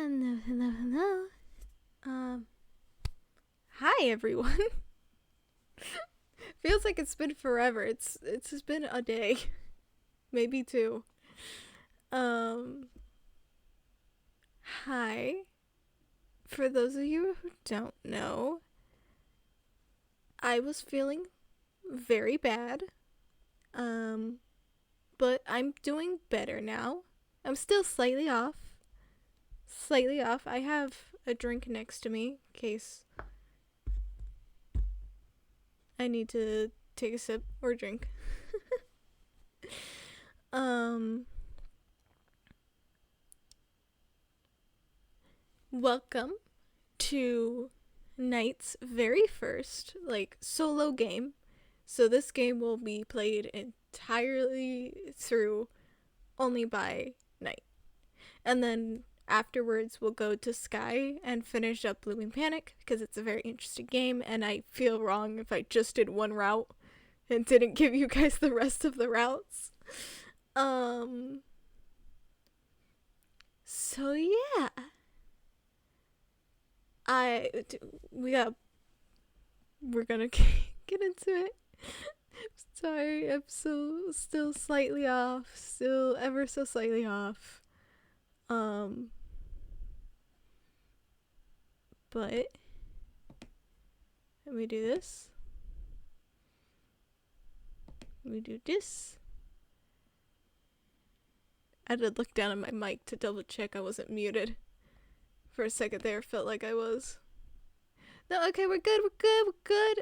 Hello. Hi everyone. Feels like it's been forever. It's just been a day, maybe two. Hi. For those of you who don't know, I was feeling very bad. But I'm doing better now. I'm still slightly off. I have a drink next to me in case I need to take a sip or drink. Welcome to Knight's very first, solo game. So this game will be played entirely through only by Knight. And then afterwards we'll go to Sky and finish up Blooming Panic because it's a very interesting game and I feel wrong if I just did one route and didn't give you guys the rest of the routes. So yeah. We're gonna get into it. Sorry, I'm still slightly off. Still ever so slightly off. But let me do this. Let me do this. I had to look down at my mic to double check I wasn't muted. For a second there, felt like I was. No, okay, we're good.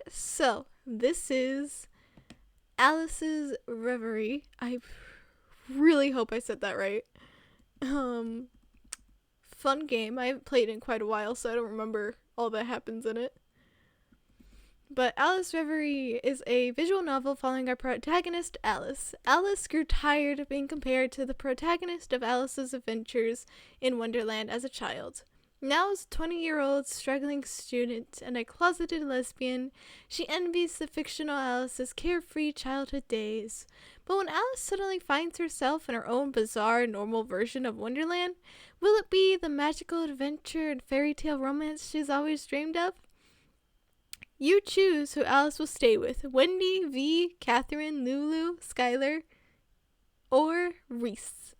So, this is Alice's Reverie. I really hope I said that right. Fun game. I haven't played in quite a while, so I don't remember all that happens in it. But Alice Reverie is a visual novel following our protagonist, Alice. Alice grew tired of being compared to the protagonist of Alice's adventures in Wonderland as a child. Now as a 20-year-old struggling student and a closeted lesbian, she envies the fictional Alice's carefree childhood days. But when Alice suddenly finds herself in her own bizarre, normal version of Wonderland, will it be the magical adventure and fairy tale romance she's always dreamed of? You choose who Alice will stay with: Wendy, V, Catherine, Lulu, Skylar, or Reese.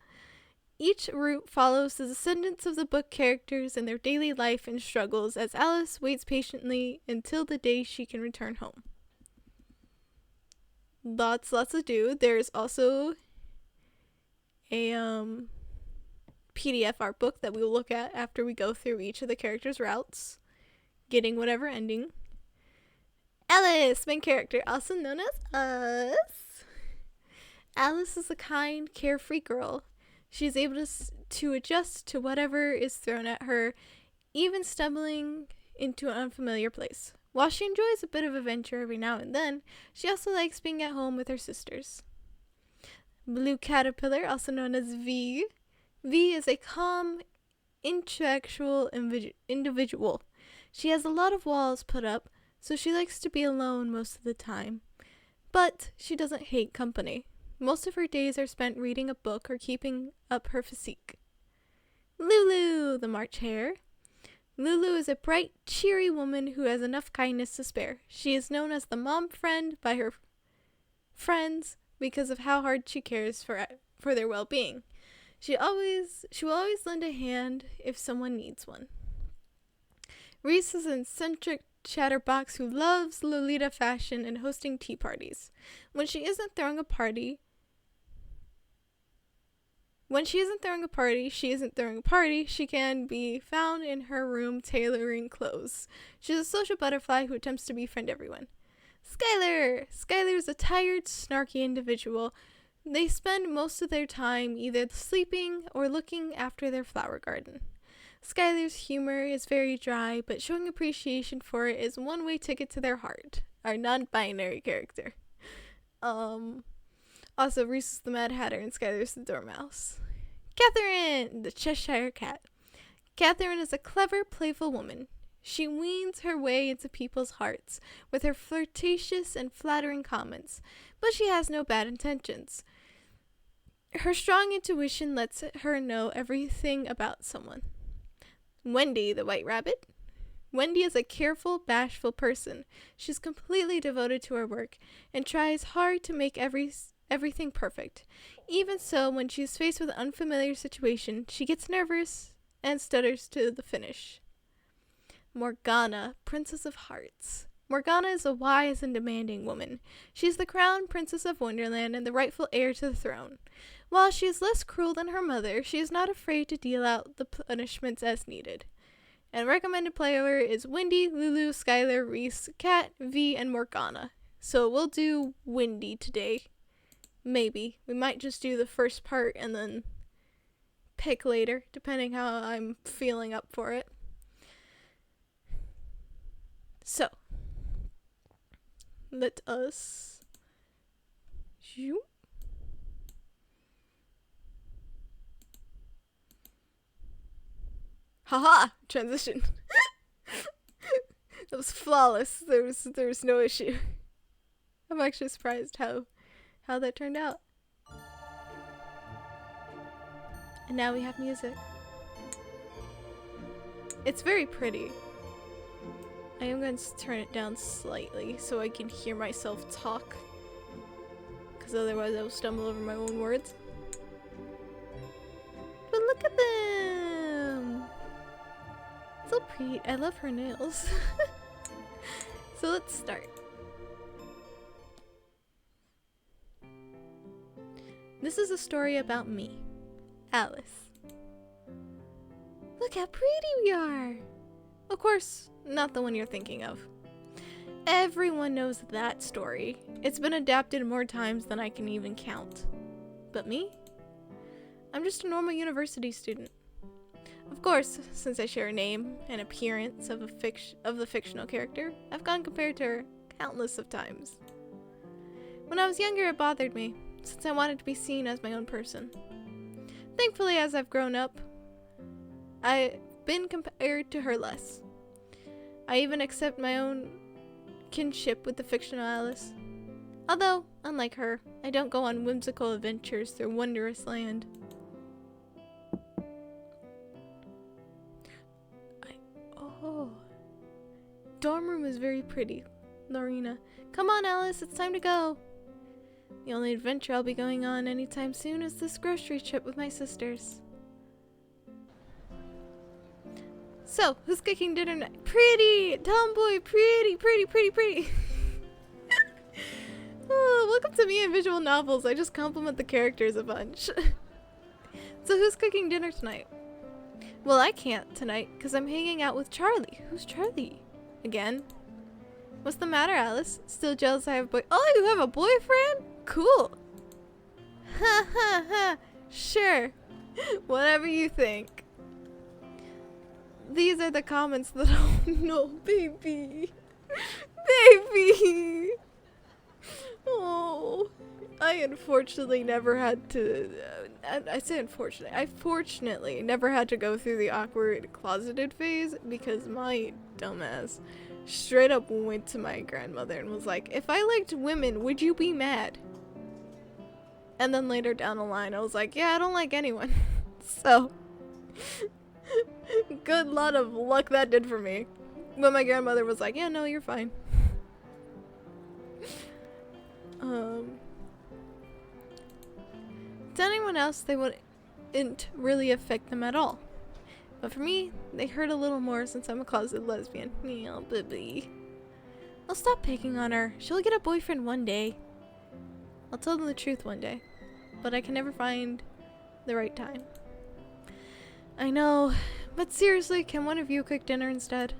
Each route follows the descendants of the book characters and their daily life and struggles as Alice waits patiently until the day she can return home. Lots to do. There's also a PDF art book that we will look at after we go through each of the characters' routes, getting whatever ending. Alice, main character, also known as us. Alice is a kind, carefree girl. She is able to adjust to whatever is thrown at her, even stumbling into an unfamiliar place. While she enjoys a bit of adventure every now and then, she also likes being at home with her sisters. Blue Caterpillar, also known as V. V is a calm, intellectual individual. She has a lot of walls put up, so she likes to be alone most of the time. But she doesn't hate company. Most of her days are spent reading a book or keeping up her physique. Lulu, the March Hare. Lulu is a bright, cheery woman who has enough kindness to spare. She is known as the mom friend by her friends because of how hard she cares for their well-being. She will always lend a hand if someone needs one. Reese is an eccentric chatterbox who loves Lolita fashion and hosting tea parties. When she isn't throwing a party, she can be found in her room tailoring clothes. She's a social butterfly who attempts to befriend everyone. Skylar is a tired, snarky individual. They spend most of their time either sleeping or looking after their flower garden. Skylar's humor is very dry, but showing appreciation for it is one-way ticket to their heart. Our non-binary character. Also, Reese is the Mad Hatter and Skylar's the Dormouse. Catherine, the Cheshire Cat. Catherine is a clever, playful woman. She weans her way into people's hearts with her flirtatious and flattering comments, but she has no bad intentions. Her strong intuition lets her know everything about someone. Wendy, the white rabbit. Wendy is a careful, bashful person. She's completely devoted to her work and tries hard to make everything perfect. Even so, when she's faced with an unfamiliar situation, she gets nervous and stutters to the finish. Morgana, Princess of Hearts. Morgana is a wise and demanding woman. She's the crown princess of Wonderland and the rightful heir to the throne. While she is less cruel than her mother, she is not afraid to deal out the punishments as needed. And recommended player is Wendy, Lulu, Skylar, Reese, Kat, V, and Morgana. So we'll do Wendy today. Maybe. We might just do the first part and then pick later, depending how I'm feeling up for it. So, let us... Haha! Transition. That was flawless. There was no issue. I'm actually surprised how that turned out. And now we have music. It's very pretty. I am going to turn it down slightly so I can hear myself talk. Because otherwise I will stumble over my own words. But look at them! So pretty. I love her nails. So let's start. This is a story about me, Alice. Look how pretty we are! Of course, not the one you're thinking of. Everyone knows that story. It's been adapted more times than I can even count. But me? I'm just a normal university student. Of course, since I share a name and appearance of the fictional character, I've gone compared to her countless of times. When I was younger, it bothered me, since I wanted to be seen as my own person. Thankfully, as I've grown up, I've been compared to her less. I even accept my own kinship with the fictional Alice. Although, unlike her, I don't go on whimsical adventures through wondrous land. Dorm room is very pretty. Lorena. Come on, Alice, it's time to go. The only adventure I'll be going on anytime soon is this grocery trip with my sisters. So, who's cooking dinner tonight? Pretty! Tomboy! Pretty! Oh, welcome to me in visual novels. I just compliment the characters a bunch. So, who's cooking dinner tonight? Well, I can't tonight because I'm hanging out with Charlie. Who's Charlie? Again? What's the matter, Alice? Still jealous I have a boy- Oh, you have a boyfriend? Cool. Ha ha ha. Sure. Whatever you think. These are the comments that oh no, baby. Baby. Oh. I unfortunately never had to I say unfortunately. I fortunately never had to go through the awkward closeted phase because my dumbass straight up went to my grandmother and was like, if I liked women, would you be mad? And then later down the line, I was like, yeah, I don't like anyone. So, good lot of luck that did for me. But my grandmother was like, yeah, no, you're fine. To anyone else, they wouldn't really affect them at all. But for me, they hurt a little more since I'm a closeted lesbian. Yeah, baby. I'll stop picking on her. She'll get a boyfriend one day. I'll tell them the truth one day. But I can never find the right time. I know, but seriously, can one of you cook dinner instead?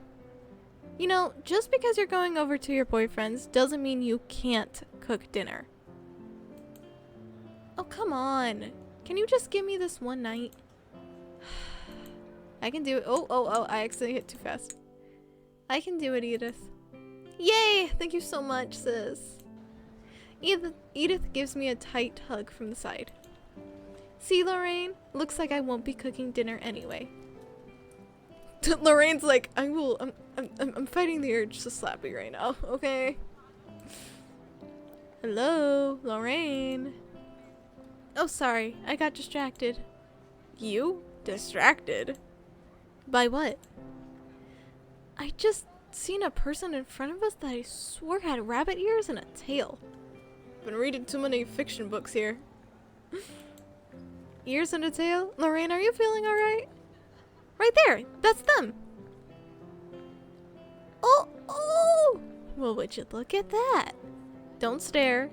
You know, just because you're going over to your boyfriend's doesn't mean you can't cook dinner. Oh, come on. Can you just give me this one night? I can do it. Oh, I accidentally hit too fast. I can do it, Edith. Yay! Thank you so much, sis. Edith gives me a tight hug from the side. See, Lorraine? Looks like I won't be cooking dinner anyway. Lorraine's like, I'm fighting the urge to slap you right now, okay? Hello, Lorraine. Oh, sorry, I got distracted. You? Distracted? By what? I just seen a person in front of us that I swore had rabbit ears and a tail. Been reading too many fiction books here. Ears and a tail? Lorraine, are you feeling alright? Right there! That's them! Oh! Oh! Well, would you look at that? Don't stare.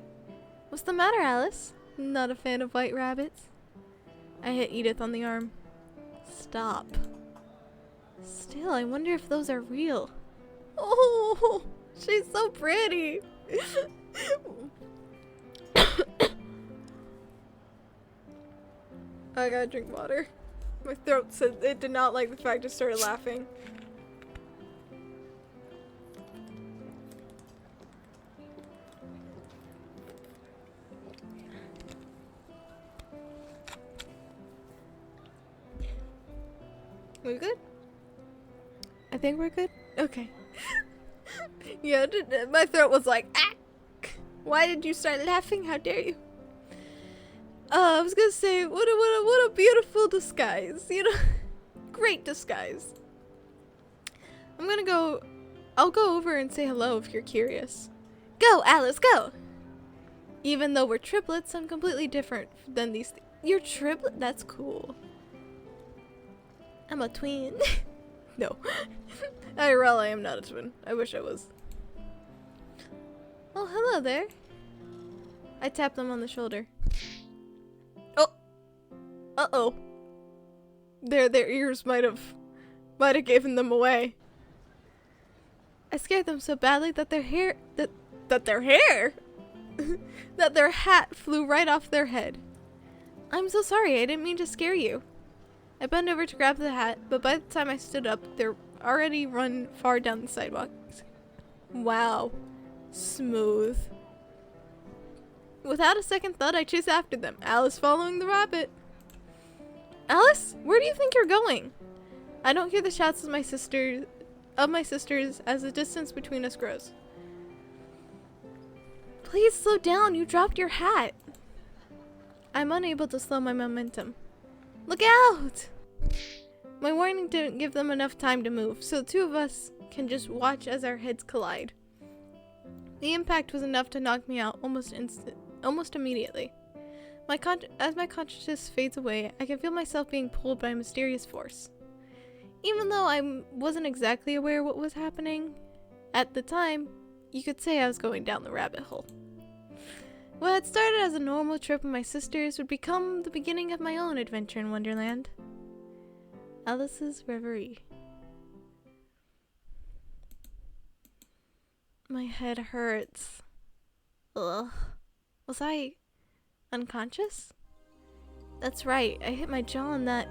What's the matter, Alice? Not a fan of white rabbits. I hit Edith on the arm. Stop. Still, I wonder if those are real. Oh, she's so pretty. I gotta drink water. My throat said it did not like the fact I started laughing. We good? I think we're good. Okay. Yeah, my throat was like, ah! Why did you start laughing? How dare you? I was gonna say, what a beautiful disguise, you know? Great disguise. I'll go over and say hello if you're curious. Go, Alice, go! Even though we're triplets, I'm completely different than these You're triplet? That's cool. I'm a twin. No. IRL, I am not a twin. I wish I was. Oh, hello there. I tapped them on the shoulder. Oh. Uh-oh. Their ears might have given them away. I scared them so badly that their hair that their hat flew right off their head. I'm so sorry, I didn't mean to scare you. I bent over to grab the hat, but by the time I stood up, they're already run far down the sidewalk. Wow. Smooth. Without a second thought, I chased after them, Alice following the rabbit. Alice, where do you think you're going? I don't hear the shouts of my sisters as the distance between us grows. Please slow down, you dropped your hat. I'm unable to slow my momentum. Look out! My warning didn't give them enough time to move, so the two of us can just watch as our heads collide. The impact was enough to knock me out almost immediately. As my consciousness fades away, I can feel myself being pulled by a mysterious force. Even though I wasn't exactly aware what was happening, at the time, you could say I was going down the rabbit hole. What had started as a normal trip with my sisters would become the beginning of my own adventure in Wonderland. Alice's Reverie. My head hurts. Ugh. Was I unconscious? That's right, I hit my jaw on that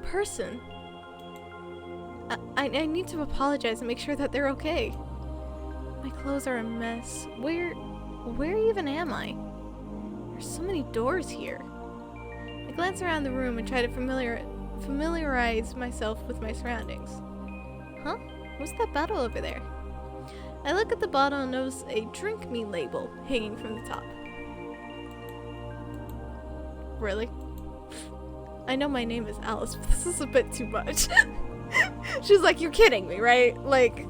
person. I need to apologize and make sure that they're okay. My clothes are a mess. Where even am I? There's so many doors here. I glance around the room and try to familiarize myself with my surroundings. Huh? What's that bottle over there? I look at the bottle and notice a drink me label hanging from the top. Really? I know my name is Alice, but this is a bit too much. She's like, you're kidding me, right? Like,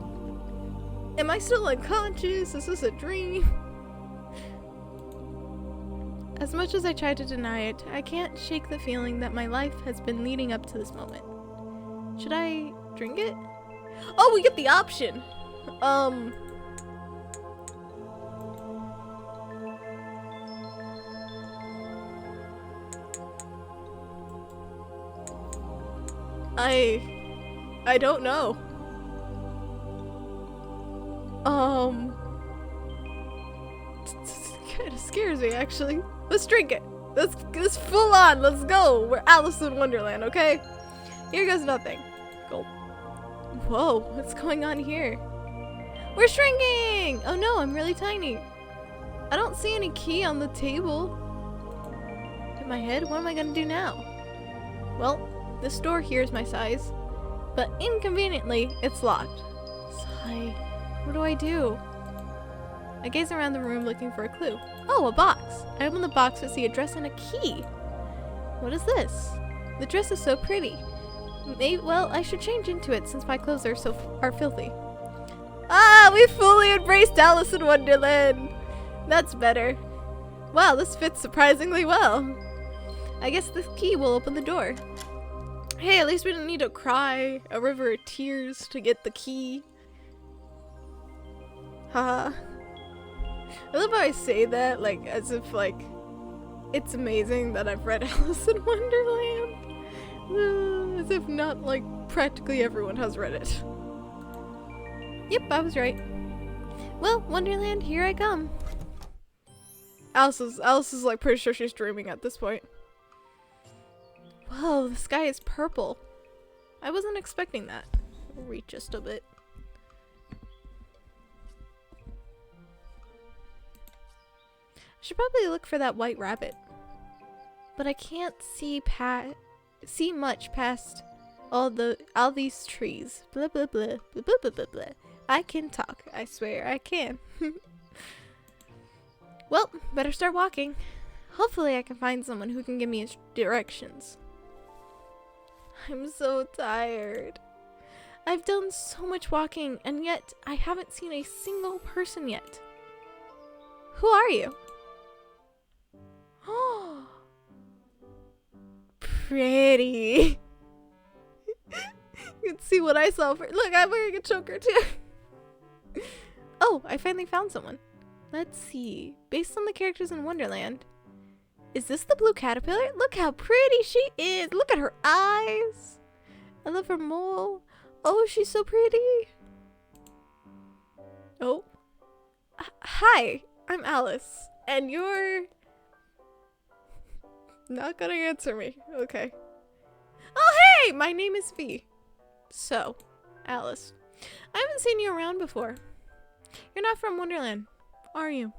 am I still unconscious? Is this a dream? As much as I try to deny it, I can't shake the feeling that my life has been leading up to this moment. Should I drink it? Oh, we get the option! I don't know. Kind of scares me, actually. Let's drink it. Let's full on. Let's go. We're Alice in Wonderland, okay? Here goes nothing. Gulp. Whoa, what's going on here? We're shrinking! Oh no, I'm really tiny. I don't see any key on the table. In my head, what am I gonna do now? Well, this door here is my size, but inconveniently, it's locked. Sigh. What do I do? I gaze around the room looking for a clue. Oh, a box! I open the box to see a dress and a key. What is this? The dress is so pretty. Maybe, well, I should change into it since my clothes are filthy. Ah, we fully embraced Alice in Wonderland. That's better. Wow, this fits surprisingly well. I guess this key will open the door. Hey, at least we didn't need to cry a river of tears to get the key. Haha. I love how I say that, like, as if, like, it's amazing that I've read Alice in Wonderland. As if not, like, practically everyone has read it. Yep, I was right. Well, Wonderland, here I come. Alice is like pretty sure she's dreaming at this point. Whoa, the sky is purple. I wasn't expecting that. I'll read just a bit. I should probably look for that white rabbit. But I can't see much past all these trees. Blah blah blah blah blah blah blah blah. I can talk. I swear I can. Well, better start walking. Hopefully I can find someone who can give me directions. I'm so tired. I've done so much walking, and yet I haven't seen a single person yet. Who are you? Oh, pretty. You can see what I saw for. Look, I'm wearing a choker too. Oh, I finally found someone. Let's see. Based on the characters in Wonderland, is this the blue caterpillar? Look how pretty she is. Look at her eyes. I love her mole. Oh, she's so pretty. Oh. Hi, I'm Alice. And you're not gonna answer me. Okay. Oh, hey! My name is V. So, Alice. I haven't seen you around before. You're not from Wonderland, are you?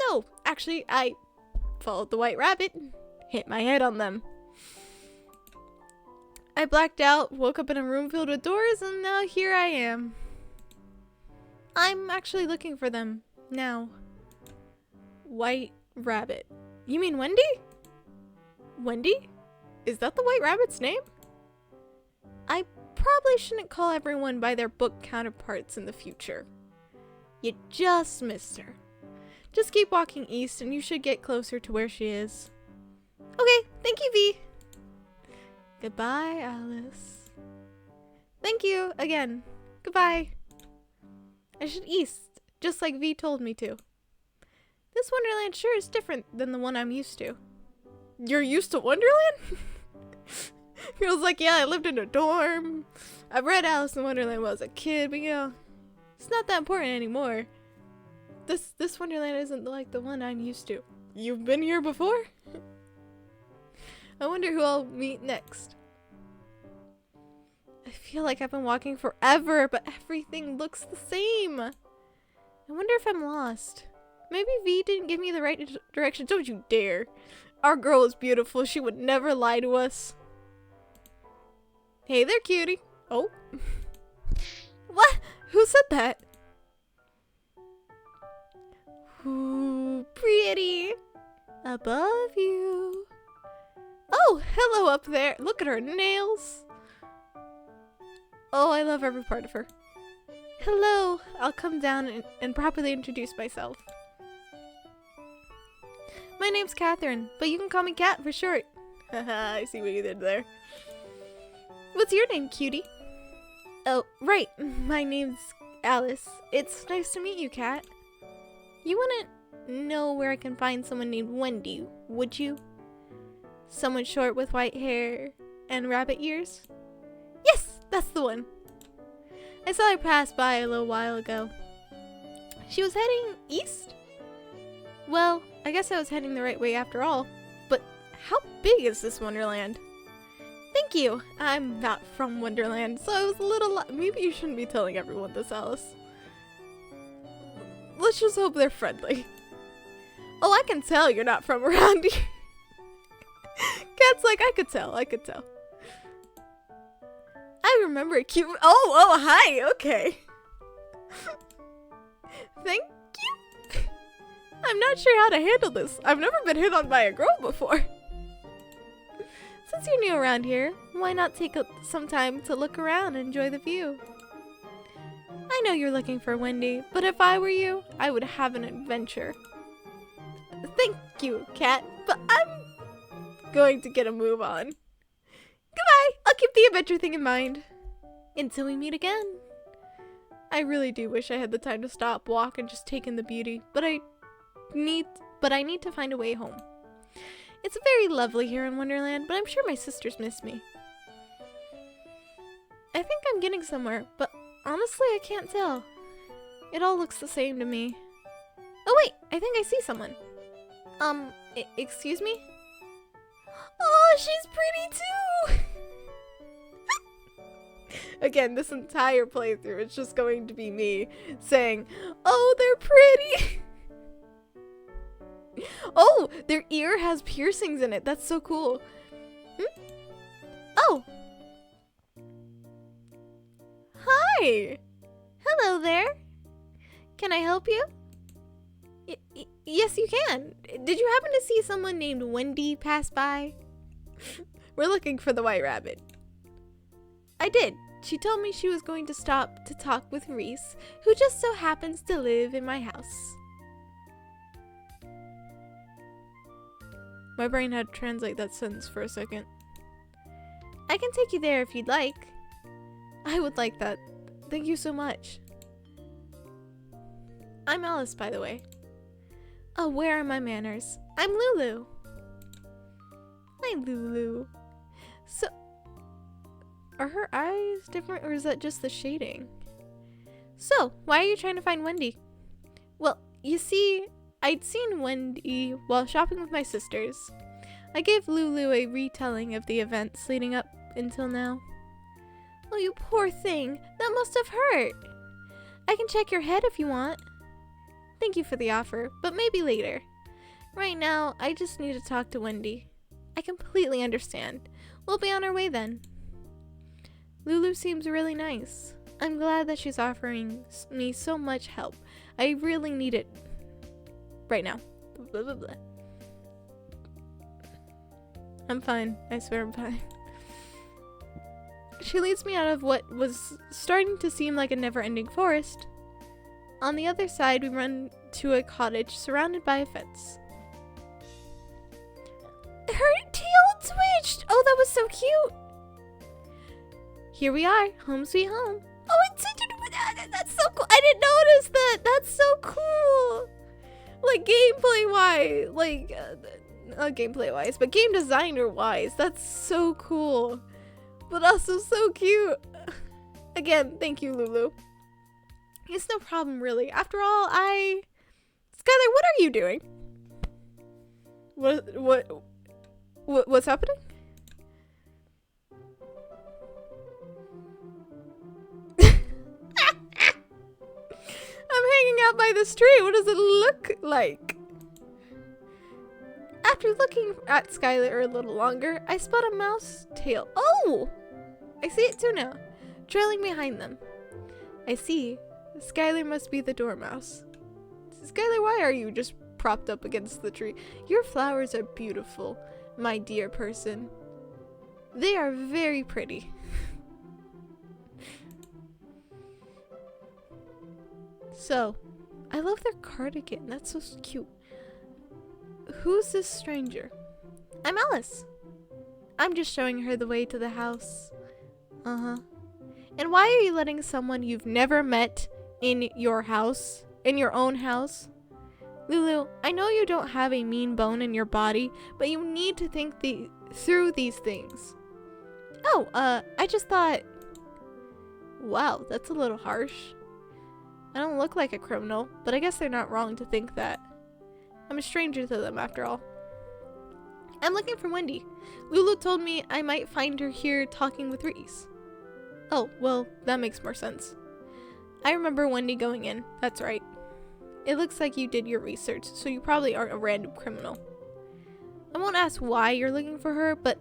No, actually, I followed the white rabbit and hit my head on them. I blacked out, woke up in a room filled with doors, and now here I am. I'm actually looking for them now. White rabbit. You mean Wendy? Wendy? Is that the white rabbit's name? I probably shouldn't call everyone by their book counterparts in the future. You just missed her. Just keep walking east and you should get closer to where she is. Okay, thank you, V. Goodbye, Alice. Thank you again. Goodbye. I should east, just like V told me to. This Wonderland sure is different than the one I'm used to. You're used to Wonderland? Girl's like, yeah, I lived in a dorm. I read Alice in Wonderland when I was a kid, but you know, it's not that important anymore. This Wonderland isn't like the one I'm used to. You've been here before? I wonder who I'll meet next. I feel like I've been walking forever, but everything looks the same. I wonder if I'm lost. Maybe V didn't give me the right direction. Don't you dare. Our girl is beautiful. She would never lie to us. Hey there, cutie. Oh. What? Who said that? Ooh, pretty. Above you. Oh, hello up there. Look at her nails. Oh, I love every part of her. Hello. I'll come down and properly introduce myself. My name's Catherine, but you can call me Cat for short. Haha, I see what you did there. What's your name, cutie? Oh, right. My name's Alice. It's nice to meet you, Cat. You wouldn't know where I can find someone named Wendy, would you? Someone short with white hair and rabbit ears? Yes, that's the one. I saw her pass by a little while ago. She was heading east? Well, I guess I was heading the right way after all. But how big is this Wonderland? Thank you. I'm not from Wonderland, so I was a little... Maybe you shouldn't be telling everyone this, Alice. Let's just hope they're friendly. Oh, I can tell you're not from around here. Cat's like, I could tell. I remember a cute... Oh, hi, okay. Thank you. I'm not sure how to handle this. I've never been hit on by a girl before. Since you're new around here, why not take some time to look around and enjoy the view? I know you're looking for Wendy, but if I were you, I would have an adventure. Thank you, cat, but I'm going to get a move on. Goodbye! I'll keep the adventure thing in mind. Until we meet again. I really do wish I had the time to stop, walk, and just take in the beauty, but I need to find a way home. It's very lovely here in Wonderland, but I'm sure my sisters miss me. I think I'm getting somewhere, but honestly, I can't tell. It all looks the same to me. Oh wait, I think I see someone. Excuse me? Oh, she's pretty too! Again, this entire playthrough is just going to be me saying, oh, they're pretty! Oh, their ear has piercings in it. That's so cool. Oh! Hi! Hello there. Can I help you? Yes, you can. Did you happen to see someone named Wendy pass by? We're looking for the white rabbit. I did. She told me she was going to stop to talk with Reese, who just so happens to live in my house. My brain had to translate that sentence for a second. I can take you there if you'd like. I would like that. Thank you so much. I'm Alice, by the way. Oh, where are my manners? I'm Lulu. Hi, Lulu. So, are her eyes different, or is that just the shading? So, why are you trying to find Wendy? Well, you see, I'd seen Wendy while shopping with my sisters. I gave Lulu a retelling of the events leading up until now. Oh, you poor thing. That must have hurt. I can check your head if you want. Thank you for the offer, but maybe later. Right now, I just need to talk to Wendy. I completely understand. We'll be on our way then. Lulu seems really nice. I'm glad that she's offering me so much help. I really need it right now. Blah, blah, blah. I'm fine. I swear I'm fine. She leads me out of what was starting to seem like a never-ending forest. On the other side, we run to a cottage surrounded by a fence. Her tail twitched! Oh, that was so cute! Here we are, home sweet home. Oh, that's so cool! I didn't notice that! That's so cool! Like, gameplay-wise, not gameplay-wise, but game designer-wise, that's so cool. But also so cute. Again, thank you, Lulu. It's no problem, really. After all, Skylar, what are you doing? What's happening? I'm hanging out by this tree. What does it look like? After looking at Skylar a little longer, I spot a mouse tail. Oh! I see it too now, trailing behind them. I see. Skylar must be the dormouse. Skylar, why are you just propped up against the tree? Your flowers are beautiful, my dear person. They are very pretty. So, I love their cardigan. That's so cute. Who's this stranger? I'm Alice. I'm just showing her the way to the house. Uh-huh. And why are you letting someone you've never met in your house? In your own house? Lulu, I know you don't have a mean bone in your body, but you need to think through these things. Oh, I just thought... Wow, that's a little harsh. I don't look like a criminal, but I guess they're not wrong to think that. I'm a stranger to them, after all. I'm looking for Wendy. Lulu told me I might find her here talking with Reese. Oh, well, that makes more sense. I remember Wendy going in. That's right. It looks like you did your research, so you probably aren't a random criminal. I won't ask why you're looking for her, but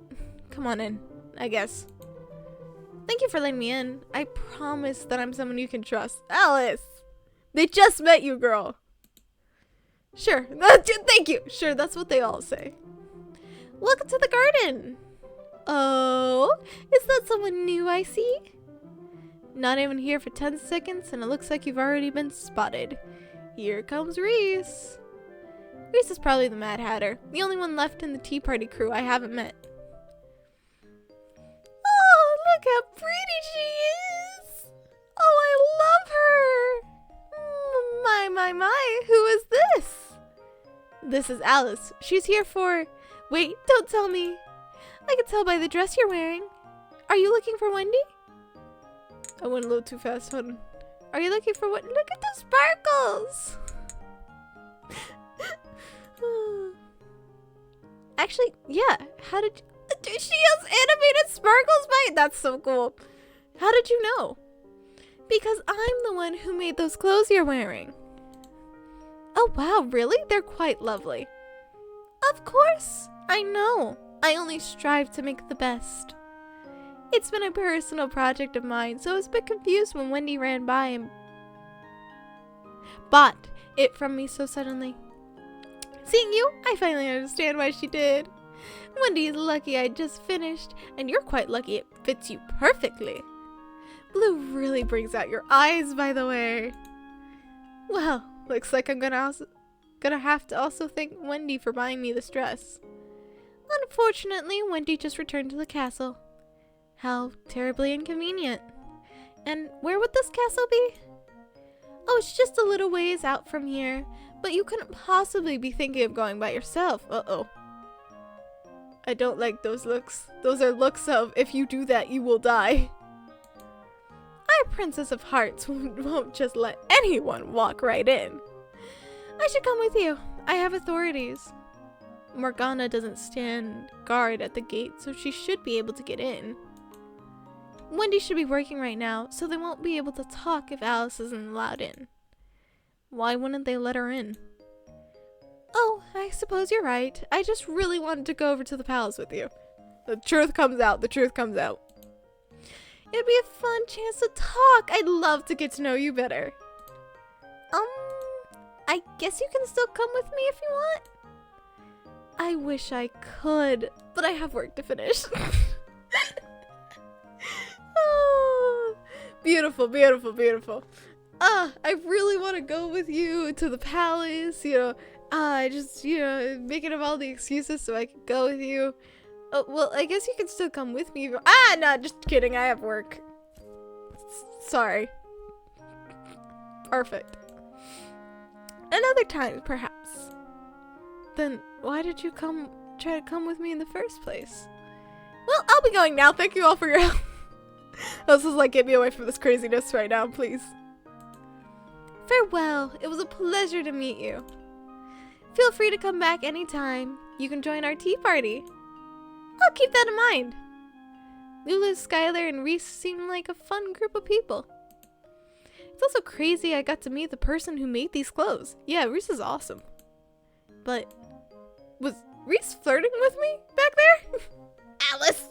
come on in, I guess. Thank you for letting me in. I promise that I'm someone you can trust. Alice! They just met you, girl. Sure. Thank you. Sure, that's what they all say. Welcome to the garden. Uh-oh. Is that someone new I see? Not even here for 10 seconds, and it looks like you've already been spotted. Here comes Reese. Reese is probably the Mad Hatter, the only one left in the Tea Party crew I haven't met. Oh, look how pretty she is! Oh, I love her! My, who is this? This is Alice. She's here for... Wait, don't tell me. I can tell by the dress you're wearing. Are you looking for Wendy? I went a little too fast. Hold on. Are you looking for what? Look at the sparkles! Actually, yeah. How did you... She has animated sparkles by it. That's so cool. How did you know? Because I'm the one who made those clothes you're wearing. Oh wow, really? They're quite lovely. Of course. I know. I only strive to make the best. It's been a personal project of mine, so I was a bit confused when Wendy ran by and bought it from me so suddenly. Seeing you, I finally understand why she did. Wendy's lucky I just finished, and you're quite lucky it fits you perfectly. Blue really brings out your eyes, by the way. Well, looks like I'm gonna have to also thank Wendy for buying me this dress. Unfortunately, Wendy just returned to the castle. How terribly inconvenient. And where would this castle be? Oh, it's just a little ways out from here, but you couldn't possibly be thinking of going by yourself. Uh-oh. I don't like those looks. Those are looks of, if you do that, you will die. Our Princess of Hearts won't just let anyone walk right in. I should come with you. I have authorities. Morgana doesn't stand guard at the gate, so she should be able to get in. Wendy should be working right now, so they won't be able to talk if Alice isn't allowed in. Why wouldn't they let her in? Oh, I suppose you're right. I just really wanted to go over to the palace with you. The truth comes out. The truth comes out. It'd be a fun chance to talk. I'd love to get to know you better. I guess you can still come with me if you want. I wish I could, but I have work to finish. Oh, beautiful, beautiful, beautiful. I really want to go with you to the palace, I just, making up all the excuses so I can go with you. Oh, well, I guess you can still come with me. No, just kidding. I have work. Sorry. Perfect. Another time, perhaps. Then why did you try to come with me in the first place? Well, I'll be going now. Thank you all for your help. This is like, get me away from this craziness right now, please. Farewell. It was a pleasure to meet you. Feel free to come back anytime. You can join our tea party. I'll keep that in mind. Lulu, Skylar, and Reese seem like a fun group of people. It's also crazy I got to meet the person who made these clothes. Yeah, Reese is awesome. But was Reese flirting with me back there? Alice!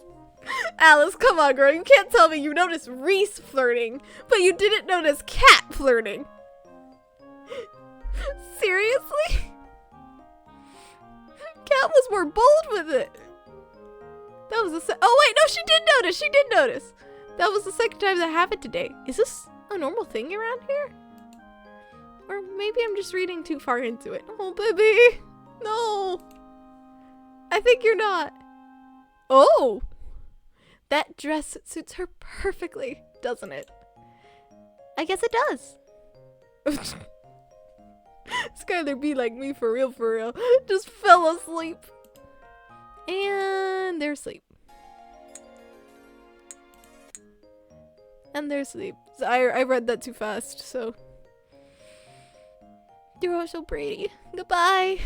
Alice, come on, girl. You can't tell me you noticed Reese flirting, but you didn't notice Cat flirting. Seriously? Cat was more bold with it. That was oh wait, no, she did notice. She did notice. That was the second time that happened today. Is this a normal thing around here? Or maybe I'm just reading too far into it. Oh, baby. No. I think you're not. Oh. That dress suits her perfectly, doesn't it? I guess it does. Skylar be like me for real, for real. Just fell asleep. And they're asleep. And they're asleep. So I read that too fast, so. You're all so pretty. Goodbye.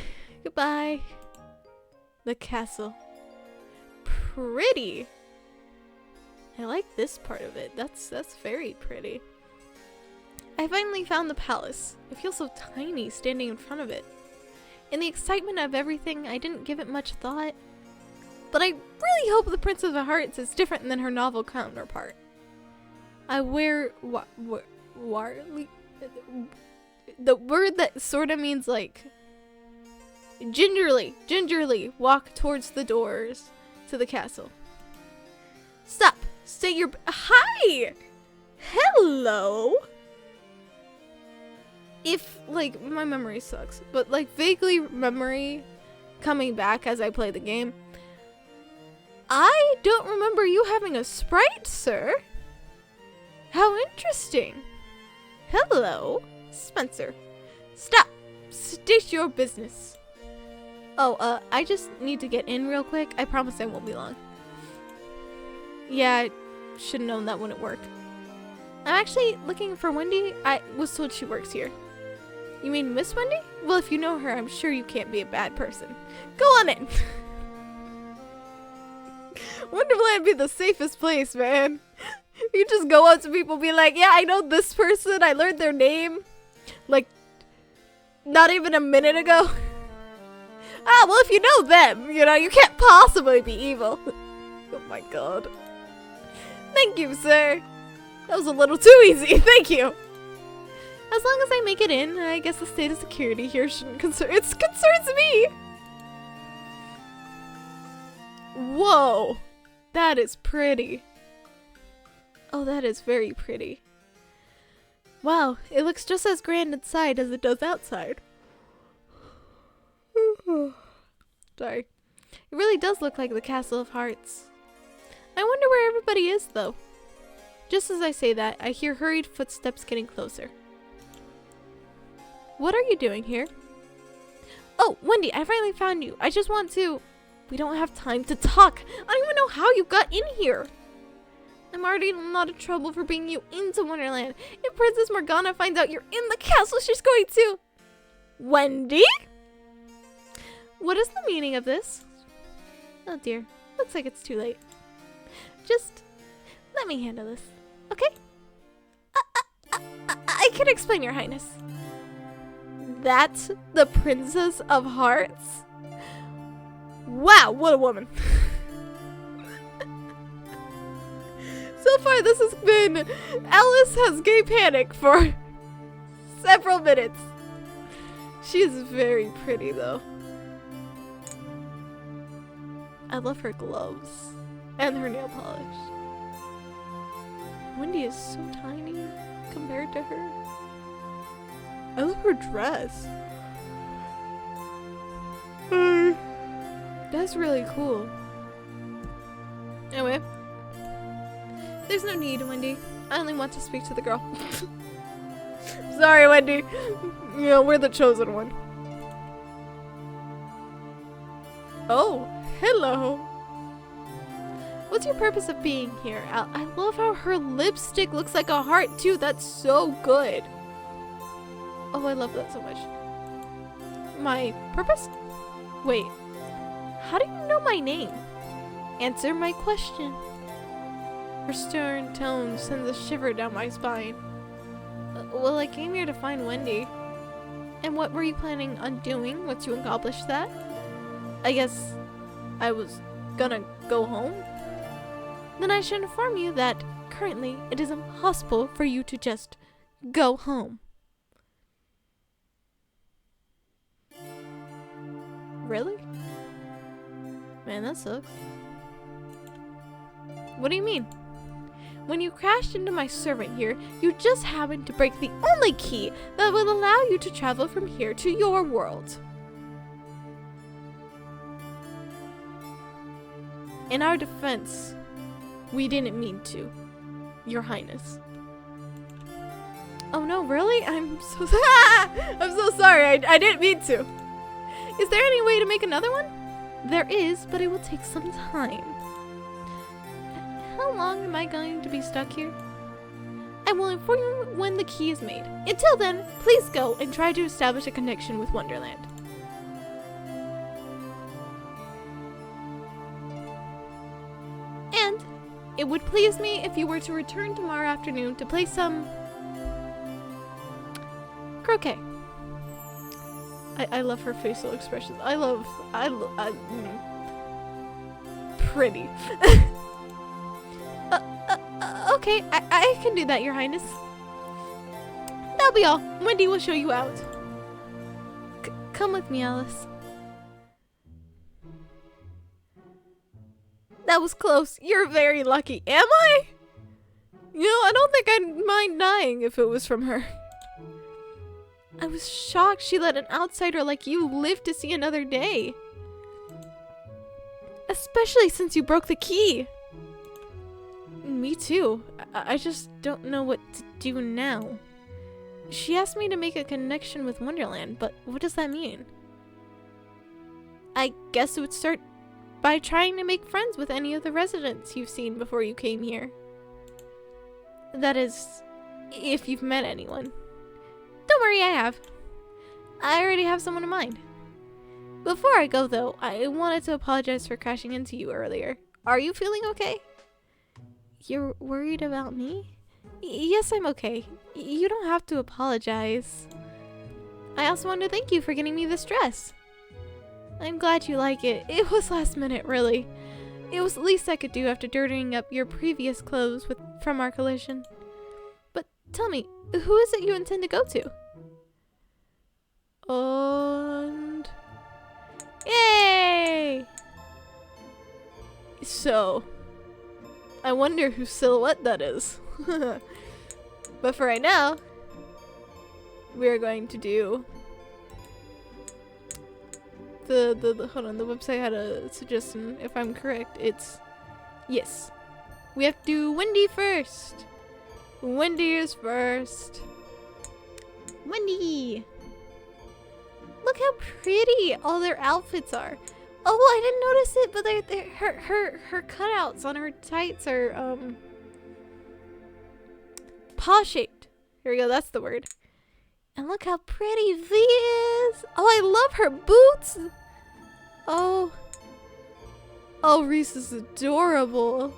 Goodbye. The castle. Pretty. I like this part of it. That's very pretty. I finally found the palace. It feels so tiny standing in front of it. In the excitement of everything, I didn't give it much thought. But I really hope the Princess of Hearts is different than her novel counterpart. I wear the word that sort of means like gingerly walk towards the doors to the castle. Stop. State your... Hi! Hello? If, like, my memory sucks, but, like, vaguely memory coming back as I play the game, I don't remember you having a sprite, sir. How interesting. Hello, Spencer. Stop. State your business. Oh, I just need to get in real quick. I promise I won't be long. Yeah, I should have known that wouldn't work. I'm actually looking for Wendy. I was told she works here. You mean Miss Wendy? Well, if you know her, I'm sure you can't be a bad person. Go on in. Wonderland be the safest place, man. You just go up to people, be like, yeah, I know this person. I learned their name. Like, not even a minute ago. Ah, well, if you know them, you know, you can't possibly be evil. Oh my god. Thank you, sir. That was a little too easy. Thank you. As long as I make it in, I guess the state of security here shouldn't concerns me. Whoa. That is pretty. Oh, that is very pretty. Wow, it looks just as grand inside as it does outside. Sorry. It really does look like the Castle of Hearts. I wonder where everybody is, though. Just as I say that, I hear hurried footsteps getting closer. What are you doing here? Oh, Wendy, I finally found you. I just want to... We don't have time to talk. I don't even know how you got in here. I'm already in a lot of trouble for bringing you into Wonderland. If Princess Morgana finds out you're in the castle, she's going to... Wendy? What is the meaning of this? Oh dear, looks like it's too late. Just let me handle this, okay? I can explain, Your Highness. That's the Princess of Hearts? Wow, what a woman. So far this has been Alice has gay panic for several minutes. She is very pretty though. I love her gloves and her nail polish. Wendy is so tiny compared to her. I love her dress. That's really cool. Anyway. There's no need, Wendy. I only want to speak to the girl. Sorry, Wendy. You know, we're the chosen one. Oh, hello. What's your purpose of being here? I love how her lipstick looks like a heart, too. That's so good. Oh, I love that so much. My purpose? Wait. How do you know my name? Answer my question. Her stern tone sends a shiver down my spine. Well, I came here to find Wendy. And what were you planning on doing once you accomplished that? I guess I was gonna go home? Then I should inform you that currently it is impossible for you to just go home. Really? Man, that sucks. What do you mean? When you crashed into my servant here, you just happened to break the only key that will allow you to travel from here to your world. In our defense, we didn't mean to, Your Highness. Oh no, really? I'm so sorry. I didn't mean to. Is there any way to make another one? There is, but it will take some time. How long am I going to be stuck here? I will inform you when the key is made. Until then, please go and try to establish a connection with Wonderland. And it would please me if you were to return tomorrow afternoon to play some croquet. I love her facial expressions. Pretty. Okay, I can do that, Your Highness. That'll be all. Wendy will show you out. Come with me, Alice. That was close. You're very lucky. Am I? You know, I don't think I'd mind dying if it was from her. I was shocked she let an outsider like you live to see another day. Especially since you broke the key. Me too. I just don't know what to do now. She asked me to make a connection with Wonderland, but what does that mean? I guess it would start by trying to make friends with any of the residents you've seen before you came here. That is, if you've met anyone. Don't worry, I have. I already have someone in mind. Before I go though, I wanted to apologize for crashing into you earlier. Are you feeling okay? You're worried about me? Yes, I'm okay. You don't have to apologize. I also want to thank you for getting me this dress. I'm glad you like it. It was last minute, really. It was the least I could do after dirtying up your previous clothes from our collision. But tell me, who is it you intend to go to? And... Yay! So, I wonder whose silhouette that is. But for right now, we're going to do hold on, the website had a suggestion. If I'm correct, it's yes. We have to do Wendy first. Wendy is first. Wendy! Look how pretty all their outfits are. Oh, I didn't notice it, but her cutouts on her tights are paw shaped. Here we go, that's the word. And look how pretty V is. Oh, I love her boots. Oh, Reese is adorable.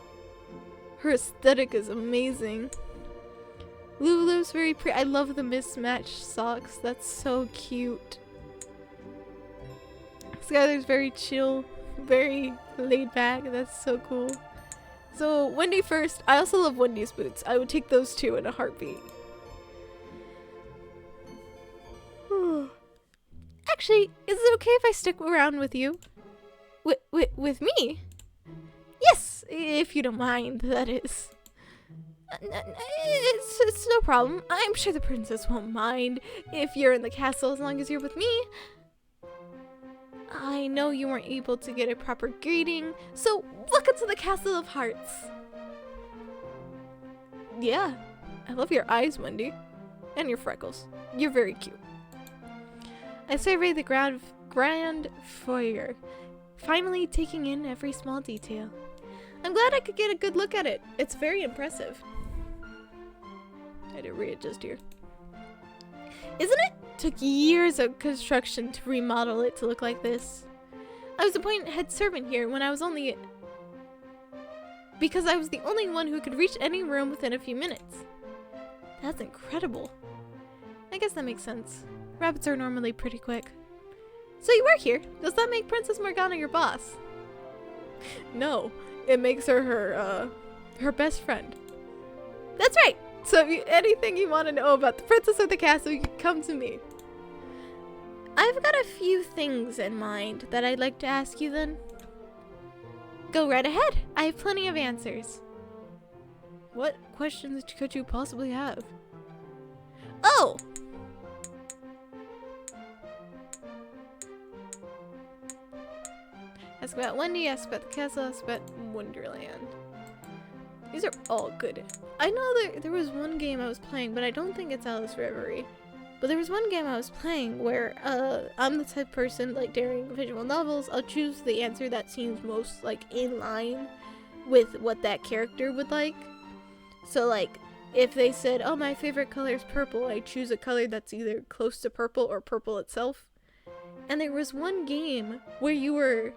Her aesthetic is amazing. Lulu's very pretty. I love the mismatched socks. That's so cute. Skylar's very chill, very laid back. That's so cool. So Wendy first. I also love Wendy's boots. I would take those two in a heartbeat. Actually, is it okay if I stick around with you? With me? Yes, if you don't mind, that is. It's no problem. I'm sure the princess won't mind if you're in the castle as long as you're with me. I know you weren't able to get a proper greeting, so welcome to the Castle of Hearts. Yeah, I love your eyes, Wendy. And your freckles. You're very cute. I surveyed the grand foyer, finally taking in every small detail. I'm glad I could get a good look at it. It's very impressive. I had to readjust here. Isn't it? Took years of construction to remodel it to look like this. I was appointed head servant here when I was because I was the only one who could reach any room within a few minutes. That's incredible. I guess that makes sense. Rabbits are normally pretty quick. So you work here. Does that make Princess Morgana your boss? No, it makes her her best friend. That's right. So if anything you want to know about the princess or the castle, you can come to me. I've got a few things in mind that I'd like to ask you then. Go right ahead. I have plenty of answers. What questions could you possibly have? Oh! Ask about Wendy, ask about the castle, ask about Wonderland. These are all good. I know there was one game I was playing, but I don't think it's Alice Reverie. But there was one game I was playing where I'm the type of person, like during visual novels, I'll choose the answer that seems most like in line with what that character would like. So like, if they said, oh, my favorite color is purple, I choose a color that's either close to purple or purple itself. And there was one game where you were,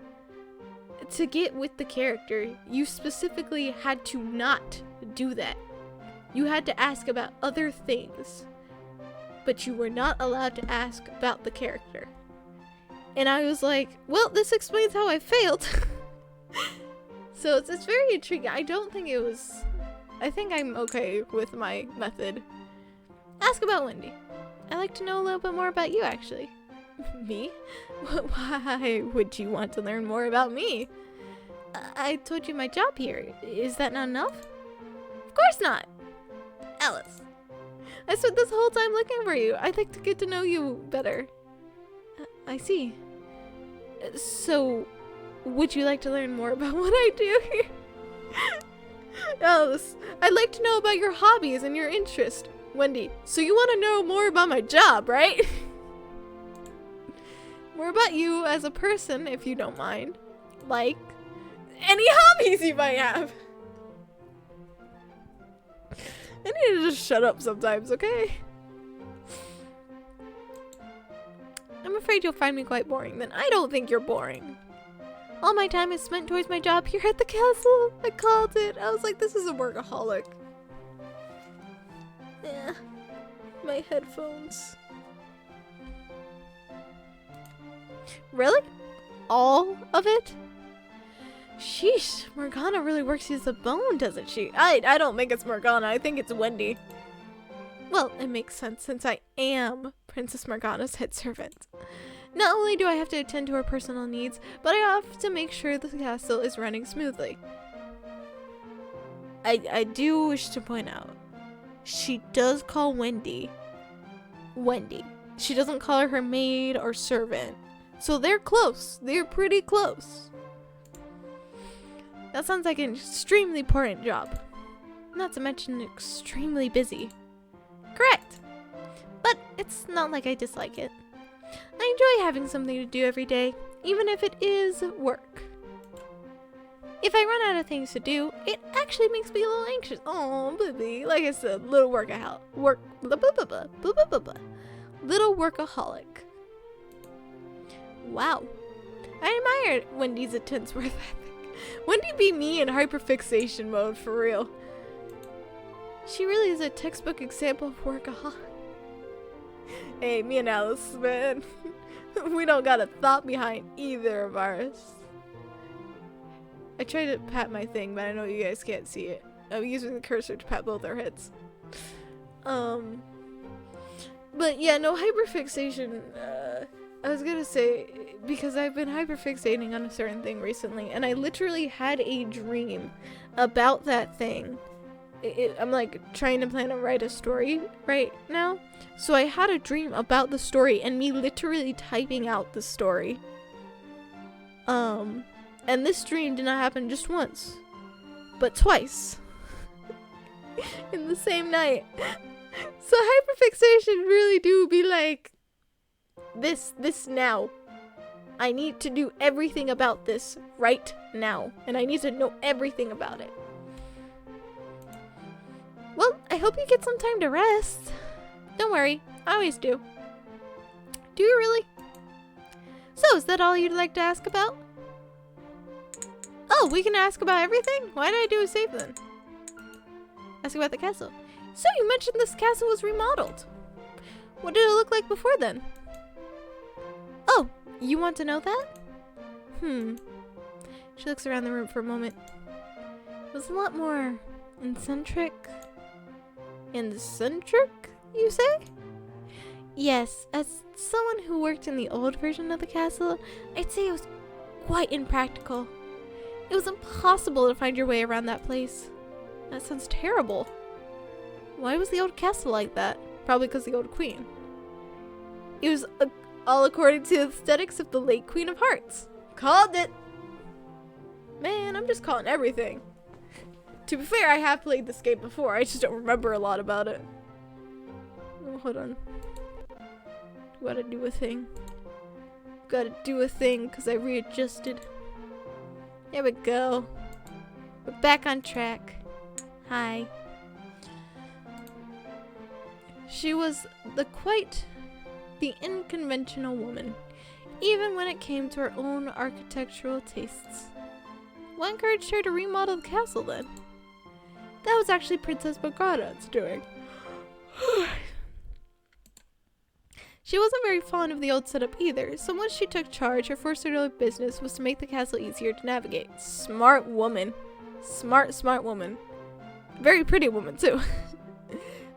to get with the character, you specifically had to not do that. You had to ask about other things, but you were not allowed to ask about the character. And I was like, well, this explains how I failed. So it's very intriguing. I don't think it was... I think I'm okay with my method. Ask about Wendy. I'd like to know a little bit more about you, actually. Me? Why would you want to learn more about me? I told you my job here. Is that not enough? Of course not. Alice. I spent this whole time looking for you. I'd like to get to know you better. I see. So, would you like to learn more about what I do here? Alice, I'd like to know about your hobbies and your interests. Wendy, so you want to know more about my job, right? More about you as a person, if you don't mind. Like, any hobbies you might have. I need to just shut up sometimes, okay? I'm afraid you'll find me quite boring. Then I don't think you're boring. All my time is spent towards my job here at the castle. I called it. I was like, this is a workaholic. Yeah. My headphones. Really? All of it? Sheesh, Morgana really works you as a bone, doesn't she? I don't think it's Morgana. I think it's Wendy. Well, it makes sense since I am Princess Morgana's head servant. Not only do I have to attend to her personal needs, but I have to make sure the castle is running smoothly. I do wish to point out, she does call Wendy Wendy. She doesn't call her maid or servant. So they're close. They're pretty close. That sounds like an extremely important job. Not to mention extremely busy. Correct. But it's not like I dislike it. I enjoy having something to do every day, even if it is work. If I run out of things to do, it actually makes me a little anxious. Oh, baby. Like I said, little workaholic. Little workaholic. Wow. I admire Wendy's intense work ethic. Wendy be me in hyperfixation mode, for real. She really is a textbook example of workaholic. Hey, me and Alice, man. We don't got a thought behind either of ours. I tried to pat my thing, but I know you guys can't see it. I'm using the cursor to pat both our heads. But yeah, no hyperfixation. I was gonna say, because I've been hyperfixating on a certain thing recently, and I literally had a dream about that thing. I'm like trying to plan to write a story right now. So I had a dream about the story and me literally typing out the story. And this dream did not happen just once, but twice. In the same night. So hyperfixation really do be like, this now. I need to do everything about this right now. And I need to know everything about it. Well, I hope you get some time to rest. Don't worry, I always do. Do you really? So, is that all you'd like to ask about? Oh, we can ask about everything? Why did I do a save then? Ask about the castle. So, you mentioned this castle was remodeled. What did it look like before then? Oh, you want to know that? She looks around the room for a moment. It was a lot more eccentric. Eccentric, you say? Yes, as someone who worked in the old version of the castle, I'd say it was quite impractical. It was impossible to find your way around that place. That sounds terrible. Why was the old castle like that? Probably because the old queen. It was all according to the aesthetics of the late Queen of Hearts. Called it! Man, I'm just calling everything. To be fair, I have played this game before. I just don't remember a lot about it. Oh, hold on. Gotta do a thing. Gotta do a thing because I readjusted. There we go. We're back on track. Hi. She was quite the unconventional woman, even when it came to her own architectural tastes. What encouraged her to remodel the castle then? That was actually Princess Morgana's doing. She wasn't very fond of the old setup either, so once she took charge, her first order of business was to make the castle easier to navigate. Smart woman. Smart woman. Very pretty woman, too.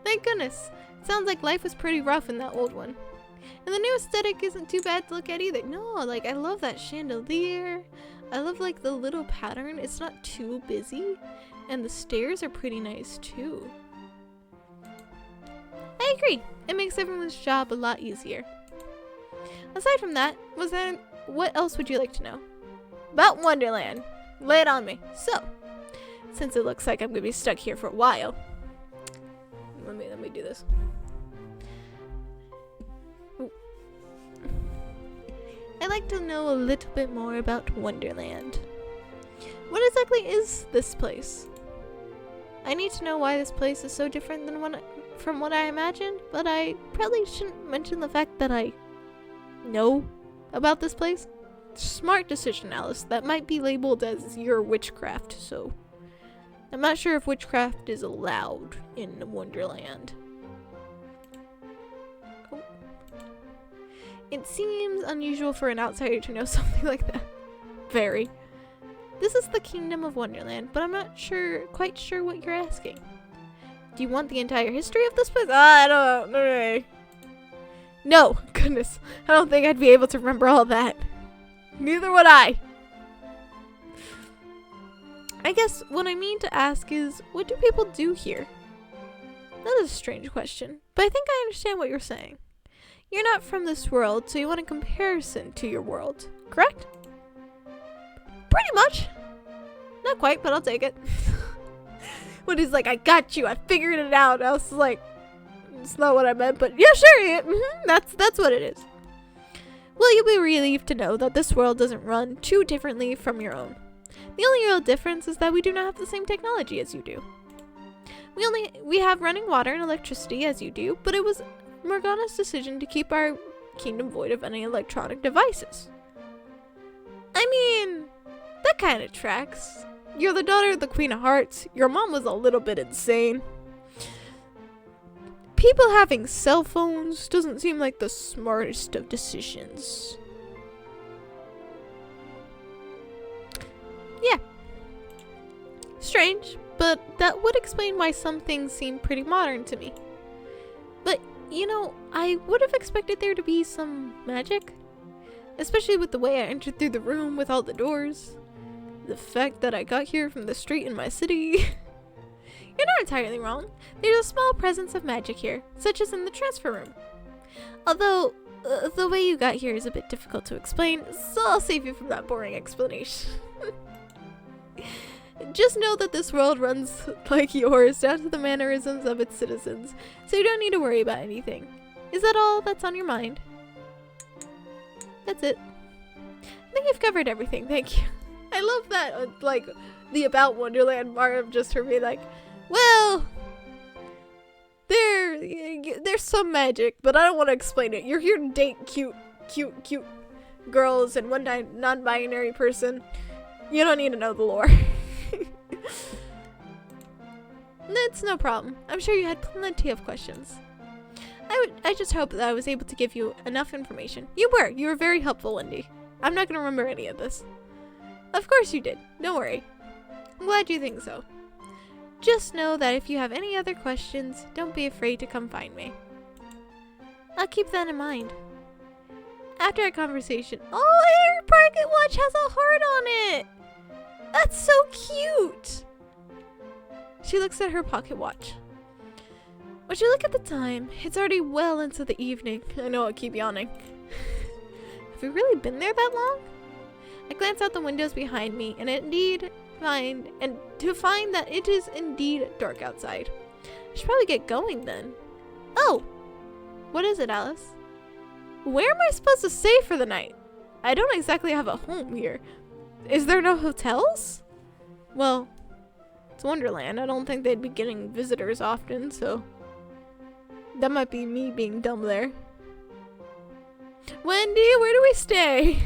Thank goodness. Sounds like life was pretty rough in that old one. And the new aesthetic isn't too bad to look at either. No, like, I love that chandelier. I love like the little pattern. It's not too busy. And the stairs are pretty nice too. I agree. It makes everyone's job a lot easier. Aside from that, what else would you like to know? About Wonderland. Lay it on me. So, since it looks like I'm gonna be stuck here for a while, let me do this. Ooh. I'd like to know a little bit more about Wonderland. What exactly is this place? I need to know why this place is so different than from what I imagined, but I probably shouldn't mention the fact that I know about this place. Smart decision, Alice. That might be labeled as your witchcraft, so I'm not sure if witchcraft is allowed in Wonderland. Oh. It seems unusual for an outsider to know something like that. Very. This is the Kingdom of Wonderland, but I'm not quite sure what you're asking. Do you want the entire history of this place? I don't know. No, goodness. I don't think I'd be able to remember all that. Neither would I. I guess what I mean to ask is, what do people do here? That is a strange question, but I think I understand what you're saying. You're not from this world, so you want a comparison to your world, correct? Pretty much. Not quite, but I'll take it. When he's like, I got you, I figured it out. I was like, it's not what I meant, but yeah, sure, yeah, that's what it is. Well, you'll be relieved to know that this world doesn't run too differently from your own. The only real difference is that we do not have the same technology as you do. We have running water and electricity as you do, but it was Morgana's decision to keep our kingdom void of any electronic devices. I mean, that kind of tracks. You're the daughter of the Queen of Hearts. Your mom was a little bit insane. People having cell phones doesn't seem like the smartest of decisions. Yeah. Strange, but that would explain why some things seem pretty modern to me. But, you know, I would have expected there to be some magic. Especially with the way I entered through the room with all the doors. The fact that I got here from the street in my city. You're not entirely wrong. There's a small presence of magic here, such as in the transfer room. Although, the way you got here is a bit difficult to explain, so I'll save you from that boring explanation. Just know that this world runs like yours, down to the mannerisms of its citizens, so you don't need to worry about anything. Is that all that's on your mind? That's it. I think you've covered everything, thank you. I love that, like, the About Wonderland part of just her being like, well, there's some magic, but I don't want to explain it. You're here to date cute girls and one non-binary person. You don't need to know the lore. It's no problem. I'm sure you had plenty of questions. I just hope that I was able to give you enough information. You were very helpful, Wendy. I'm not gonna remember any of this. Of course you did. Don't worry. I'm glad you think so. Just know that if you have any other questions, don't be afraid to come find me. I'll keep that in mind. After our conversation, oh, her pocket watch has a heart on it! That's so cute! She looks at her pocket watch. When you look at the time, it's already well into the evening. I know, I'll keep yawning. Have we really been there that long? I glance out the windows behind me and to find that it is indeed dark outside. I should probably get going then. Oh! What is it, Alice? Where am I supposed to stay for the night? I don't exactly have a home here. Is there no hotels? Well, it's Wonderland. I don't think they'd be getting visitors often, so that might be me being dumb there. Wendy, where do we stay?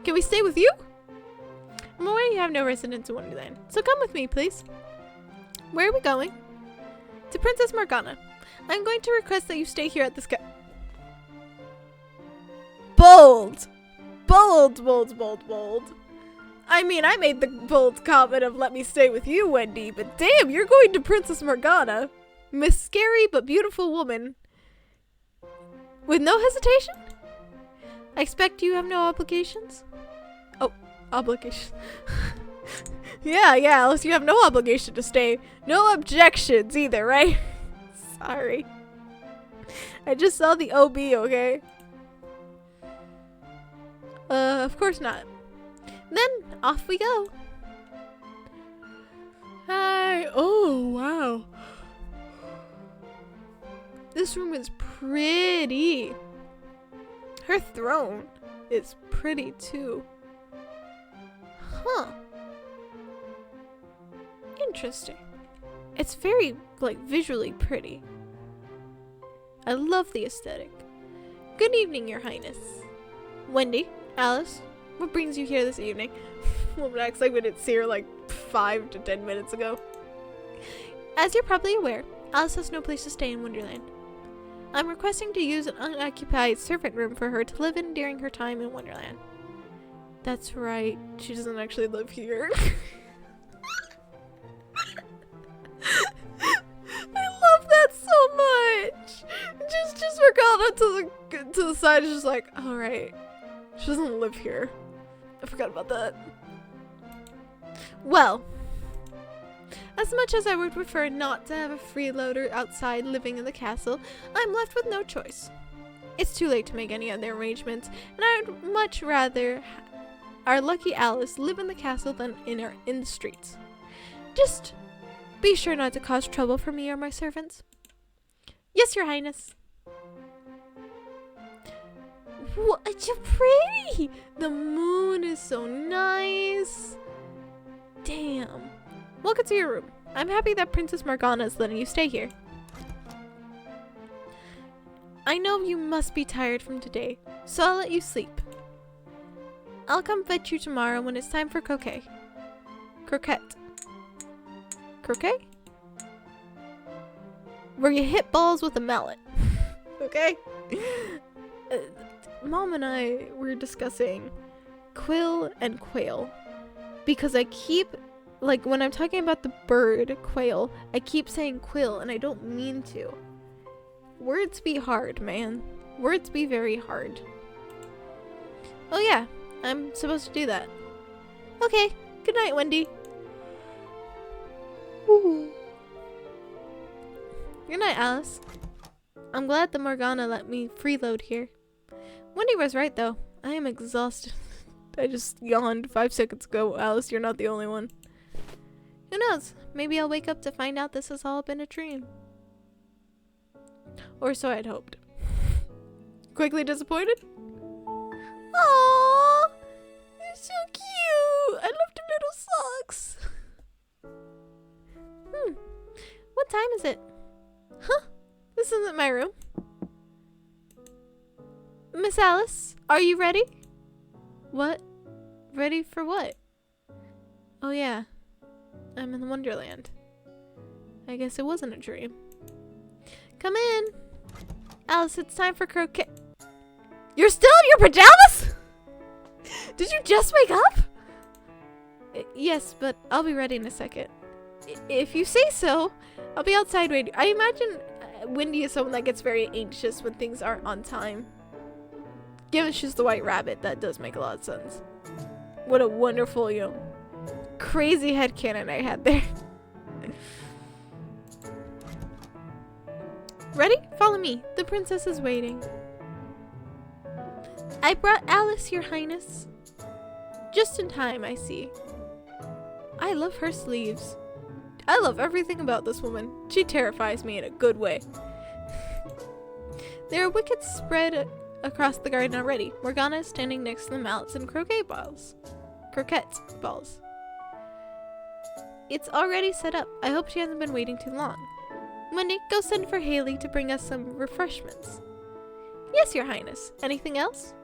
Can we stay with you? I'm aware you have no residence in Wonderland, so come with me, please. Where are we going? To Princess Morgana. I'm going to request that you stay here at this Bold! Bold, bold, bold, bold. I mean, I made the bold comment of let me stay with you, Wendy, but damn, you're going to Princess Morgana. Miss Scary but beautiful woman. With no hesitation? I expect you have no obligations? Oh, obligation. Yeah, Alice, you have no obligation to stay. No objections either, right? Sorry. I just saw the OB, okay? Of course not. Then, off we go. Hi. Oh, wow. This room is pretty. Her throne is pretty too. Huh. Interesting. It's very, like, visually pretty. I love the aesthetic. Good evening, Your Highness. Wendy, Alice, what brings you here this evening? We'll act like we didn't see her like 5 to 10 minutes ago. As you're probably aware, Alice has no place to stay in Wonderland. I'm requesting to use an unoccupied servant room for her to live in during her time in Wonderland. That's right, she doesn't actually live here. I love that so much. Just Morgana to the side is just like, all right, she doesn't live here. I forgot about that. Well, as much as I would prefer not to have a freeloader outside living in the castle, I'm left with no choice. It's too late to make any other arrangements, and I would much rather our lucky Alice live in the castle than in the streets. Just be sure not to cause trouble for me or my servants. Yes, Your Highness. What, you're pretty! The moon is so nice. Damn. Welcome to your room. I'm happy that Princess Morgana is letting you stay here. I know you must be tired from today, so I'll let you sleep. I'll come fetch you tomorrow when it's time for croquet. Croquette. Croquet? Where you hit balls with a mallet. Okay? Mom and I were discussing quill and quail. Because I keep, like, when I'm talking about the bird, quail, I keep saying quill, and I don't mean to. Words be hard, man. Words be very hard. Oh yeah, I'm supposed to do that. Okay, good night, Wendy. Ooh. Good night, Alice. I'm glad that Morgana let me freeload here. Wendy was right, though. I am exhausted. I just yawned 5 seconds ago. Alice, you're not the only one. Who knows? Maybe I'll wake up to find out this has all been a dream. Or so I'd hoped. Quickly disappointed? Aww! You're so cute! I love the little socks! What time is it? Huh? This isn't my room. Miss Alice, are you ready? What? Ready for what? Oh yeah. I'm in Wonderland. I guess it wasn't a dream. Come in. Alice, it's time for croquet. You're still in your pajamas? Did you just wake up? Yes, but I'll be ready in a second. If you say so, I'll be outside waiting. I imagine Wendy is someone that gets very anxious when things aren't on time. Given she's the white rabbit, that does make a lot of sense. What a wonderful, crazy headcanon I had there. Ready? Follow me. The princess is waiting. I brought Alice, Your Highness. Just in time, I see. I love her sleeves. I love everything about this woman. She terrifies me in a good way. There are wickets spread across the garden already. Morgana is standing next to the mallets and croquet balls. Croquette balls. It's already set up. I hope she hasn't been waiting too long. Wendy, go send for Haley to bring us some refreshments. Yes, Your Highness. Anything else?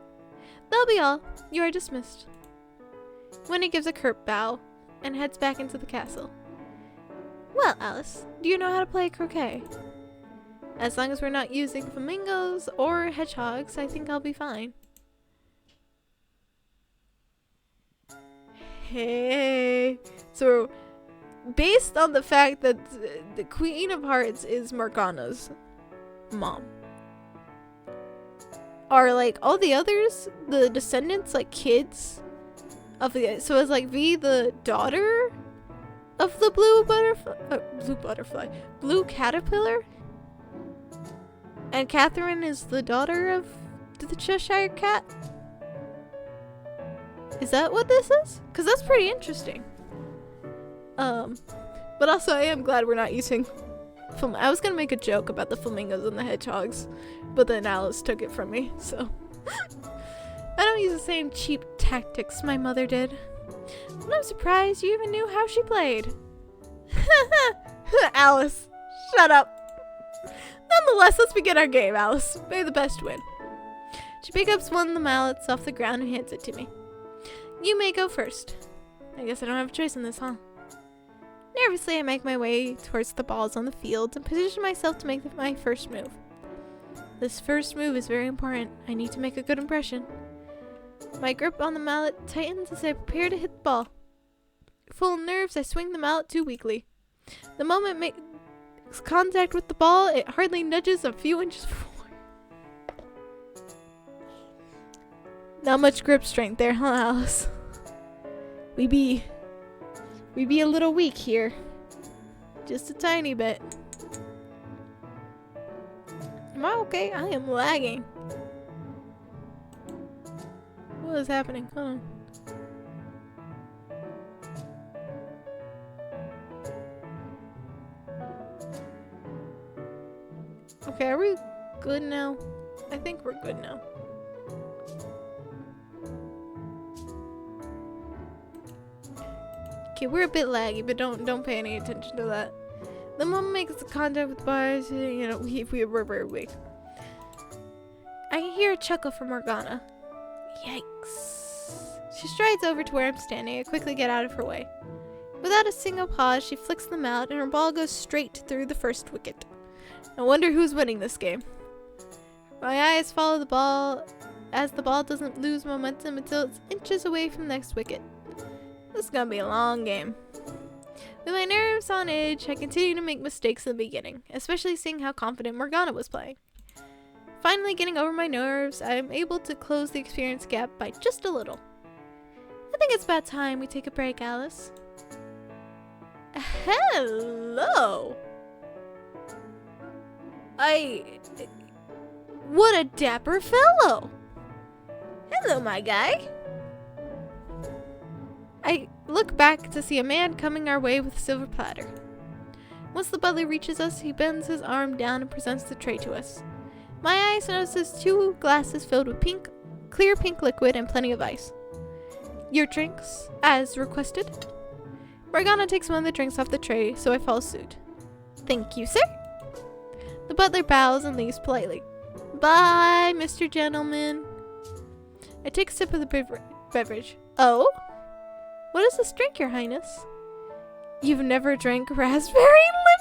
That'll be all. You are dismissed. Wendy gives a curt bow and heads back into the castle. Well, Alice, do you know how to play croquet? As long as we're not using flamingos or hedgehogs, I think I'll be fine. Hey. So, based on the fact that the Queen of Hearts is Morgana's mom, are like all the others, the descendants, like kids of the, so it's like V, the daughter of the blue caterpillar, and Catherine is the daughter of the Cheshire Cat. Is that what this is? Because that's pretty interesting. But also I am glad we're not using I was gonna make a joke about the flamingos and the hedgehogs, but then Alice took it from me, so I don't use the same cheap tactics my mother did. But I'm surprised you even knew how she played. Alice, shut up. Nonetheless, let's begin our game, Alice. May the best win. She picks up one of the mallets off the ground and hands it to me. You may go first. I guess I don't have a choice in this, huh? Nervously, I make my way towards the balls on the field and position myself to make my first move. This first move is very important. I need to make a good impression. My grip on the mallet tightens as I prepare to hit the ball. Full of nerves, I swing the mallet too weakly. The moment it makes contact with the ball, it hardly nudges a few inches forward. Not much grip strength there, huh, Alice? We be a little weak here. Just a tiny bit. Am I okay? I am lagging. What is happening? Hold on. Okay, are we good now? I think we're good now. Okay, we're a bit laggy, but don't pay any attention to that. The moment makes the contact with the bars, you know, we're very weak. I can hear a chuckle from Argama. Yikes. She strides over to where I'm standing. I quickly get out of her way. Without a single pause, she flicks them out, and her ball goes straight through the first wicket. I wonder who's winning this game. My eyes follow the ball as the ball doesn't lose momentum until it's inches away from the next wicket. This is gonna be a long game. With my nerves on edge, I continue to make mistakes in the beginning, especially seeing how confident Morgana was playing. Finally getting over my nerves, I am able to close the experience gap by just a little. I think it's about time we take a break, Alice. Hello! What a dapper fellow! Hello, my guy! I look back to see a man coming our way with a silver platter. Once the butler reaches us, he bends his arm down and presents the tray to us. My eyes notices 2 glasses filled with clear pink liquid and plenty of ice. Your drinks, as requested. Morgana takes one of the drinks off the tray, so I follow suit. Thank you, sir. The butler bows and leaves politely. Bye, Mr. Gentleman. I take a sip of the beverage. Oh? What is this drink, Your Highness? You've never drank raspberry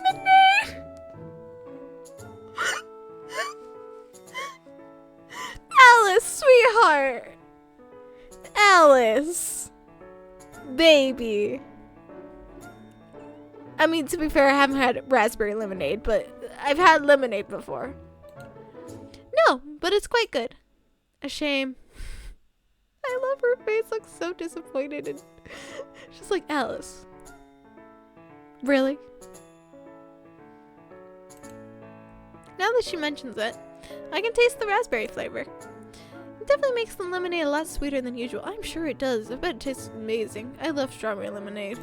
lemonade? Alice, sweetheart. Alice. Baby. I mean, to be fair, I haven't had raspberry lemonade, but I've had lemonade before. No, but it's quite good. A shame. I love her face, looks so disappointed, and she's like, Alice. Really? Now that she mentions it, I can taste the raspberry flavor. It definitely makes the lemonade a lot sweeter than usual. I'm sure it does. I bet it tastes amazing. I love strawberry lemonade.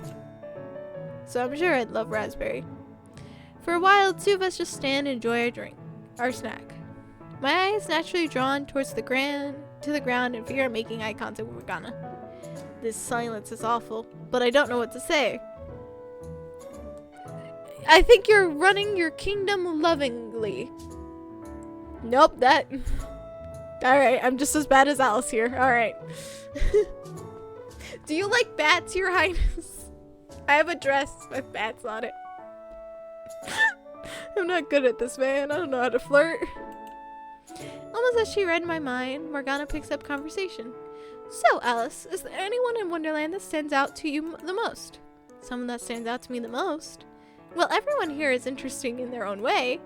So I'm sure I'd love raspberry. For a while, the 2 of us just stand and enjoy our snack. My eyes naturally drawn towards the ground in fear of making eye contact with Morgana. This silence is awful, but I don't know what to say. I think you're running your kingdom lovingly. Nope, that... Alright, I'm just as bad as Alice here. Alright. Do you like bats, Your Highness? I have a dress with bats on it. I'm not good at this, man. I don't know how to flirt. Almost as she read my mind, Morgana picks up conversation. So, Alice, is there anyone in Wonderland that stands out to you the most? Someone that stands out to me the most? Well, everyone here is interesting in their own way,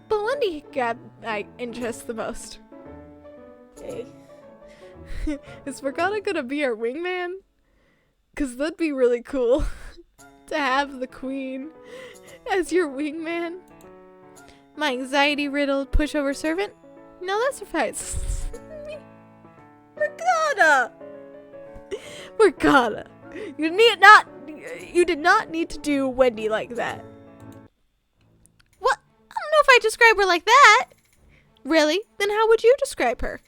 but Wendy grabbed my interest the most. Hey. Is Morgana gonna be our wingman? Because that'd be really cool to have the queen as your wingman. My anxiety-riddled pushover servant? No, that suffices. Morgana! You did not need to do Wendy like that. What? I don't know if I describe her like that. Really? Then how would you describe her?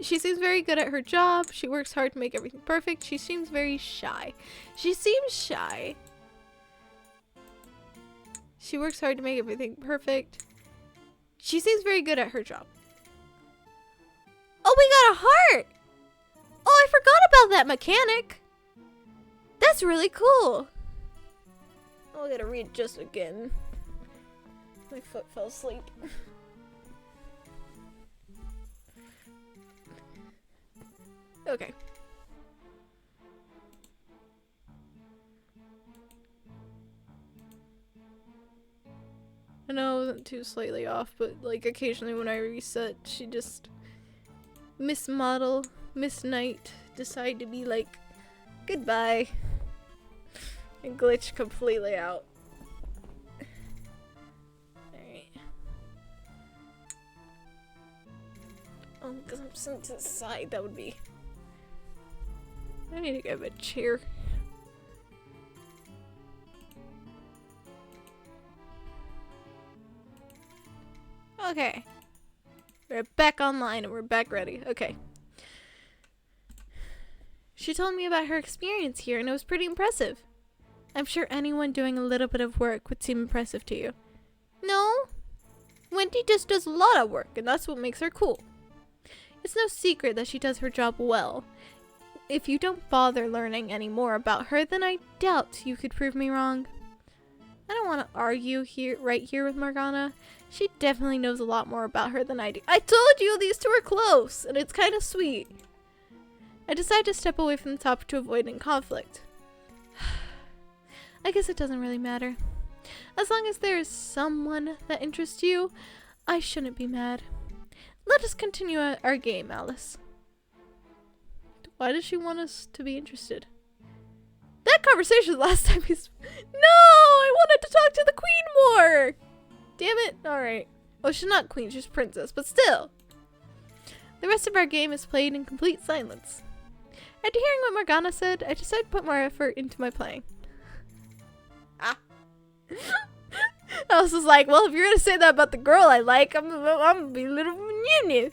She seems very good at her job. She works hard to make everything perfect. She seems very shy. She seems shy. She works hard to make everything perfect. She seems very good at her job. Oh, we got a heart! Oh, I forgot about that mechanic. That's really cool. Oh, I gotta readjust again. My foot fell asleep. Okay. I know I wasn't too slightly off, but like occasionally when I reset, she just Miss Model, Miss Knight decide to be like, goodbye, and glitch completely out. Alright. Oh, because I'm sent to the side, that would be... I need to get a chair. Okay. We're back online and we're back ready. Okay. She told me about her experience here and it was pretty impressive. I'm sure anyone doing a little bit of work would seem impressive to you. No. Wendy just does a lot of work and that's what makes her cool. It's no secret that she does her job well. If you don't bother learning any more about her, then I doubt you could prove me wrong. I don't want to argue right here with Morgana. She definitely knows a lot more about her than I do. I told you these two are close, and it's kind of sweet. I decided to step away from the topic to avoid any conflict. I guess it doesn't really matter. As long as there is someone that interests you, I shouldn't be mad. Let us continue our game, Alice. Why does she want us to be interested? That conversation last time is... No! I wanted to talk to the queen more! Damn it. Alright. Oh, she's not queen, she's princess, but still. The rest of our game is played in complete silence. After hearing what Morgana said, I decided to put more effort into my playing. Ah. I was just like, well, if you're gonna say that about the girl I like, I'm gonna be a little new.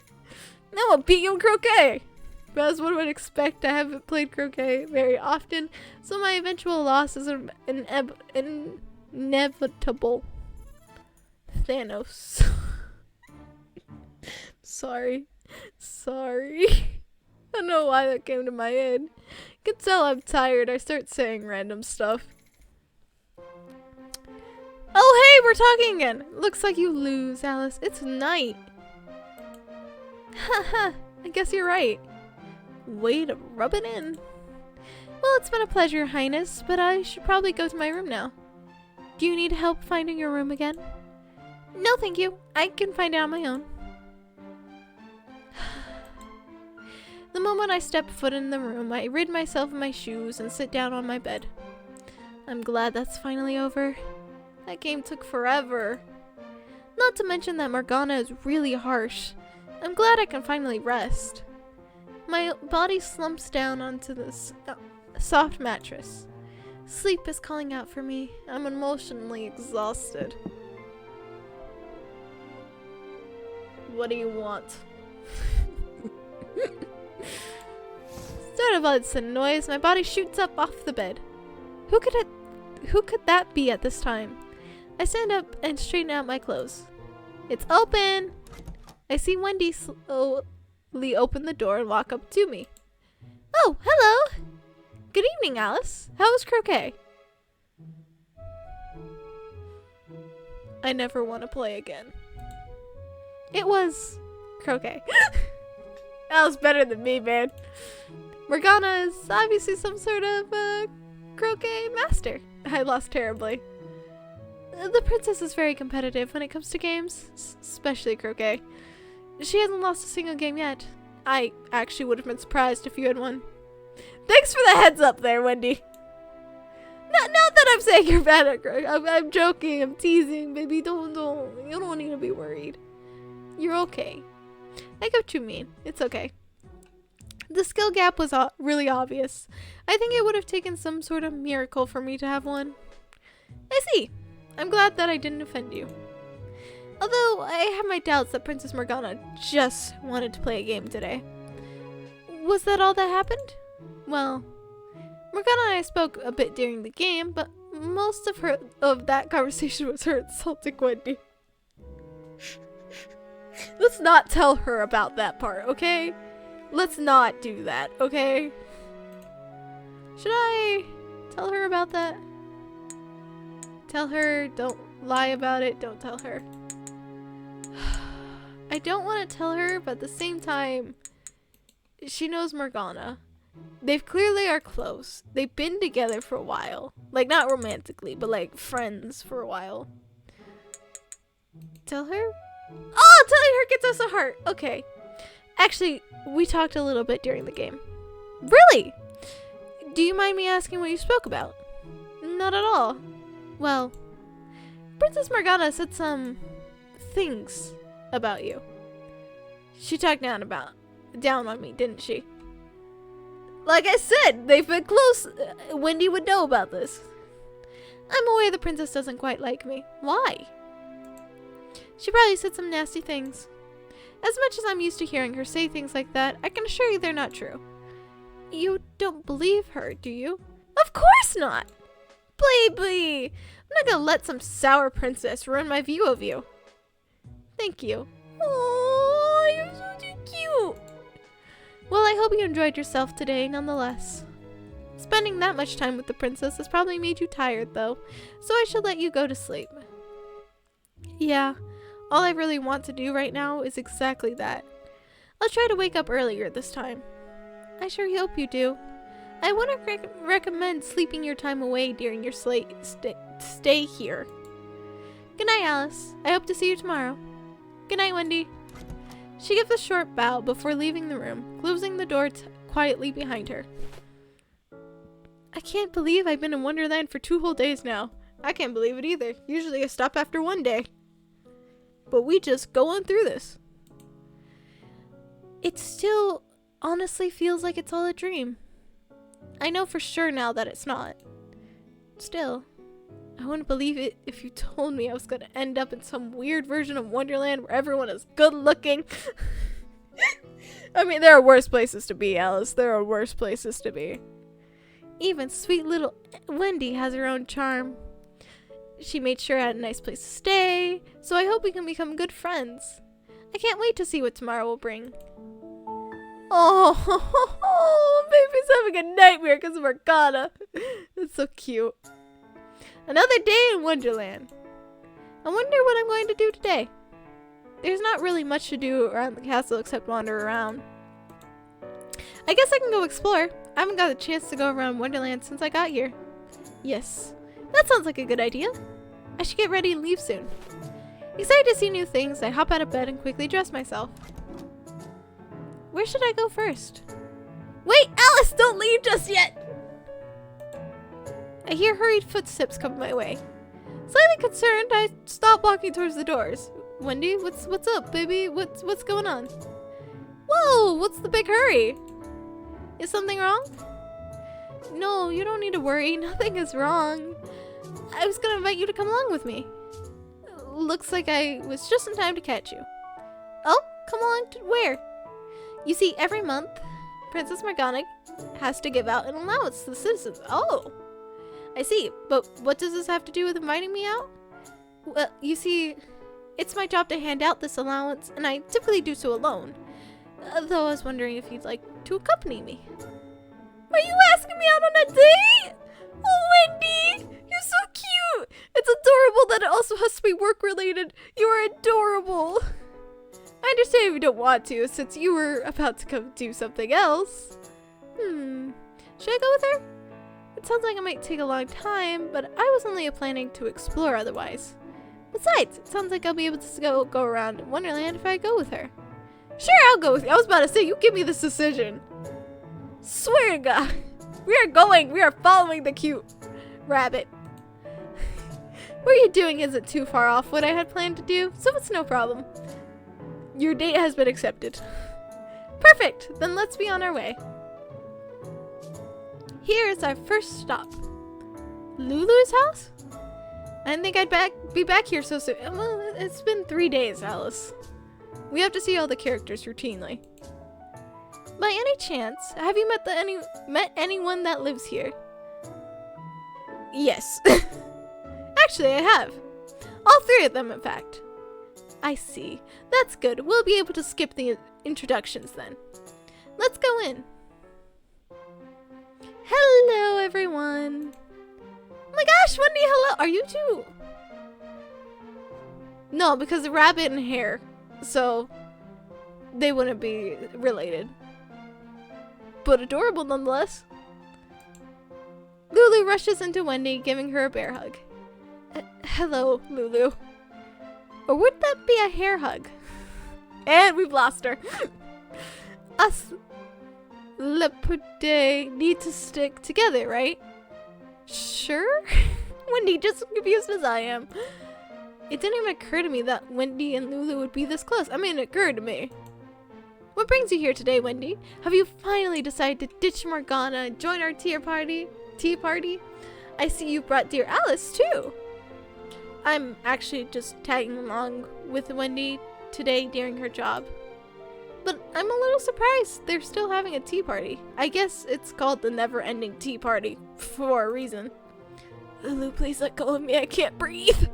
I'm gonna beat you in croquet. But as one would expect, I haven't played croquet very often, so my eventual loss is inevitable. Thanos. Sorry. I don't know why that came to my head. You can tell I'm tired. I start saying random stuff. Oh, hey, we're talking again. Looks like you lose, Alice. It's night. Haha, I guess you're right. Way to rub it in. Well, it's been a pleasure, Your Highness, but I should probably go to my room now. Do you need help finding your room again? No, thank you. I can find it on my own. The moment I step foot in the room, I rid myself of my shoes and sit down on my bed. I'm glad that's finally over. That game took forever. Not to mention that Morgana is really harsh. I'm glad I can finally rest. My body slumps down onto this soft mattress. Sleep is calling out for me. I'm emotionally exhausted. What do you want? Start of all sudden noise, my body shoots up off the bed. Who could that be at this time? I stand up and straighten out my clothes. It's open! I see Wendy slowly open the door and walk up to me. Oh, hello! Good evening, Alice. How was croquet? I never want to play again. It was croquet. That was better than me, man. Morgana is obviously some sort of croquet master. I lost terribly. The princess is very competitive when it comes to games, especially croquet. She hasn't lost a single game yet. I actually would have been surprised if you had one. Thanks for the heads up there, Wendy. Not that I'm saying you're bad at girl. I'm joking. I'm teasing, baby. Don't. You don't need to be worried. You're okay. I get what you mean. It's okay. The skill gap was really obvious. I think it would have taken some sort of miracle for me to have one. I see. I'm glad that I didn't offend you. Although I have my doubts that Princess Morgana just wanted to play a game today. Was that all that happened? Well, Morgana and I spoke a bit during the game, but most of that conversation was her insulting Wendy. Let's not tell her about that part, okay? Let's not do that, okay? Should I tell her about that? Tell her, don't lie about it, don't tell her. I don't want to tell her, but at the same time, she knows Morgana. They clearly are close. They've been together for a while. Like, not romantically, but like friends for a while. Tell her? Oh, telling her gets us a heart. Okay. Actually, we talked a little bit during the game. Really? Do you mind me asking what you spoke about? Not at all. Well, Princess Morgana said some things about you. She talked down on me, didn't she? Like I said, they've been close. Wendy would know about this. I'm aware the princess doesn't quite like me. Why? She probably said some nasty things. As much as I'm used to hearing her say things like that, I can assure you they're not true. You don't believe her, do you? Of course not! Baby! I'm not gonna let some sour princess ruin my view of you. Thank you. Oh, you're so cute! Well, I hope you enjoyed yourself today, nonetheless. Spending that much time with the princess has probably made you tired, though, so I should let you go to sleep. Yeah, all I really want to do right now is exactly that. I'll try to wake up earlier this time. I sure hope you do. I wouldn't recommend sleeping your time away during your stay here. Good night, Alice. I hope to see you tomorrow. Good night, Wendy. She gives a short bow before leaving the room, closing the door quietly behind her. I can't believe I've been in Wonderland for 2 whole days now. I can't believe it either. Usually I stop after 1 day. But we just go on through this. It still honestly feels like it's all a dream. I know for sure now that it's not. Still, I wouldn't believe it if you told me I was going to end up in some weird version of Wonderland where everyone is good looking. I mean, there are worse places to be, Alice. There are worse places to be. Even sweet little Wendy has her own charm. She made sure I had a nice place to stay, so I hope we can become good friends. I can't wait to see what tomorrow will bring. Oh, baby's having a nightmare because of Argama. That's so cute. Another day in Wonderland. I wonder what I'm going to do today. There's not really much to do around the castle except wander around. I guess I can go explore. I haven't got a chance to go around Wonderland since I got here. Yes, that sounds like a good idea. I should get ready and leave soon. Excited to see new things, I hop out of bed and quickly dress myself. Where should I go first? Wait, Alice, don't leave just yet! I hear hurried footsteps coming my way. Slightly concerned, I stop walking towards the doors. Wendy, what's up, baby? What's going on? Whoa, what's the big hurry? Is something wrong? No, you don't need to worry. Nothing is wrong. I was gonna invite you to come along with me. Looks like I was just in time to catch you. Oh, come along to where? You see, every month, Princess Morgana has to give out an allowance to the citizens. Oh, I see. But what does this have to do with inviting me out? Well, you see, it's my job to hand out this allowance, and I typically do so alone. Though I was wondering if you'd like to accompany me. Are you asking me out on a date? Oh, Wendy, you're so cute. It's adorable that it also has to be work-related. You are adorable. I understand if you don't want to, since you were about to come do something else. Should I go with her? It sounds like it might take a long time, but I was only planning to explore otherwise. Besides, it sounds like I'll be able to go around Wonderland if I go with her. Sure, I'll go with you. I was about to say, you give me this decision. Swear to God. We are following the cute rabbit. What you're doing isn't too far off what I had planned to do, so it's no problem. Your date has been accepted. Perfect, then let's be on our way. Here is our first stop. Lulu's house? I didn't think I'd be back here so soon. Well, it's been 3 days, Alice. We have to see all the characters routinely. By any chance, have you met anyone that lives here? Yes. Actually, I have. All 3 of them, in fact. I see. That's good. We'll be able to skip the introductions then. Let's go in. Hello, everyone. Oh my gosh, Wendy, hello. Are you two? No, because the rabbit and hare. So, they wouldn't be related. But adorable nonetheless. Lulu rushes into Wendy, giving her a bear hug. Hello, Lulu. Or would that be a hair hug? And we've lost her. Us Lepidae need to stick together, right? Sure? Wendy, just as confused as I am. It didn't even occur to me that Wendy and Lulu would be this close. I mean, it occurred to me. What brings you here today, Wendy? Have you finally decided to ditch Morgana and join our tea party? I see you brought dear Alice, too. I'm actually just tagging along with Wendy today during her job. But I'm a little surprised they're still having a tea party. I guess it's called the never-ending tea party for a reason. Lulu, please let go of me. I can't breathe.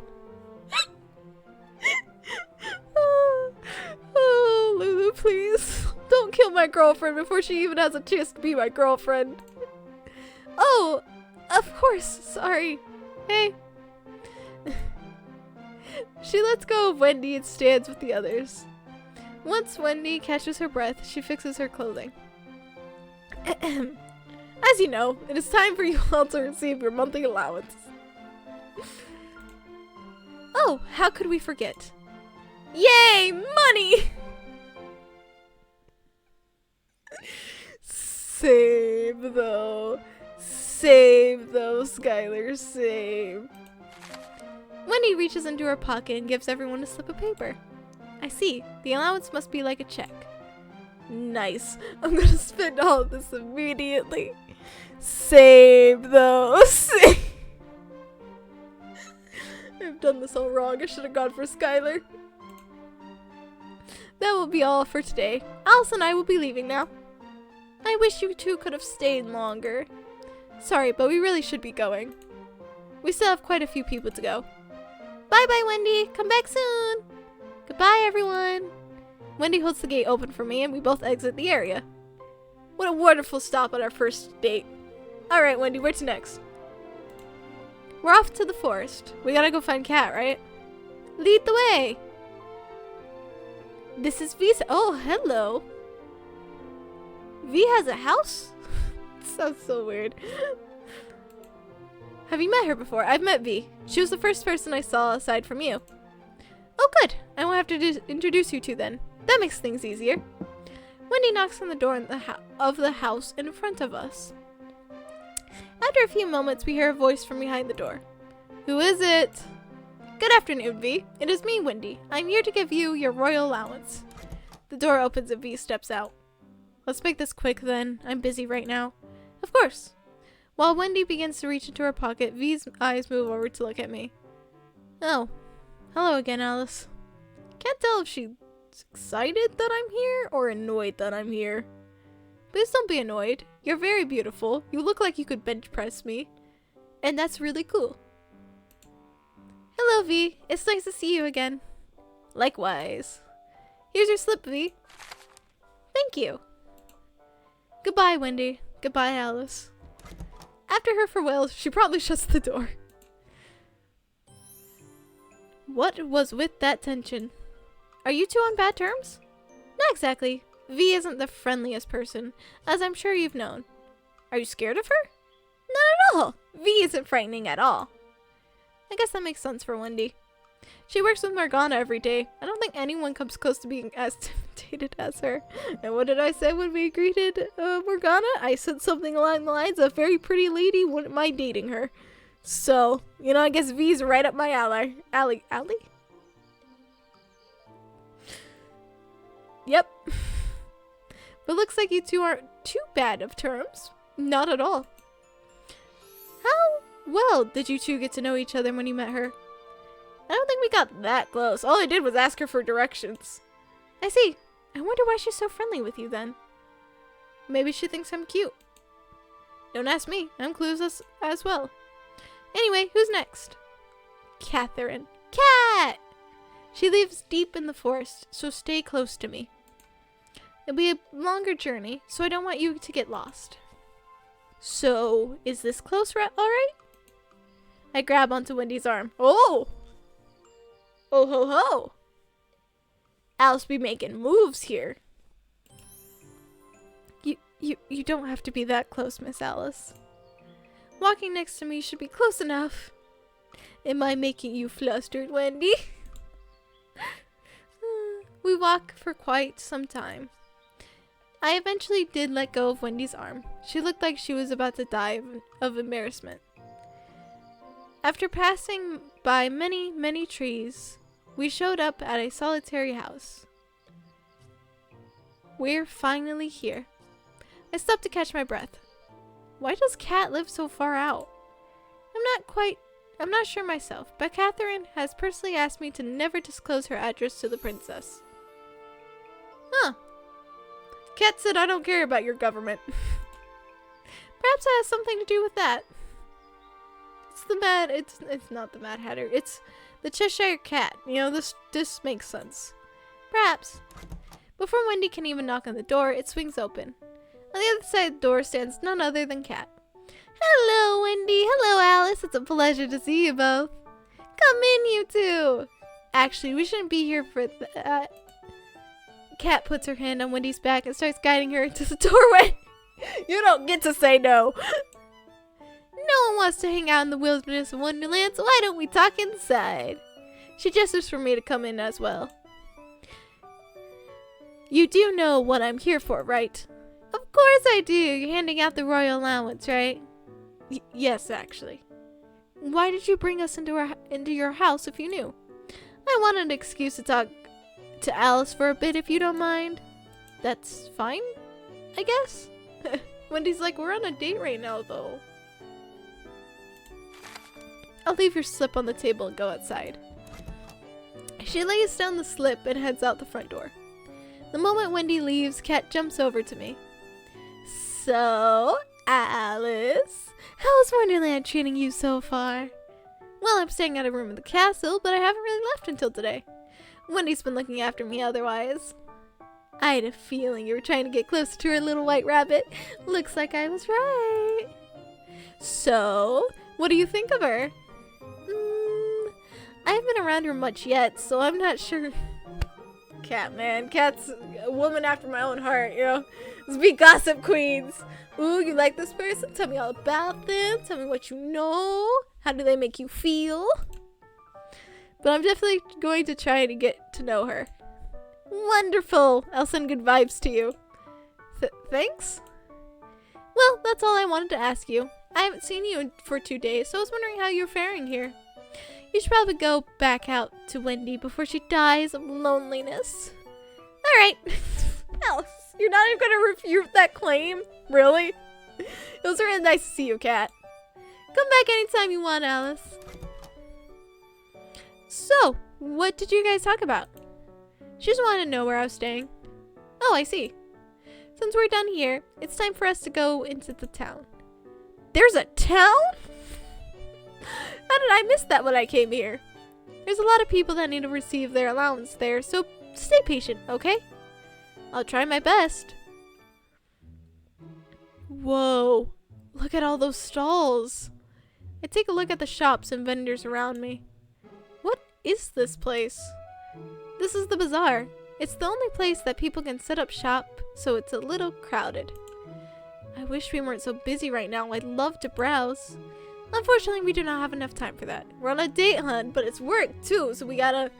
Oh, Lulu, please. Don't kill my girlfriend before she even has a chance to be my girlfriend. Oh, of course. Sorry. Hey. She lets go of Wendy and stands with the others. Once Wendy catches her breath, she fixes her clothing. As you know, it is time for you all to receive your monthly allowance. Oh, how could we forget? Yay, money! Save though. Save though, Skylar, save. Wendy reaches into her pocket and gives everyone a slip of paper. I see. The allowance must be like a check. Nice. I'm gonna spend all of this immediately. Save though. Save. I've done this all wrong. I should have gone for Skylar. That will be all for today. Alice and I will be leaving now. I wish you two could have stayed longer. Sorry, but we really should be going. We still have quite a few people to go. Bye-bye, Wendy. Come back soon. Goodbye, everyone. Wendy holds the gate open for me, and we both exit the area. What a wonderful stop on our first date. Alright, Wendy, where to next? We're off to the forest. We gotta go find Cat, right? Lead the way. This is V's. Oh, hello. V has a house? Sounds so weird. Have you met her before? I've met V. She was the first person I saw aside from you. Oh, good. I won't have to introduce you two then. That makes things easier. Wendy knocks on the door of the house in front of us. After a few moments, we hear a voice from behind the door. Who is it? Good afternoon, V. It is me, Wendy. I'm here to give you your royal allowance. The door opens and V steps out. Let's make this quick then. I'm busy right now. Of course. While Wendy begins to reach into her pocket, V's eyes move over to look at me. Oh. Hello again, Alice. Can't tell if she's excited that I'm here or annoyed that I'm here. Please don't be annoyed. You're very beautiful. You look like you could bench press me. And that's really cool. Hello, V. It's nice to see you again. Likewise. Here's your slip, V. Thank you. Goodbye, Wendy. Goodbye, Alice. After her farewell, she probably shuts the door. What was with that tension? Are you two on bad terms? Not exactly. V isn't the friendliest person, as I'm sure you've known. Are you scared of her? Not at all. V isn't frightening at all. I guess that makes sense for Wendy. She works with Morgana every day. I don't think anyone comes close to being as intimidated as her. And what did I say when we greeted Morgana? I said something along the lines of, very pretty lady, wouldn't mind dating her. So, you know, I guess V's right up my alley. Alley? Yep. But looks like you two aren't too bad of terms. Not at all. How well did you two get to know each other when you met her? I don't think we got that close. All I did was ask her for directions. I see. I wonder why she's so friendly with you then. Maybe she thinks I'm cute. Don't ask me. I'm clueless as well. Anyway, who's next? Catherine. Cat! She lives deep in the forest, so stay close to me. It'll be a longer journey, so I don't want you to get lost. So, is this close alright? I grab onto Wendy's arm. Oh! Oh ho ho! Alice be making moves here. You don't have to be that close, Miss Alice. Walking next to me should be close enough. Am I making you flustered, Wendy? We walk for quite some time. I eventually did let go of Wendy's arm. She looked like she was about to die of embarrassment. After passing by many, many trees, we showed up at a solitary house. We're finally here. I stopped to catch my breath. Why does Cat live so far out? I'm not sure myself, but Catherine has personally asked me to never disclose her address to the princess. Huh. Cat said I don't care about your government. Perhaps it has something to do with that. It's not the Mad Hatter. It's the Cheshire Cat. You know, this makes sense. Perhaps. Before Wendy can even knock on the door, it swings open. On the other side of the door stands none other than Cat. Hello, Wendy. Hello, Alice. It's a pleasure to see you both. Come in, you two. Actually, we shouldn't be here for that. Cat puts her hand on Wendy's back and starts guiding her into the doorway. You don't get to say no. No one wants to hang out in the wilderness of Wonderland, so why don't we talk inside? She gestures for me to come in as well. You do know what I'm here for, right? Of course I do. You're handing out the royal allowance, right? Yes, actually. Why did you bring us into your house if you knew? I wanted an excuse to talk to Alice for a bit, if you don't mind. That's fine, I guess. Wendy's like, we're on a date right now, though. I'll leave your slip on the table and go outside. She lays down the slip and heads out the front door. The moment Wendy leaves, Cat jumps over to me. So, Alice, how's Wonderland treating you so far? Well, I'm staying at a room in the castle, but I haven't really left until today. Wendy's been looking after me otherwise. I had a feeling you were trying to get closer to her little white rabbit. Looks like I was right. So, what do you think of her? I haven't been around her much yet, so I'm not sure. Cat, man. Cat's a woman after my own heart, you know? Let's be gossip queens. Ooh, you like this person? Tell me all about them. Tell me what you know. How do they make you feel? But I'm definitely going to try to get to know her. Wonderful. I'll send good vibes to you. Thanks? Well, that's all I wanted to ask you. I haven't seen you for 2 days, so I was wondering how you're faring here. You should probably go back out to Wendy before she dies of loneliness. Alright. Alice, you're not even going to refute that claim? Really? It was really nice to see you, Cat. Come back anytime you want, Alice. So, what did you guys talk about? She just wanted to know where I was staying. Oh, I see. Since we're done here, it's time for us to go into the town. There's a town? How did I miss that when I came here? There's a lot of people that need to receive their allowance there, so stay patient, okay? I'll try my best. Whoa, look at all those stalls. I take a look at the shops and vendors around me. What is this place? This is the bazaar. It's the only place that people can set up shop, so it's a little crowded. I wish we weren't so busy right now. I'd love to browse. Unfortunately, we do not have enough time for that. We're on a date hunt, but it's work too, so we gotta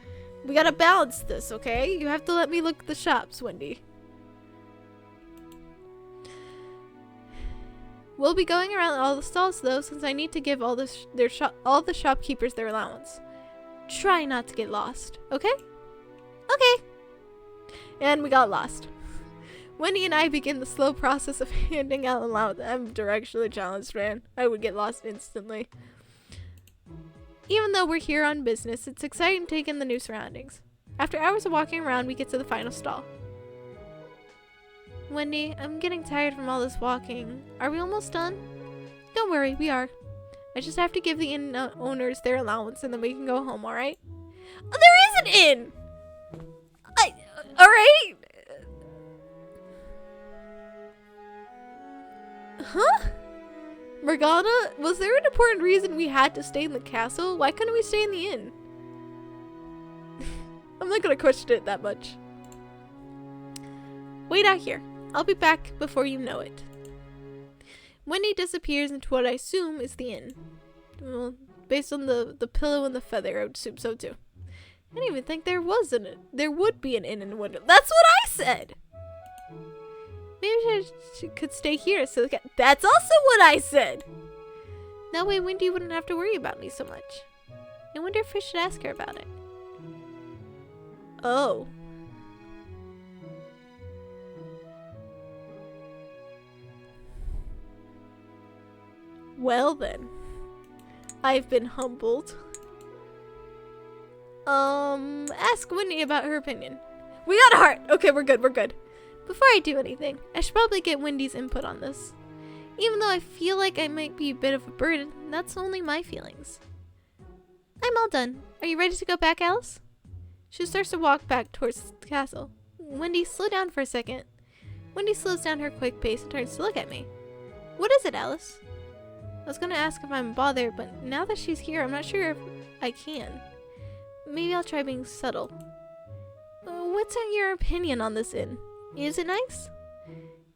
balance this, okay? You have to let me look at the shops, Wendy. We'll be going around all the stalls though, since I need to give all the shopkeepers their allowance. Try not to get lost, okay? Okay. And we got lost. Wendy and I begin the slow process of handing out allowance. I'm directionally challenged, man. I would get lost instantly. Even though we're here on business, it's exciting to take in the new surroundings. After hours of walking around, we get to the final stall. Wendy, I'm getting tired from all this walking. Are we almost done? Don't worry, we are. I just have to give the inn owners their allowance and then we can go home, alright? Oh, there is an inn! Alright? Huh? Morgana, was there an important reason we had to stay in the castle? Why couldn't we stay in the inn? I'm not gonna question it that much. Wait out here. I'll be back before you know it. Wendy disappears into what I assume is the inn. Well, based on the pillow and the feather, I would assume so too. I didn't even think there would be an inn in Winter. That's what I said! Maybe she could stay here so that's also what I said! That way Wendy wouldn't have to worry about me so much. I wonder if I should ask her about it. Oh. Well then. I've been humbled. Ask Wendy about her opinion. We got a heart! Okay, we're good. Before I do anything, I should probably get Wendy's input on this. Even though I feel like I might be a bit of a burden, that's only my feelings. I'm all done. Are you ready to go back, Alice? She starts to walk back towards the castle. Wendy, slow down for a second. Wendy slows down her quick pace and turns to look at me. What is it, Alice? I was gonna ask if I'm bothered, but now that she's here, I'm not sure if I can. Maybe I'll try being subtle. What's your opinion on this inn? Is it nice?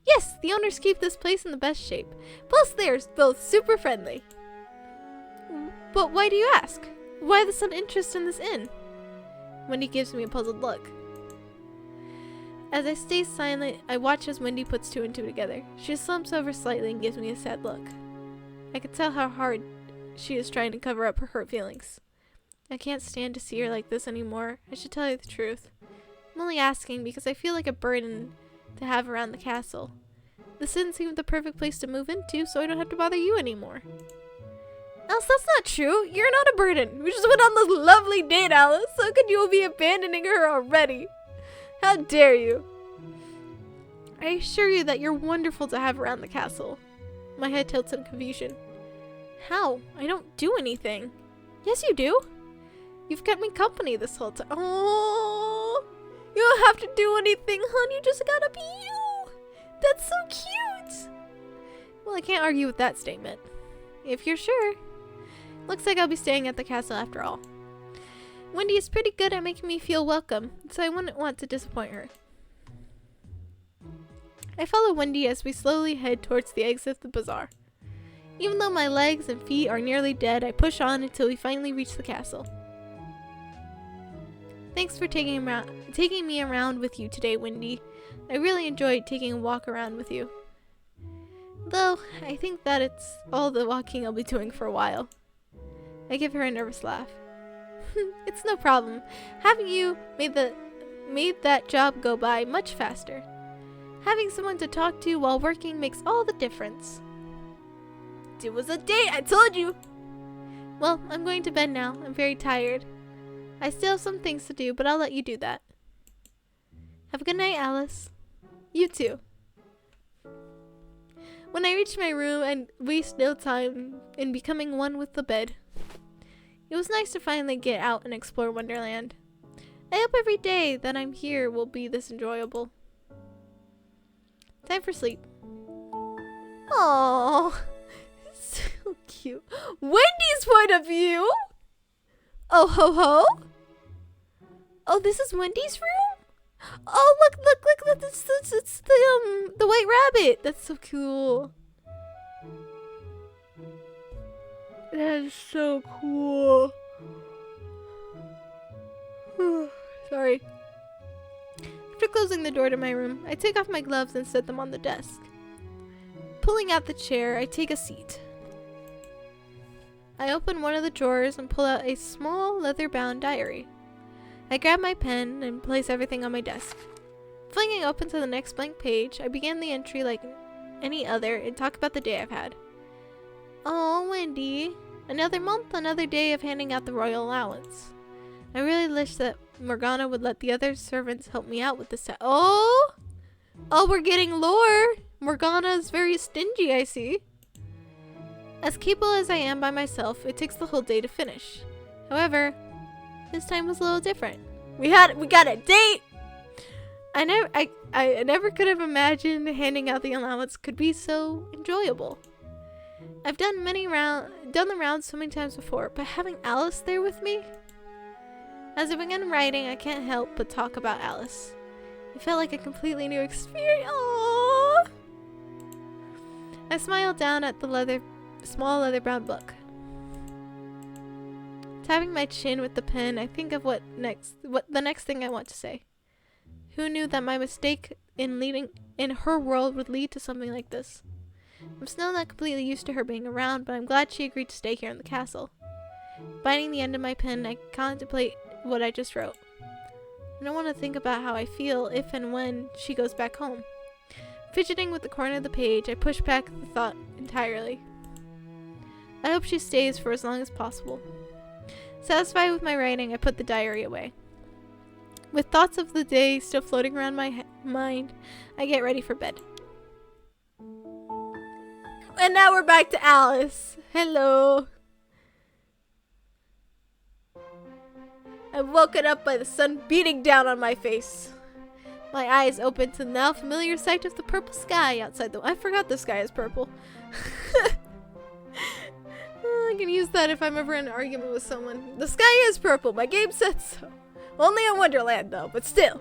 Yes, the owners keep this place in the best shape. Plus, they're both super friendly. But why do you ask? Why the sudden interest in this inn? Wendy gives me a puzzled look. As I stay silent, I watch as Wendy puts two and two together. She slumps over slightly and gives me a sad look. I can tell how hard she is trying to cover up her hurt feelings. I can't stand to see her like this anymore. I should tell you the truth. I'm only asking because I feel like a burden to have around the castle. This inn seemed the perfect place to move into, so I don't have to bother you anymore. Alice, that's not true. You're not a burden. We just went on this lovely date, Alice. How could you be abandoning her already? How dare you? I assure you that you're wonderful to have around the castle. My head tilts in confusion. How? I don't do anything. Yes, you do. You've kept me company this whole time. Oh, you don't have to do anything, hon. You just gotta be you. That's so cute. Well, I can't argue with that statement. If you're sure. Looks like I'll be staying at the castle after all. Wendy is pretty good at making me feel welcome, so I wouldn't want to disappoint her. I follow Wendy as we slowly head towards the exit of the bazaar. Even though my legs and feet are nearly dead, I push on until we finally reach the castle. Thanks for taking me around with you today, Wendy. I really enjoyed taking a walk around with you. Though, I think that it's all the walking I'll be doing for a while. I give her a nervous laugh. It's no problem. Having you made that job go by much faster. Having someone to talk to while working makes all the difference. It was a date, I told you! Well, I'm going to bed now. I'm very tired. I still have some things to do, but I'll let you do that. Have a good night, Alice. You too. When I reach my room and waste no time in becoming one with the bed. It was nice to finally get out and explore Wonderland. I hope every day that I'm here will be this enjoyable. Time for sleep. Aww. So cute. Wendy's point of view? Oh ho ho? Oh, this is Wendy's room? Oh, look, it's the white rabbit. That's so cool. That is so cool. Sorry. After closing the door to my room, I take off my gloves and set them on the desk. Pulling out the chair, I take a seat. I open one of the drawers and pull out a small leather-bound diary. I grab my pen and place everything on my desk. Flinging open to the next blank page, I begin the entry like any other and talk about the day I've had. Oh, Wendy. Another month, another day of handing out the royal allowance. I really wish that Morgana would let the other servants help me out with this. Oh, we're getting lore. Morgana's very stingy, I see. As capable as I am by myself, it takes the whole day to finish. However, this time was a little different. We got a date. I never could have imagined handing out the allowance could be so enjoyable. I've done the rounds so many times before, but having Alice there with me. As I began writing, I can't help but talk about Alice. It felt like a completely new experience. Aww. I smiled down at the small leather-bound book. Tapping my chin with the pen, I think of what the next thing I want to say. Who knew that my mistake in leading in her world would lead to something like this? I'm still not completely used to her being around, but I'm glad she agreed to stay here in the castle. Biting the end of my pen, I contemplate what I just wrote. I don't want to think about how I feel if and when she goes back home. Fidgeting with the corner of the page, I push back the thought entirely. I hope she stays for as long as possible. Satisfied with my writing, I put the diary away. With thoughts of the day still floating around my mind, I get ready for bed. And now we're back to Alice. Hello. I'm woken up by the sun beating down on my face. My eyes open to the now familiar sight of the purple sky outside the... I forgot the sky is purple. I can use that if I'm ever in an argument with someone. The sky is purple. My game said so. Only in Wonderland, though, but still.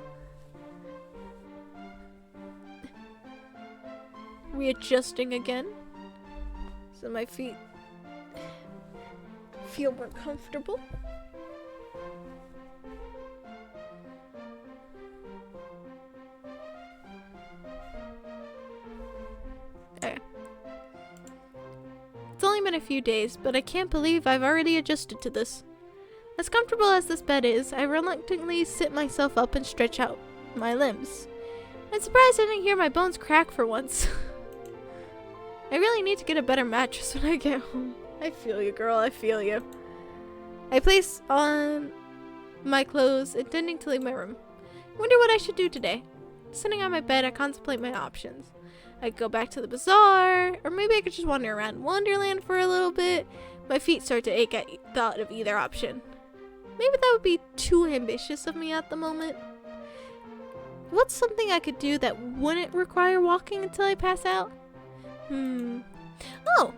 Readjusting again. So my feet feel more comfortable. Okay. It's only been a few days, but I can't believe I've already adjusted to this. As comfortable as this bed is, I reluctantly sit myself up and stretch out my limbs. I'm surprised I didn't hear my bones crack for once. I really need to get a better mattress when I get home. I feel you, girl. I feel you. I place on my clothes, intending to leave my room. I wonder what I should do today. Sitting on my bed, I contemplate my options. I could go back to the bazaar, or maybe I could just wander around Wonderland for a little bit. My feet start to ache at thought of either option. Maybe that would be too ambitious of me at the moment. What's something I could do that wouldn't require walking until I pass out? Oh,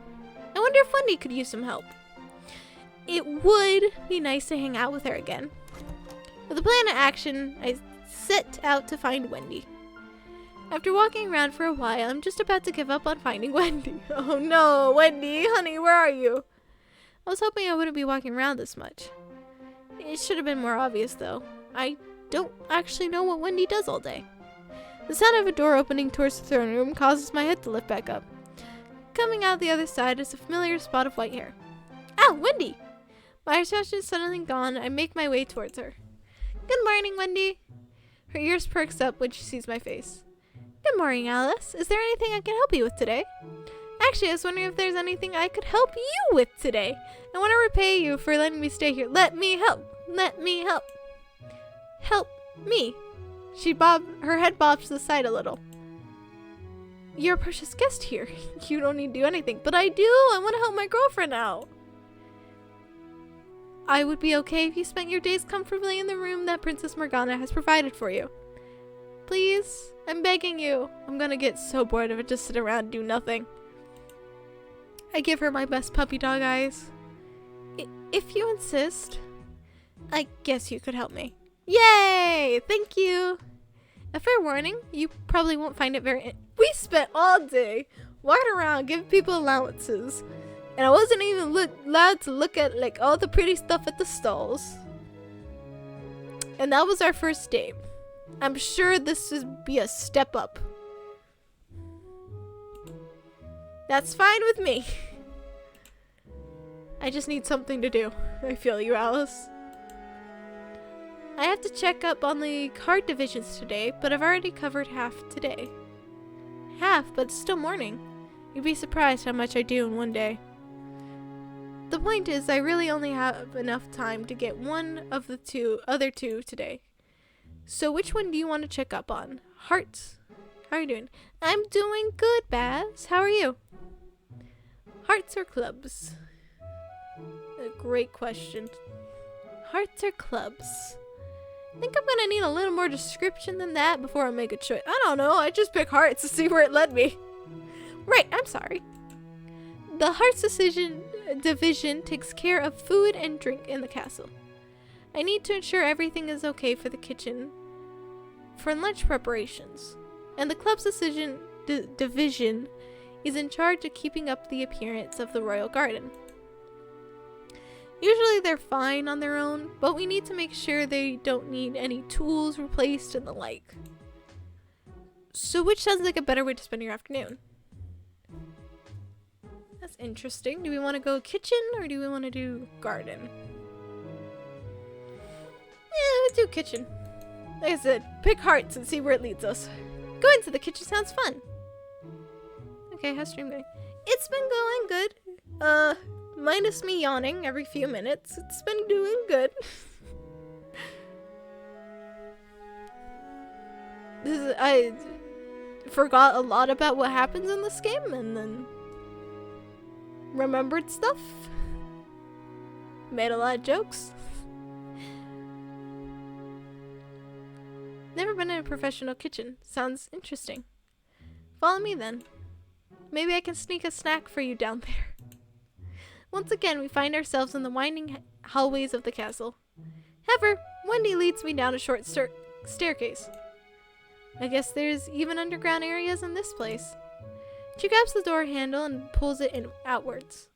I wonder if Wendy could use some help. It would be nice to hang out with her again. With a plan of action, I set out to find Wendy. After walking around for a while, I'm just about to give up on finding Wendy. Oh no, Wendy, honey, where are you? I was hoping I wouldn't be walking around this much. It should have been more obvious, though. I don't actually know what Wendy does all day. The sound of a door opening towards the throne room causes my head to lift back up. Coming out the other side is a familiar spot of white hair. Ow, Wendy! My expression suddenly gone, I make my way towards her. Good morning, Wendy. Her ears perks up when she sees my face. Good morning, Alice. Is there anything I can help you with today? Actually, I was wondering if there's anything I could help you with today. I want to repay you for letting me stay here. Let me help. Let me help. Help me. Her head bobs to the side a little. You're a precious guest here. You don't need to do anything. But I do. I want to help my girlfriend out. I would be okay if you spent your days comfortably in the room that Princess Morgana has provided for you. Please, I'm begging you. I'm gonna get so bored of it just sit around and do nothing. I give her my best puppy dog eyes. If you insist, I guess you could help me. Yay! Thank you. A fair warning, you probably won't find it very... We spent all day walking around giving people allowances. And I wasn't even allowed to look at like all the pretty stuff at the stalls. And that was our first date. I'm sure this would be a step up. That's fine with me. I just need something to do. I feel you, Alice. I have to check up on the card divisions today, but I've already covered half today. Half, but it's still morning. You'd be surprised how much I do in one day. The point is, I really only have enough time to get one of the other two today. So which one do you want to check up on? Hearts. How are you doing? I'm doing good, Baz. How are you? Hearts or clubs? A great question. Hearts or clubs? I think I'm gonna need a little more description than that before I make a choice. I don't know. I just pick hearts to see where it led me. Right, I'm sorry. The hearts division takes care of food and drink in the castle. I need to ensure everything is okay for the kitchen for lunch preparations. And the club's division is in charge of keeping up the appearance of the royal garden. Usually they're fine on their own, but we need to make sure they don't need any tools replaced and the like. So which sounds like a better way to spend your afternoon? That's interesting. Do we want to go kitchen or do we want to do garden? Yeah, let's do kitchen. Like I said, pick hearts and see where it leads us. Going to the kitchen sounds fun. Okay, how's stream going? It's been going good. Minus me yawning every few minutes. It's been doing good. I forgot a lot about what happens in this game and then remembered stuff. Made a lot of jokes. Never been in a professional kitchen. Sounds interesting. Follow me then. Maybe I can sneak a snack for you down there. Once again, we find ourselves in the winding hallways of the castle. However, Wendy leads me down a short staircase. I guess there's even underground areas in this place. She grabs the door handle and pulls it outwards.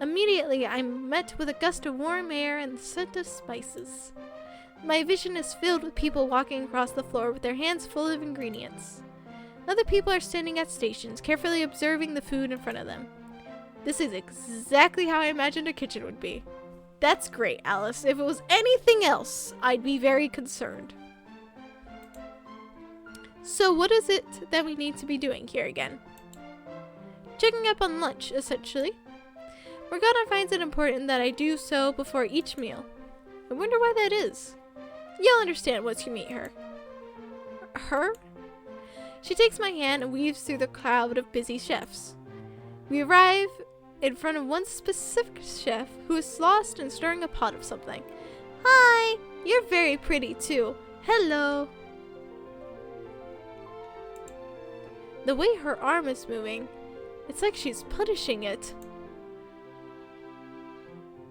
Immediately, I'm met with a gust of warm air and the scent of spices. My vision is filled with people walking across the floor with their hands full of ingredients. Other people are standing at stations, carefully observing the food in front of them. This is exactly how I imagined a kitchen would be. That's great, Alice. If it was anything else, I'd be very concerned. So what is it that we need to be doing here again? Checking up on lunch, essentially. Morgana finds it important that I do so before each meal. I wonder why that is. You'll understand once you meet her. Her? She takes my hand and weaves through the crowd of busy chefs. We arrive in front of one specific chef who is lost and stirring a pot of something. Hi! You're very pretty too. Hello! The way her arm is moving, it's like she's punishing it.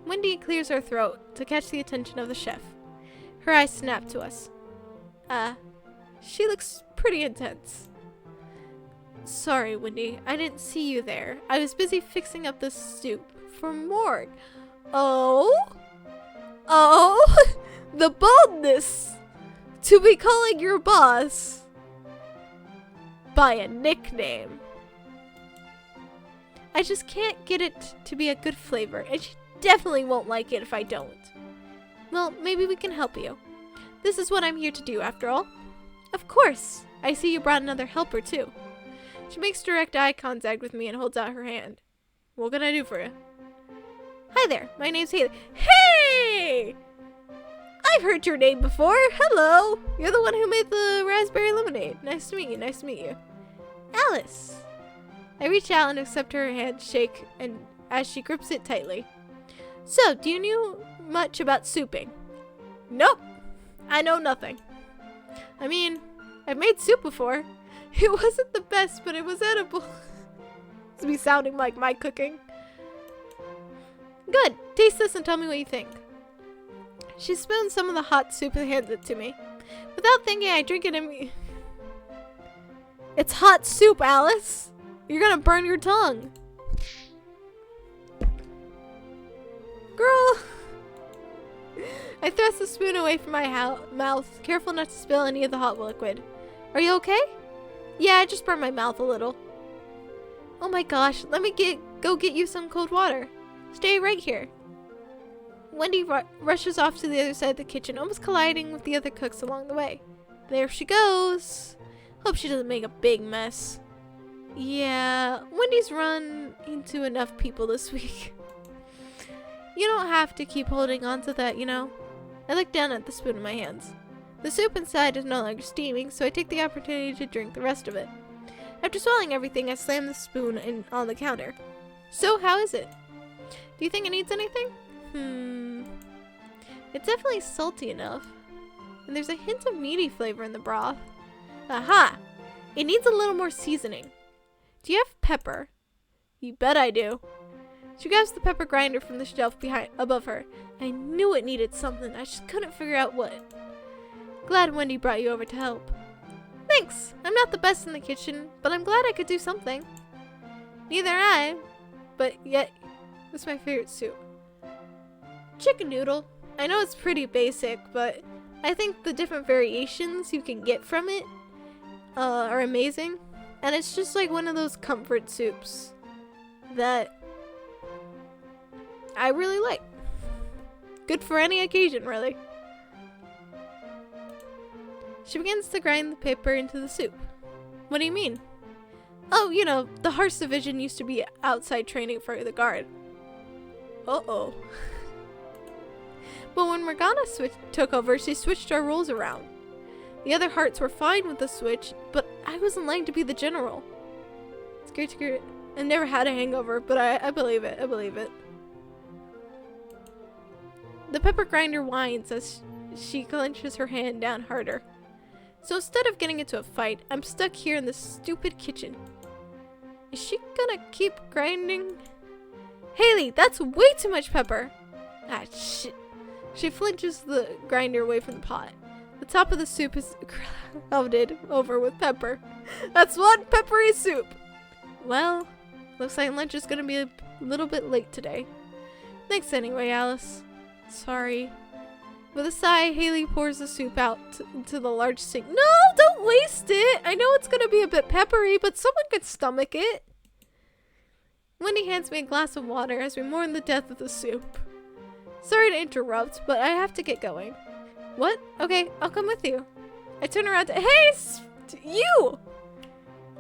Wendy clears her throat to catch the attention of the chef. Her eyes snap to us. She looks pretty intense. Sorry, Wendy. I didn't see you there. I was busy fixing up the soup for Morg. Oh? Oh? The boldness to be calling your boss by a nickname. I just can't get it to be a good flavor, and she definitely won't like it if I don't. Well, maybe we can help you. This is what I'm here to do, after all. Of course. I see you brought another helper, too. She makes direct eye contact with me and holds out her hand. What can I do for you? Hi there. My name's Haley. Hey! I've heard your name before. Hello. You're the one who made the raspberry lemonade. Nice to meet you. Nice to meet you. Alice. I reach out and accept her handshake and as she grips it tightly. So, do you know much about souping? Nope. I know nothing. I mean, I've made soup before. It wasn't the best, but it was edible. It's me sounding like my cooking. Good. Taste this and tell me what you think. She spoons some of the hot soup and hands it to me. Without thinking, I drink it and It's hot soup, Alice. You're gonna burn your tongue. I thrust the spoon away from my mouth, careful not to spill any of the hot liquid. Are you okay? Yeah, I just burned my mouth a little. Oh my gosh, let me go get you some cold water. Stay right here. Wendy rushes off to the other side of the kitchen, almost colliding with the other cooks along the way. There she goes. Hope she doesn't make a big mess. Yeah, Wendy's run into enough people this week. You don't have to keep holding on to that, you know. I look down at the spoon in my hands. The soup inside is no longer steaming, so I take the opportunity to drink the rest of it. After swallowing everything, I slam the spoon on the counter. So, how is it? Do you think it needs anything? It's definitely salty enough. And there's a hint of meaty flavor in the broth. Aha! It needs a little more seasoning. Do you have pepper? You bet I do. She grabs the pepper grinder from the shelf above her. I knew it needed something. I just couldn't figure out what. Glad Wendy brought you over to help. Thanks. I'm not the best in the kitchen, but I'm glad I could do something. Neither am I, but yet it's my favorite soup. Chicken noodle. I know it's pretty basic, but I think the different variations you can get from it are amazing. And it's just like one of those comfort soups that I really like. Good for any occasion, really. She begins to grind the pepper into the soup. What do you mean? Oh, you know, the horse division used to be outside training for the guard. Uh-oh. But when Morgana took over, she switched our roles around. The other hearts were fine with the switch, but I was in line to be the general. It's great to hear it. I never had a hangover, but I believe it. I believe it. The pepper grinder whines as she clenches her hand down harder. So instead of getting into a fight, I'm stuck here in this stupid kitchen. Is she gonna keep grinding? Haley, that's way too much pepper! Ah, shit. She flinches the grinder away from the pot. The top of the soup is crowded over with pepper. That's one peppery soup! Well, looks like lunch is gonna be a little bit late today. Thanks anyway, Alice. Sorry. With a sigh, Haley pours the soup out into the large sink. No, don't waste it! I know it's gonna be a bit peppery, but someone could stomach it. Wendy hands me a glass of water as we mourn the death of the soup. Sorry to interrupt, but I have to get going. What? Okay, I'll come with you. I turn around to— Hey, you!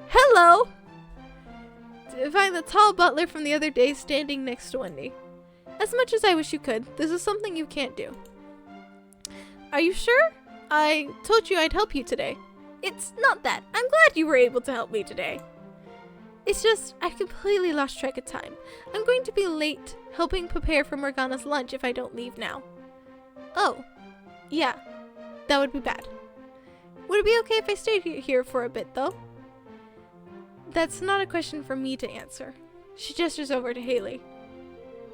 Hello! To find the tall butler from the other day standing next to Wendy. As much as I wish you could, this is something you can't do. Are you sure? I told you I'd help you today. It's not that. I'm glad you were able to help me today. It's just, I completely lost track of time. I'm going to be late helping prepare for Morgana's lunch if I don't leave now. Oh, yeah, that would be bad. Would it be okay if I stayed here for a bit, though? That's not a question for me to answer. She gestures over to Haley.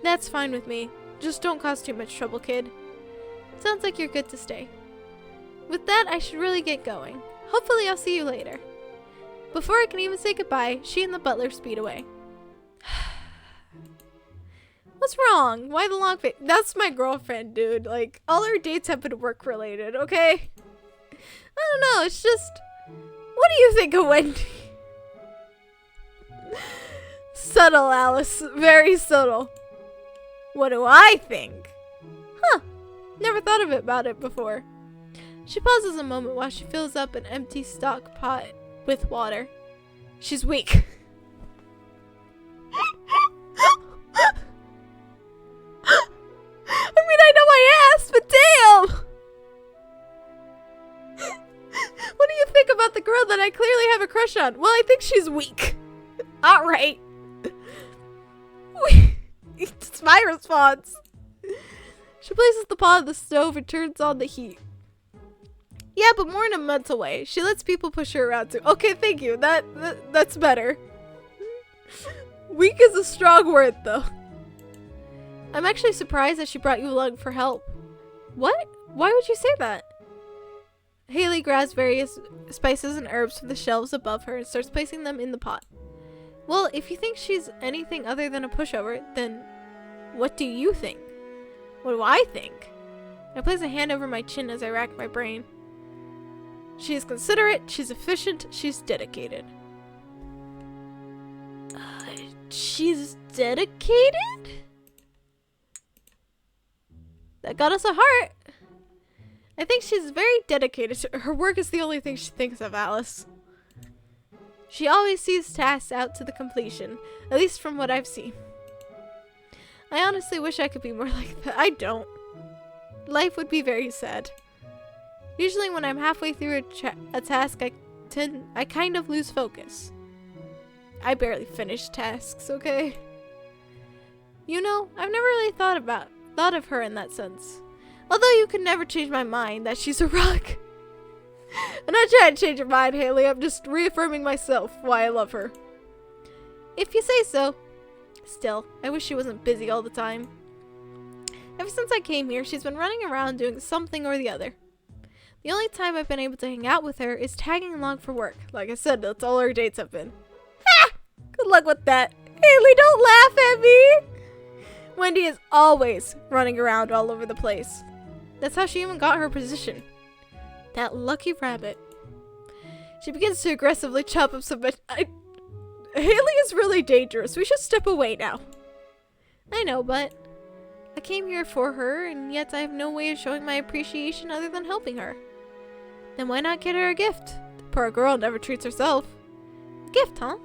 That's fine with me. Just don't cause too much trouble, kid. Sounds like you're good to stay. With that, I should really get going. Hopefully I'll see you later. Before I can even say goodbye, she and the butler speed away. What's wrong? Why the long face? That's my girlfriend, dude. Like, all our dates have been work related, okay? I don't know, it's just... What do you think of Wendy? Subtle, Alice. Very subtle. What do I think? Huh. Never thought of it about it before. She pauses a moment while she fills up an empty stock pot with water. She's weak. I mean, I know I asked, but damn! What do you think about the girl that I clearly have a crush on? Well, I think she's weak. Alright. It's my response. She places the pot on the stove and turns on the heat. Yeah, but more in a mental way. She lets people push her around too. Okay, thank you. That's better. Weak is a strong word, though. I'm actually surprised that she brought you along for help. What? Why would you say that? Haley grabs various spices and herbs from the shelves above her and starts placing them in the pot. Well, if you think she's anything other than a pushover, then what do you think? What do I think? I place a hand over my chin as I rack my brain. She is considerate, she's efficient, she's dedicated. She's dedicated? That got us a heart. I think she's very dedicated. Her work is the only thing she thinks of, Alice. She always sees tasks out to the completion, at least from what I've seen. I honestly wish I could be more like that. I don't. Life would be very sad. Usually when I'm halfway through a task, I kind of lose focus. I barely finish tasks, okay? You know, I've never really thought of her in that sense. Although you could never change my mind that she's a rock. I'm not trying to change your mind, Haley. I'm just reaffirming myself why I love her. If you say so. Still, I wish she wasn't busy all the time. Ever since I came here, she's been running around doing something or the other. The only time I've been able to hang out with her is tagging along for work. Like I said, that's all our dates have been. Ha! Good luck with that. Haley, don't laugh at me! Wendy is always running around all over the place. That's how she even got her position. That lucky rabbit. She begins to aggressively chop up some Haley is really dangerous. We should step away now. I know, but I came here for her, and yet I have no way of showing my appreciation other than helping her. Then why not get her a gift? The poor girl never treats herself. A gift, huh?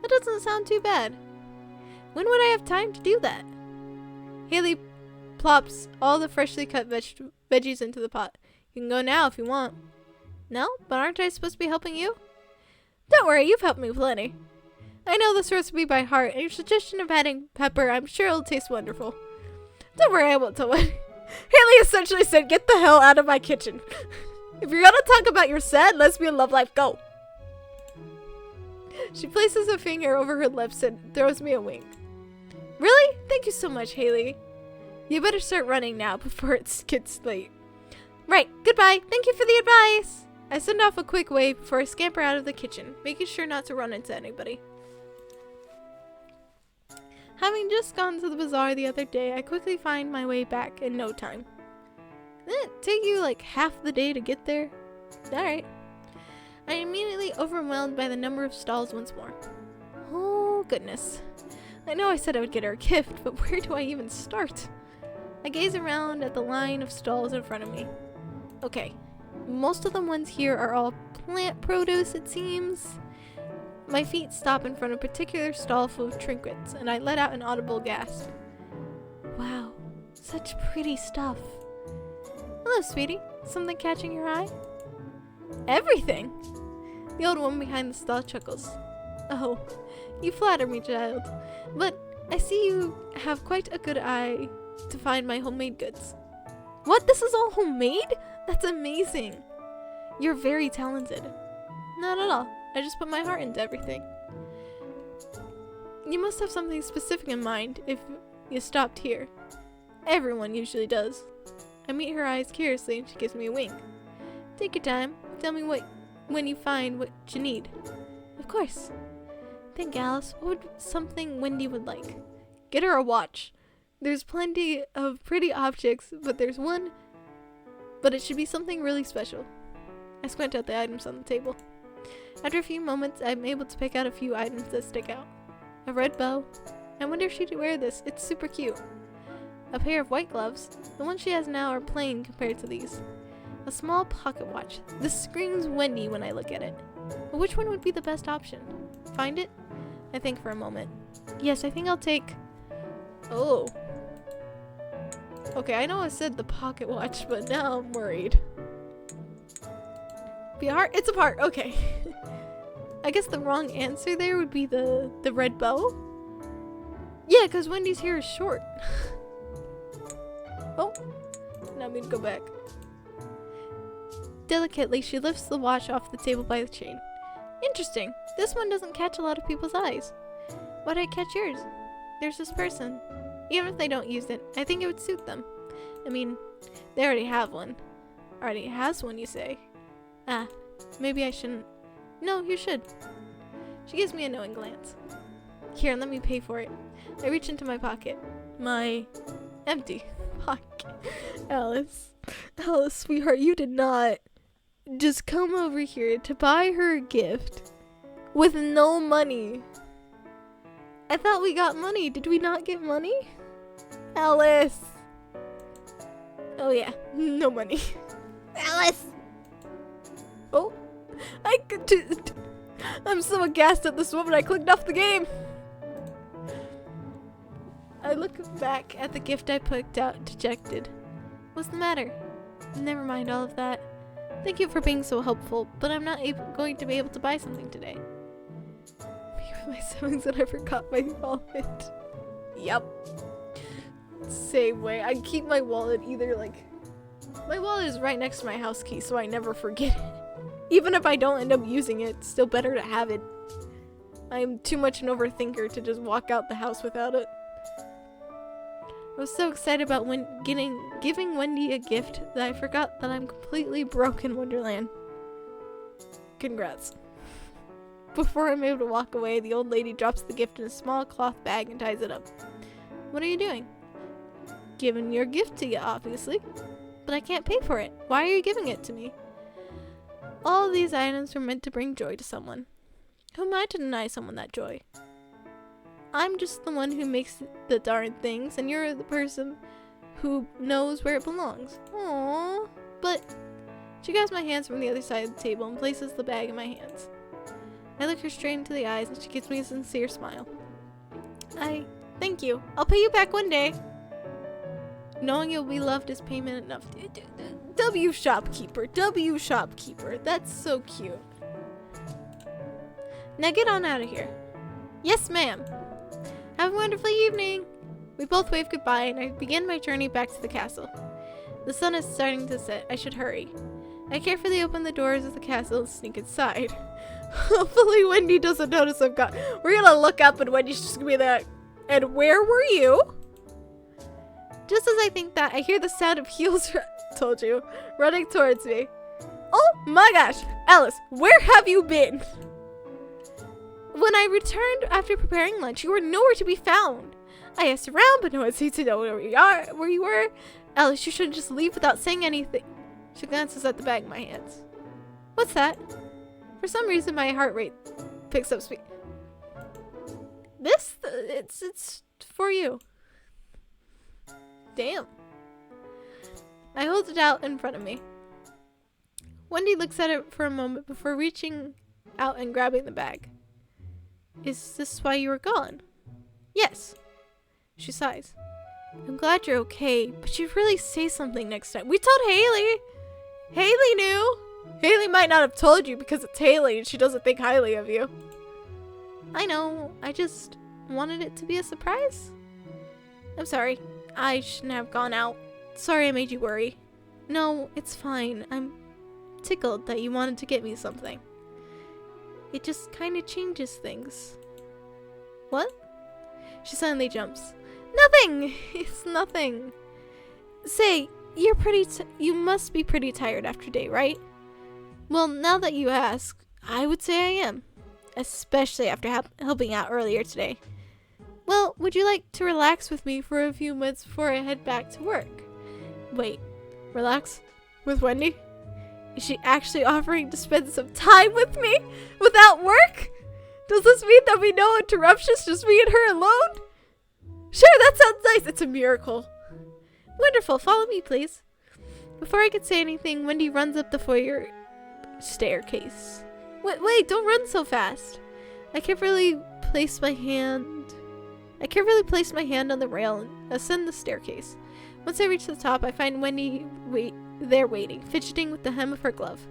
That doesn't sound too bad. When would I have time to do that? Haley plops all the freshly cut veggies into the pot. You can go now if you want. No? But aren't I supposed to be helping you? Don't worry, you've helped me plenty. I know this recipe by heart, and your suggestion of adding pepper, I'm sure it'll taste wonderful. Don't worry, I won't tell Wendy. Haley essentially said, get the hell out of my kitchen. If you're gonna talk about your sad lesbian love life, go. She places a finger over her lips and throws me a wink. Really? Thank you so much, Haley. You better start running now before it gets late. Right, goodbye. Thank you for the advice. I send off a quick wave before I scamper out of the kitchen, making sure not to run into anybody. Having just gone to the bazaar the other day, I quickly find my way back in no time. Didn't it take you like half the day to get there? Alright. I am immediately overwhelmed by the number of stalls once more. Oh, goodness. I know I said I would get her a gift, but where do I even start? I gaze around at the line of stalls in front of me. Okay, most of the ones here are all plant produce, it seems. My feet stop in front of a particular stall full of trinkets, and I let out an audible gasp. Wow, such pretty stuff. Hello, sweetie. Something catching your eye? Everything! The old woman behind the stall chuckles. Oh, you flatter me, child. But I see you have quite a good eye to find my homemade goods. What? This is all homemade? That's amazing. You're very talented. Not at all. I just put my heart into everything. You must have something specific in mind if you stopped here. Everyone usually does. I meet her eyes curiously and she gives me a wink. Take your time. Tell me when you find what you need. Of course. Think, Alice. What would something Wendy would like? Get her a watch. There's plenty of pretty objects, but there's one. But it should be something really special. I squint at the items on the table. After a few moments, I'm able to pick out a few items that stick out. A red bow. I wonder if she'd wear this. It's super cute. A pair of white gloves. The ones she has now are plain compared to these. A small pocket watch. This screams Wendy when I look at it. But which one would be the best option? Find it? I think for a moment. Yes, I think I'll take... Oh. Okay, I know I said the pocket watch, but now I'm worried. Be a heart? It's a heart. Okay. I guess the wrong answer there would be the red bow. Yeah, because Wendy's hair is short. Oh. Now I'm gonna go back. Delicately, she lifts the watch off the table by the chain. Interesting. This one doesn't catch a lot of people's eyes. Why'd I catch yours? There's this person. Even if they don't use it, I think it would suit them. I mean, they already have one. Already has one, you say? Ah, maybe I shouldn't. No, you should. She gives me a knowing glance. Here, let me pay for it. I reach into my pocket. My empty Alice, sweetheart, you did not just come over here to buy her a gift with no money. I thought we got money. Did we not get money? Alice. Oh yeah, no money. Alice. Oh, I'm so aghast at this woman, I clicked off the game. I look back at the gift I picked out, dejected. What's the matter? Never mind all of that. Thank you for being so helpful, but I'm not going to be able to buy something today. Me with my siblings and I forgot my wallet. Yep. Same way. I keep my wallet my wallet is right next to my house key, so I never forget it. Even if I don't end up using it, it's still better to have it. I'm too much an overthinker to just walk out the house without it. I was so excited about giving Wendy a gift that I forgot that I'm completely broke in Wonderland. Congrats. Before I'm able to walk away, the old lady drops the gift in a small cloth bag and ties it up. What are you doing? Giving your gift to you, obviously. But I can't pay for it. Why are you giving it to me? All these items were meant to bring joy to someone. Who am I to deny someone that joy? I'm just the one who makes the darn things, and you're the person who knows where it belongs. Aww. But she grabs my hands from the other side of the table and places the bag in my hands. I look her straight into the eyes and she gives me a sincere smile. Thank you. I'll pay you back one day. Knowing you'll be loved is payment enough. W shopkeeper. That's so cute. Now get on out of here. Yes, ma'am. Have a wonderful evening. We both wave goodbye and I begin my journey back to the castle. The sun is starting to set. I should hurry. I carefully open the doors of the castle and sneak inside. Hopefully Wendy doesn't notice I've got... We're gonna look up and Wendy's just gonna be there. And where were you? Just as I think that, I hear the sound of heels, told you, running towards me. Oh my gosh, Alice, where have you been? When I returned after preparing lunch, you were nowhere to be found. I asked around, but no one seemed to know where you were. Alice, you shouldn't just leave without saying anything. She glances at the bag in my hands. What's that? For some reason, my heart rate picks up speed. It's for you. Damn. I hold it out in front of me. Wendy looks at it for a moment before reaching out and grabbing the bag. Is this why you were gone? Yes. She sighs. I'm glad you're okay, but you'd really say something next time. We told Haley. Haley knew. Haley might not have told you because it's Haley and she doesn't think highly of you. I know. I just wanted it to be a surprise. I'm sorry. I shouldn't have gone out. Sorry I made you worry. No, it's fine. I'm tickled that you wanted to get me something. It just kind of changes things. What? She suddenly jumps. Nothing! It's nothing. Say, you must be pretty tired after day, right? Well, now that you ask, I would say I am. Especially after helping out earlier today. Well, would you like to relax with me for a few minutes before I head back to work? Wait, relax? With Wendy? Is she actually offering to spend some time with me without work? Does this mean there'll be no interruptions, just me and her alone? Sure, that sounds nice. It's a miracle. Wonderful, follow me, please. Before I could say anything, Wendy runs up the foyer staircase. Wait, don't run so fast. I carefully place my hand on the rail and ascend the staircase. Once I reach the top, I find Wendy there waiting, fidgeting with the hem of her glove.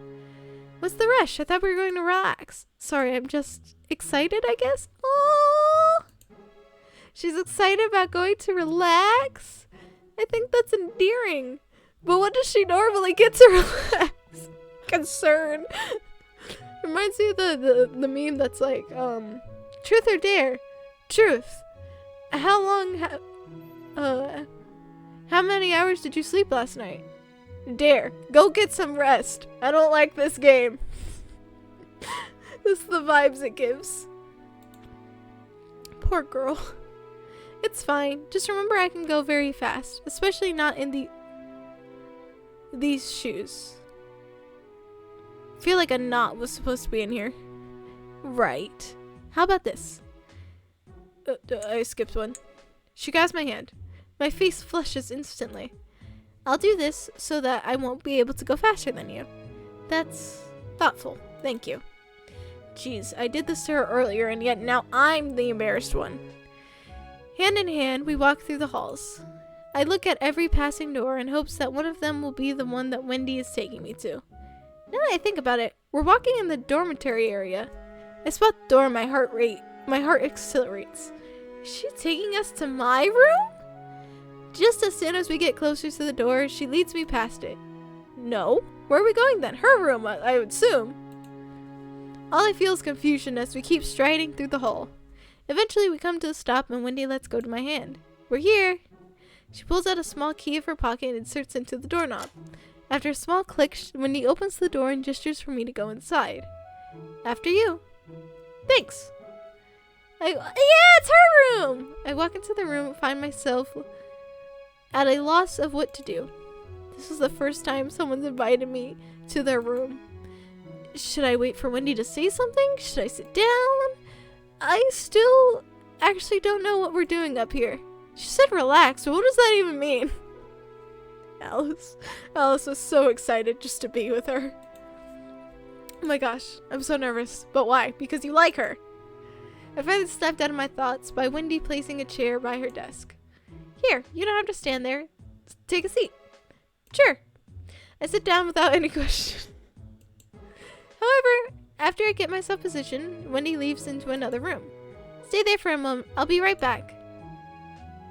What's the rush? I thought we were going to relax. Sorry, I'm just excited, I guess. Oh, she's excited about going to relax? I think that's endearing. But what does she normally get to relax? Concern. Reminds me of the meme that's like, truth or dare? Truth. How many hours did you sleep last night? Dare. Go get some rest. I don't like this game. This is the vibes it gives. Poor girl. It's fine. Just remember I can go very fast, especially not in these shoes. Feel like a knot was supposed to be in here. Right. How about this? I skipped one. She grabs my hand. My face flushes instantly. I'll do this so that I won't be able to go faster than you. That's thoughtful. Thank you. Jeez, I did this to her earlier and yet now I'm the embarrassed one. Hand in hand, we walk through the halls. I look at every passing door in hopes that one of them will be the one that Wendy is taking me to. Now that I think about it, we're walking in the dormitory area. I spot the door and my heart accelerates. Is she taking us to my room? Just as soon as we get closer to the door, she leads me past it. No? Where are we going then? Her room, I would assume. All I feel is confusion as we keep striding through the hall. Eventually we come to a stop and Wendy lets go to my hand. We're here. She pulls out a small key of her pocket and inserts into the doorknob. After a small click, Wendy opens the door and gestures for me to go inside. After you. Thanks. Yeah, it's her room! I walk into the room and find myself at a loss of what to do. This is the first time someone's invited me to their room. Should I wait for Wendy to say something? Should I sit down? I still actually don't know what we're doing up here. She said relax, but what does that even mean? Alice was so excited just to be with her. Oh my gosh, I'm so nervous. But why? Because you like her. I finally snapped out of my thoughts by Wendy placing a chair by her desk. Here, you don't have to stand there. Take a seat. Sure. I sit down without any question. However, after I get myself positioned, Wendy leaves into another room. Stay there for a moment. I'll be right back.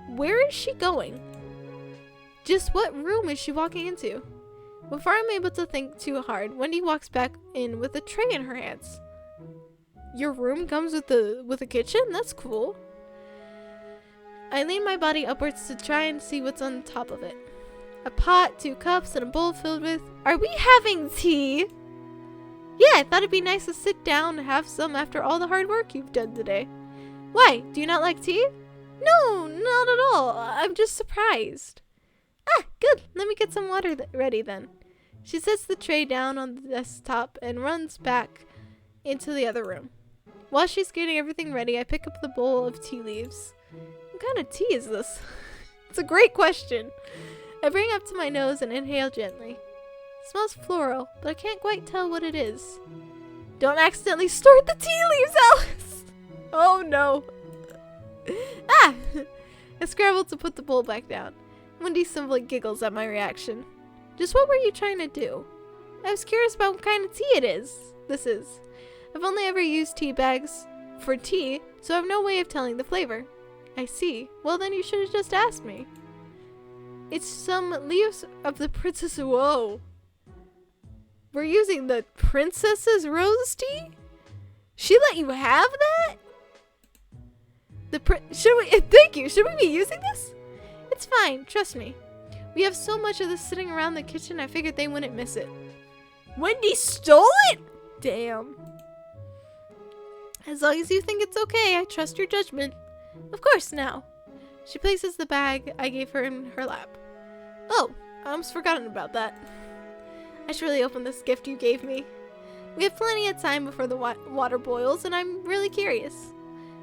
Where is she going? Just what room is she walking into? Before I'm able to think too hard, Wendy walks back in with a tray in her hands. Your room comes with a kitchen? That's cool. I lean my body upwards to try and see what's on top of it. A pot, 2 cups, and a bowl filled with... Are we having tea? Yeah, I thought it'd be nice to sit down and have some after all the hard work you've done today. Why? Do you not like tea? No, not at all. I'm just surprised. Ah, good. Let me get some water ready then. She sets the tray down on the desktop and runs back into the other room. While she's getting everything ready, I pick up the bowl of tea leaves. What kind of tea is this? It's a great question. I bring it up to my nose and inhale gently. It smells floral, but I can't quite tell what it is. Don't accidentally snort the tea leaves, Alice! Oh no. Ah! I scrambled to put the bowl back down. Wendy simply giggles at my reaction. Just what were you trying to do? I was curious about what kind of tea this is. I've only ever used tea bags for tea, so I have no way of telling the flavor. I see. Well, then you should have just asked me. It's some leaves of the princess. Whoa. We're using the princess's rose tea? She let you have that? Thank you. Should we be using this? It's fine. Trust me. We have so much of this sitting around the kitchen, I figured they wouldn't miss it. Wendy stole it? Damn. As long as you think it's okay, I trust your judgment. Of course, now. She places the bag I gave her in her lap. Oh, I almost forgotten about that. I should really open this gift you gave me. We have plenty of time before the water boils, and I'm really curious.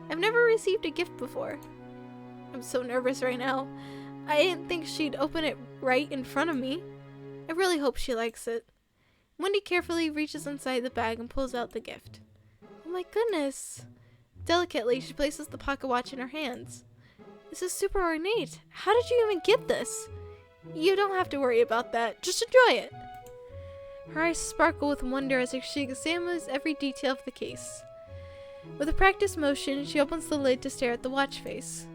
I've never received a gift before. I'm so nervous right now. I didn't think she'd open it right in front of me. I really hope she likes it. Wendy carefully reaches inside the bag and pulls out the gift. Oh my goodness. Delicately, she places the pocket watch in her hands. This is super ornate. How did you even get this? You don't have to worry about that. Just enjoy it. Her eyes sparkle with wonder as she examines every detail of the case. With a practiced motion, she opens the lid to stare at the watch face.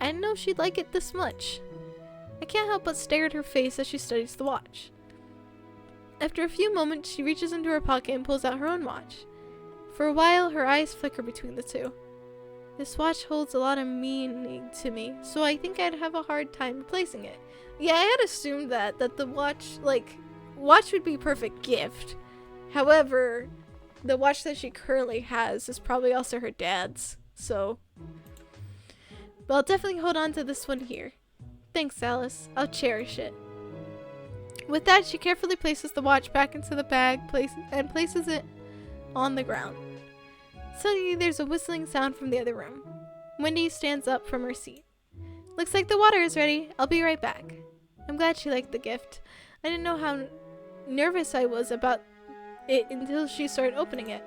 I didn't know she'd like it this much. I can't help but stare at her face as she studies the watch. After a few moments, she reaches into her pocket and pulls out her own watch. For a while, her eyes flicker between the two. This watch holds a lot of meaning to me, so I think I'd have a hard time replacing it. Yeah, I had assumed that the watch would be a perfect gift. However, the watch that she currently has is probably also her dad's, so... But I'll definitely hold on to this one here. Thanks, Alice. I'll cherish it. With that, she carefully places the watch back into the bag and places it on the ground. Suddenly, there's a whistling sound from the other room. Wendy stands up from her seat. Looks like the water is ready. I'll be right back. I'm glad she liked the gift. I didn't know how nervous I was about it until she started opening it.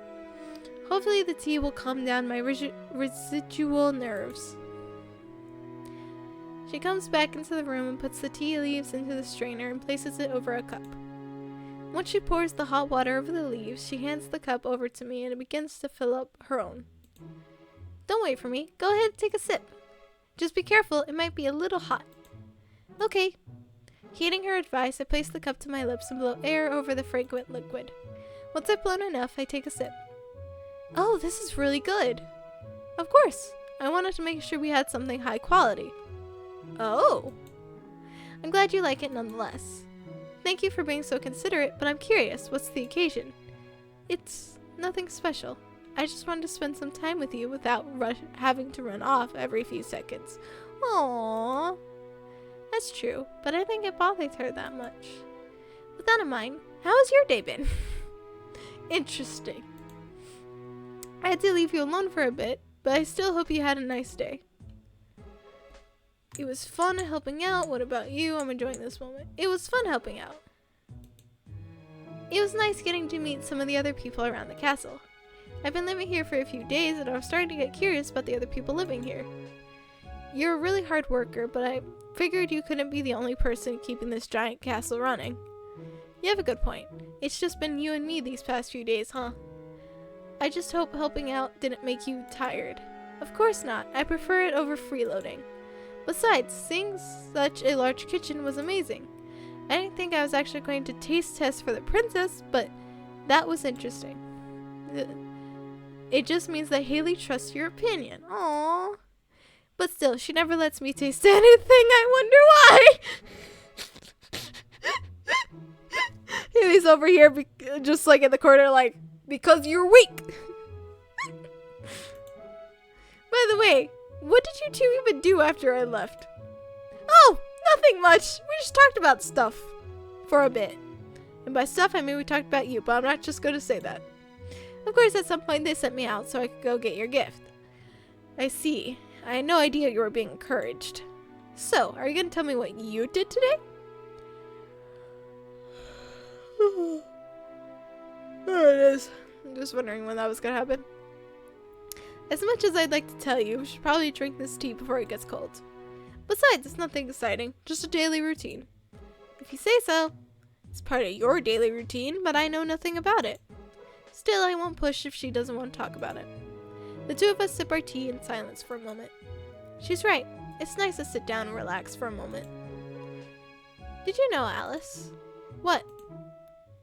Hopefully the tea will calm down my residual nerves. She comes back into the room and puts the tea leaves into the strainer and places it over a cup. Once she pours the hot water over the leaves, she hands the cup over to me and it begins to fill up her own. Don't wait for me. Go ahead and take a sip. Just be careful, it might be a little hot. Okay. Heeding her advice, I place the cup to my lips and blow air over the fragrant liquid. Once I've blown enough, I take a sip. Oh, this is really good. Of course. I wanted to make sure we had something high quality. Oh. I'm glad you like it nonetheless. Thank you for being so considerate, but I'm curious, what's the occasion? It's nothing special. I just wanted to spend some time with you without having to run off every few seconds. Aww. That's true, but I think it bothered her that much. With that in mind, how has your day been? Interesting. I had to leave you alone for a bit, but I still hope you had a nice day. It was fun helping out. What about you? I'm enjoying this moment. It was fun helping out. It was nice getting to meet some of the other people around the castle. I've been living here for a few days and I was starting to get curious about the other people living here. You're a really hard worker, but I figured you couldn't be the only person keeping this giant castle running. You have a good point. It's just been you and me these past few days, huh? I just hope helping out didn't make you tired. Of course not. I prefer it over freeloading. Besides, seeing such a large kitchen was amazing. I didn't think I was actually going to taste test for the princess, but that was interesting. It just means that Haley trusts your opinion. Aww. But still, she never lets me taste anything. I wonder why. Haley's over here just like in the corner like, because you're weak. By the way, what did you two even do after I left? Oh, nothing much. We just talked about stuff for a bit. And by stuff, I mean we talked about you, but I'm not just going to say that. Of course, at some point they sent me out so I could go get your gift. I see. I had no idea you were being encouraged. So, are you going to tell me what you did today? There it is. I'm just wondering when that was going to happen. As much as I'd like to tell you, we should probably drink this tea before it gets cold. Besides, it's nothing exciting, just a daily routine. If you say so. It's part of your daily routine, but I know nothing about it. Still, I won't push if she doesn't want to talk about it. The two of us sip our tea in silence for a moment. She's right. It's nice to sit down and relax for a moment. Did you know, Alice? What?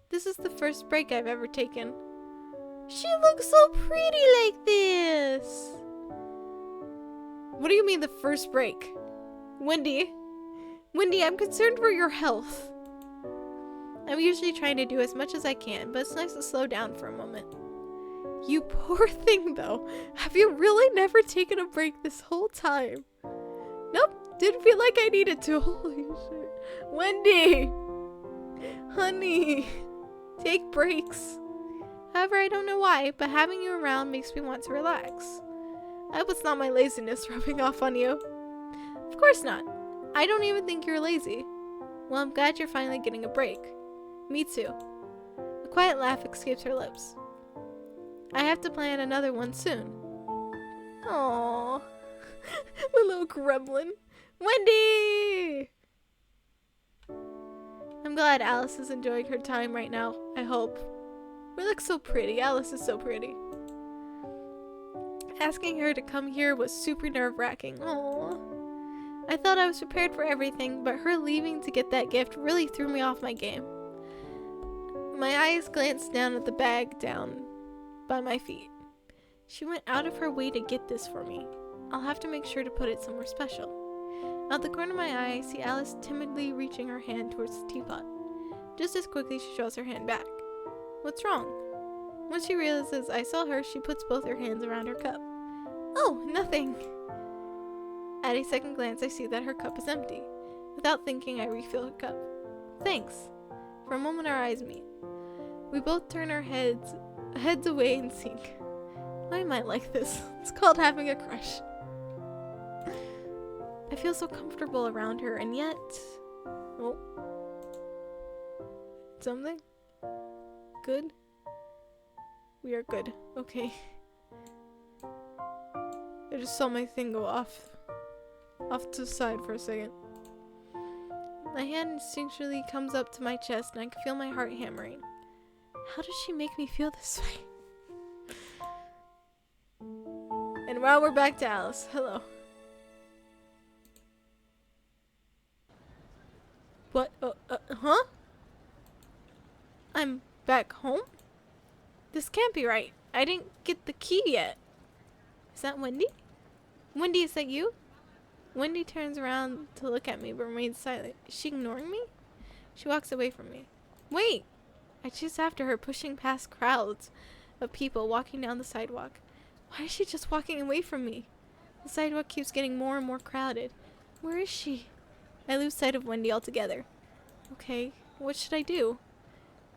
This is the first break I've ever taken. She looks so pretty like this. What do you mean the first break? Wendy, I'm concerned for your health. I'm usually trying to do as much as I can, but it's nice to slow down for a moment. You poor thing, though. Have you really never taken a break this whole time? Nope, didn't feel like I needed to. Holy shit. Wendy! Honey, take breaks. However, I don't know why, but having you around makes me want to relax. I hope it's not my laziness rubbing off on you. Of course not. I don't even think you're lazy. Well, I'm glad you're finally getting a break. Me too. A quiet laugh escapes her lips. I have to plan another one soon. Aww. My little gremlin. Wendy! I'm glad Alice is enjoying her time right now. I hope. We look so pretty. Alice is so pretty. Asking her to come here was super nerve-wracking. Aww. I thought I was prepared for everything, but her leaving to get that gift really threw me off my game. My eyes glanced down at the bag down by my feet. She went out of her way to get this for me. I'll have to make sure to put it somewhere special. Out the corner of my eye, I see Alice timidly reaching her hand towards the teapot. Just as quickly, she draws her hand back. What's wrong? When she realizes I saw her, she puts both her hands around her cup. Oh, nothing. At a second glance, I see that her cup is empty. Without thinking, I refill her cup. Thanks. For a moment, our eyes meet. We both turn our heads away in sync. Why am I like this? It's called having a crush. I feel so comfortable around her, and yet... Oh. Something? Good? We are good. Okay. I just saw my thing go off to the side for a second. My hand instinctually comes up to my chest, and I can feel my heart hammering. How does she make me feel this way? And now we're back to Alice. Hello. What? Huh? I'm back home? This can't be right. I didn't get the key yet. Is that Wendy? Wendy, is that you? Wendy turns around to look at me but remains silent. Is she ignoring me? She walks away from me. Wait! I chase after her, pushing past crowds of people walking down the sidewalk. Why is she just walking away from me? The sidewalk keeps getting more and more crowded. Where is she? I lose sight of Wendy altogether. Okay, what should I do?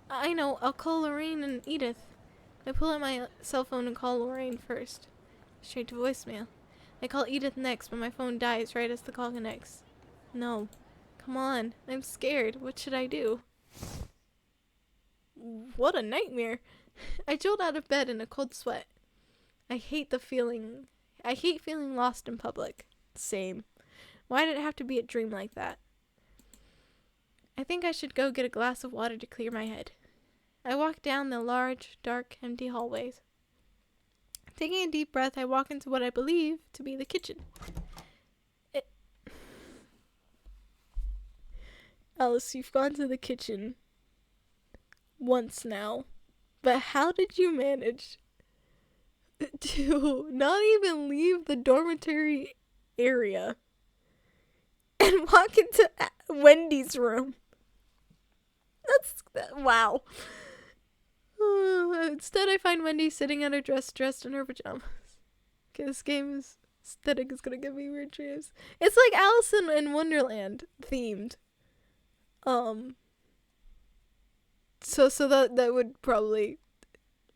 I know, I'll call Lorraine and Edith. I pull out my cell phone and call Lorraine first. Straight to voicemail. I call Edith next, but my phone dies right as the call connects. No. Come on. I'm scared. What should I do? What a nightmare. I jolt out of bed in a cold sweat. I hate feeling lost in public. Same. Why did it have to be a dream like that? I think I should go get a glass of water to clear my head. I walk down the large, dark, empty hallways. Taking a deep breath, I walk into what I believe to be the kitchen. Alice, you've gone to the kitchen once now, but how did you manage to not even leave the dormitory area and walk into Wendy's room? Wow. Instead, I find Wendy sitting at her desk, dressed in her pajamas. Okay, this game's aesthetic is gonna give me weird dreams. It's like Alice in Wonderland themed. So that would probably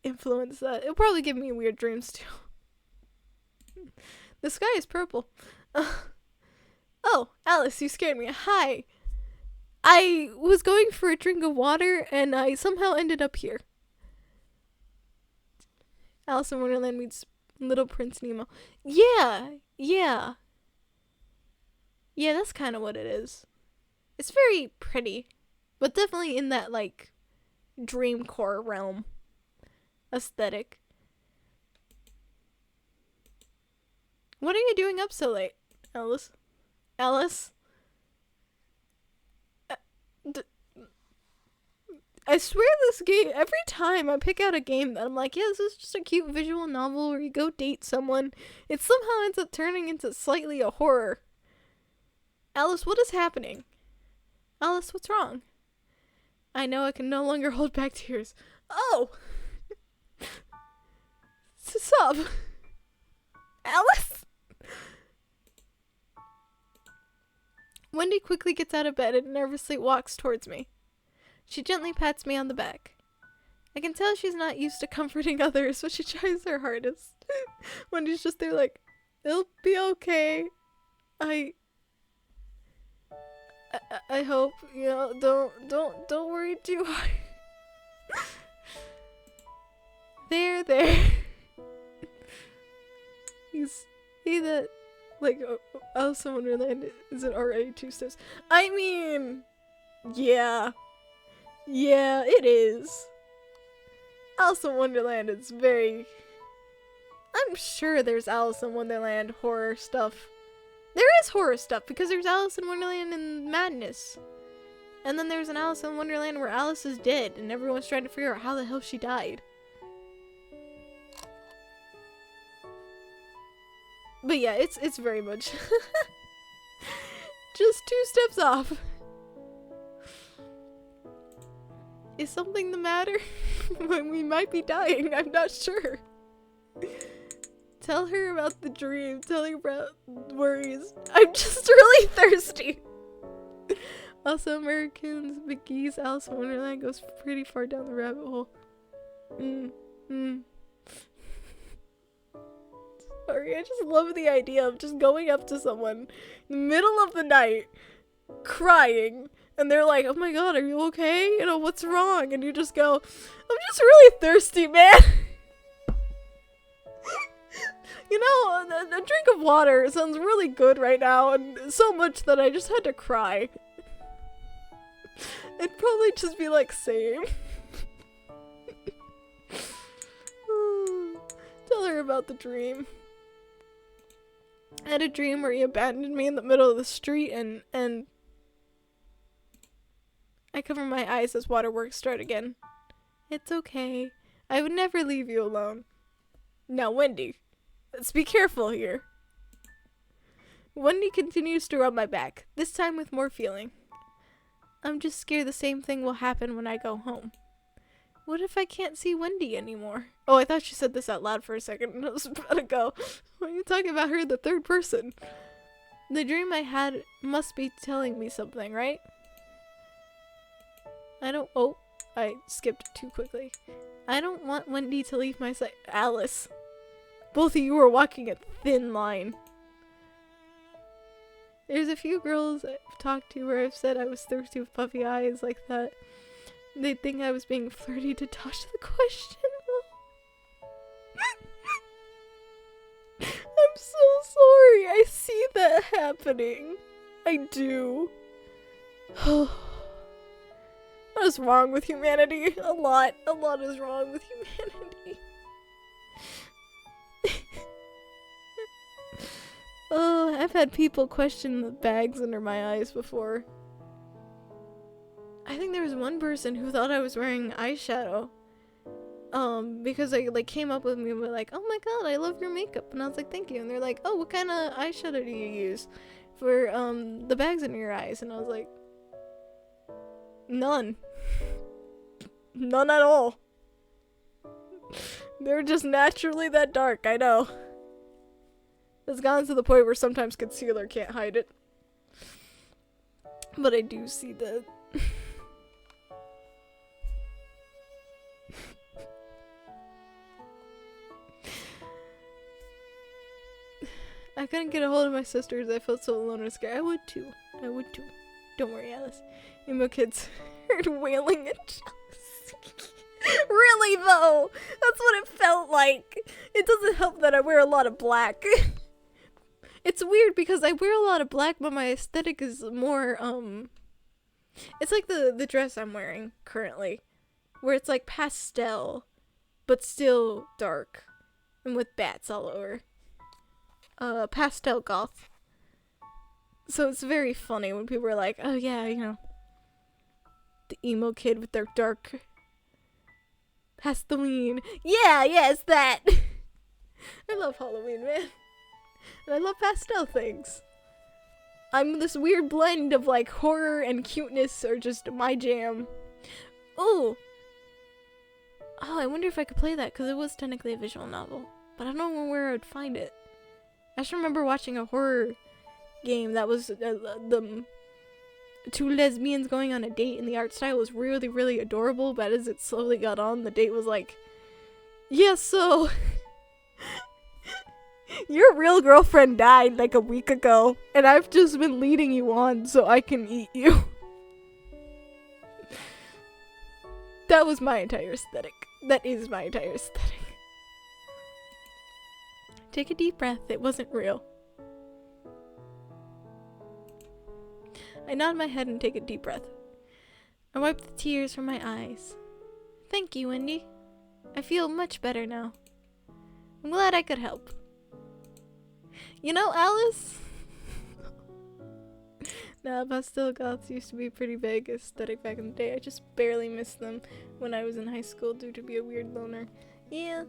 influence that. It'll probably give me weird dreams too. The sky is purple. Oh, Alice, you scared me. Hi. I was going for a drink of water and I somehow ended up here. Alice in Wonderland meets Little Prince Nemo. Yeah, that's kind of what it is. It's very pretty, but definitely in that, like, dreamcore realm aesthetic. What are you doing up so late, Alice? I swear this game, every time I pick out a game that I'm like, yeah, this is just a cute visual novel where you go date someone, it somehow ends up turning into slightly a horror. Alice, what is happening? Alice, what's wrong? I know I can no longer hold back tears. Oh! What's up? Alice? Wendy quickly gets out of bed and nervously walks towards me. She gently pats me on the back. I can tell she's not used to comforting others, but she tries her hardest. Wendy's just there like, it'll be okay. I hope, you know, don't worry too hard. There. You see that, like, Alice in Wonderland isn't already 2 steps. I mean, yeah, it is. Alice in Wonderland is very... I'm sure there's Alice in Wonderland horror stuff. There is horror stuff because there's Alice in Wonderland and Madness. And then there's an Alice in Wonderland where Alice is dead and everyone's trying to figure out how the hell she died. But yeah, it's very much just 2 steps off. Is something the matter? We might be dying, I'm not sure. Tell her about the dream. Tell her about worries. I'm just really thirsty. Also, Americans, McGee's Alice in Wonderland goes pretty far down the rabbit hole. Sorry, I just love the idea of just going up to someone in the middle of the night, crying, and they're like, oh my god, are you okay? You know, what's wrong? And you just go, I'm just really thirsty, man. You know, a drink of water sounds really good right now, and so much that I just had to cry. It'd probably just be like, same. Tell her about the dream. I had a dream where he abandoned me in the middle of the street, and I cover my eyes as waterworks start again. It's okay. I would never leave you alone. Now, Wendy, let's be careful here. Wendy continues to rub my back, this time with more feeling. I'm just scared the same thing will happen when I go home. What if I can't see Wendy anymore? Oh, I thought she said this out loud for a second, and I was about to go, why are you talking about her in the third person? The dream I had must be telling me something, right? I skipped too quickly. I don't want Wendy to leave my sight. Alice. Both of you are walking a thin line. There's a few girls I've talked to where I've said I was thirsty with puffy eyes like that. They'd think I was being flirty to dodge the question. I'm so sorry. I see that happening. I do. What is wrong with humanity? A lot is wrong with humanity. Oh, I've had people question the bags under my eyes before. I think there was one person who thought I was wearing eyeshadow. Because they came up with me and were like, oh my god, I love your makeup. And I was like, thank you. And they're like, oh, what kind of eyeshadow do you use for the bags under your eyes? And I was like, none. None at all. They're just naturally that dark, I know. It's gotten to the point where sometimes concealer can't hide it. But I do see that. I couldn't get a hold of my sisters. I felt so alone and scared. I would too. Don't worry, Alice. Emo kids heard wailing and jealousy. Really, though? That's what it felt like. It doesn't help that I wear a lot of black. It's weird because I wear a lot of black, but my aesthetic is more, it's like the dress I'm wearing currently, where it's like pastel, but still dark, and with bats all over. Pastel goth. So it's very funny when people are like, oh yeah, you know, the emo kid with their dark Halloween. Yeah, it's that. I love Halloween, man. And I love pastel things. I'm this weird blend of like horror and cuteness are just my jam. Oh, I wonder if I could play that because it was technically a visual novel, but I don't know where I would find it. I just remember watching a horror game that was the two lesbians going on a date, and the art style was really, really adorable, but as it slowly got on, the date was like, yeah, so your real girlfriend died like a week ago, and I've just been leading you on so I can eat you. That was my entire aesthetic. That is my entire aesthetic. Take a deep breath. It wasn't real. I nod my head and take a deep breath. I wipe the tears from my eyes. Thank you, Wendy. I feel much better now. I'm glad I could help. You know, Alice? Nah, pastel goths used to be a pretty big aesthetic back in the day. I just barely missed them when I was in high school due to be a weird loner. Yeah.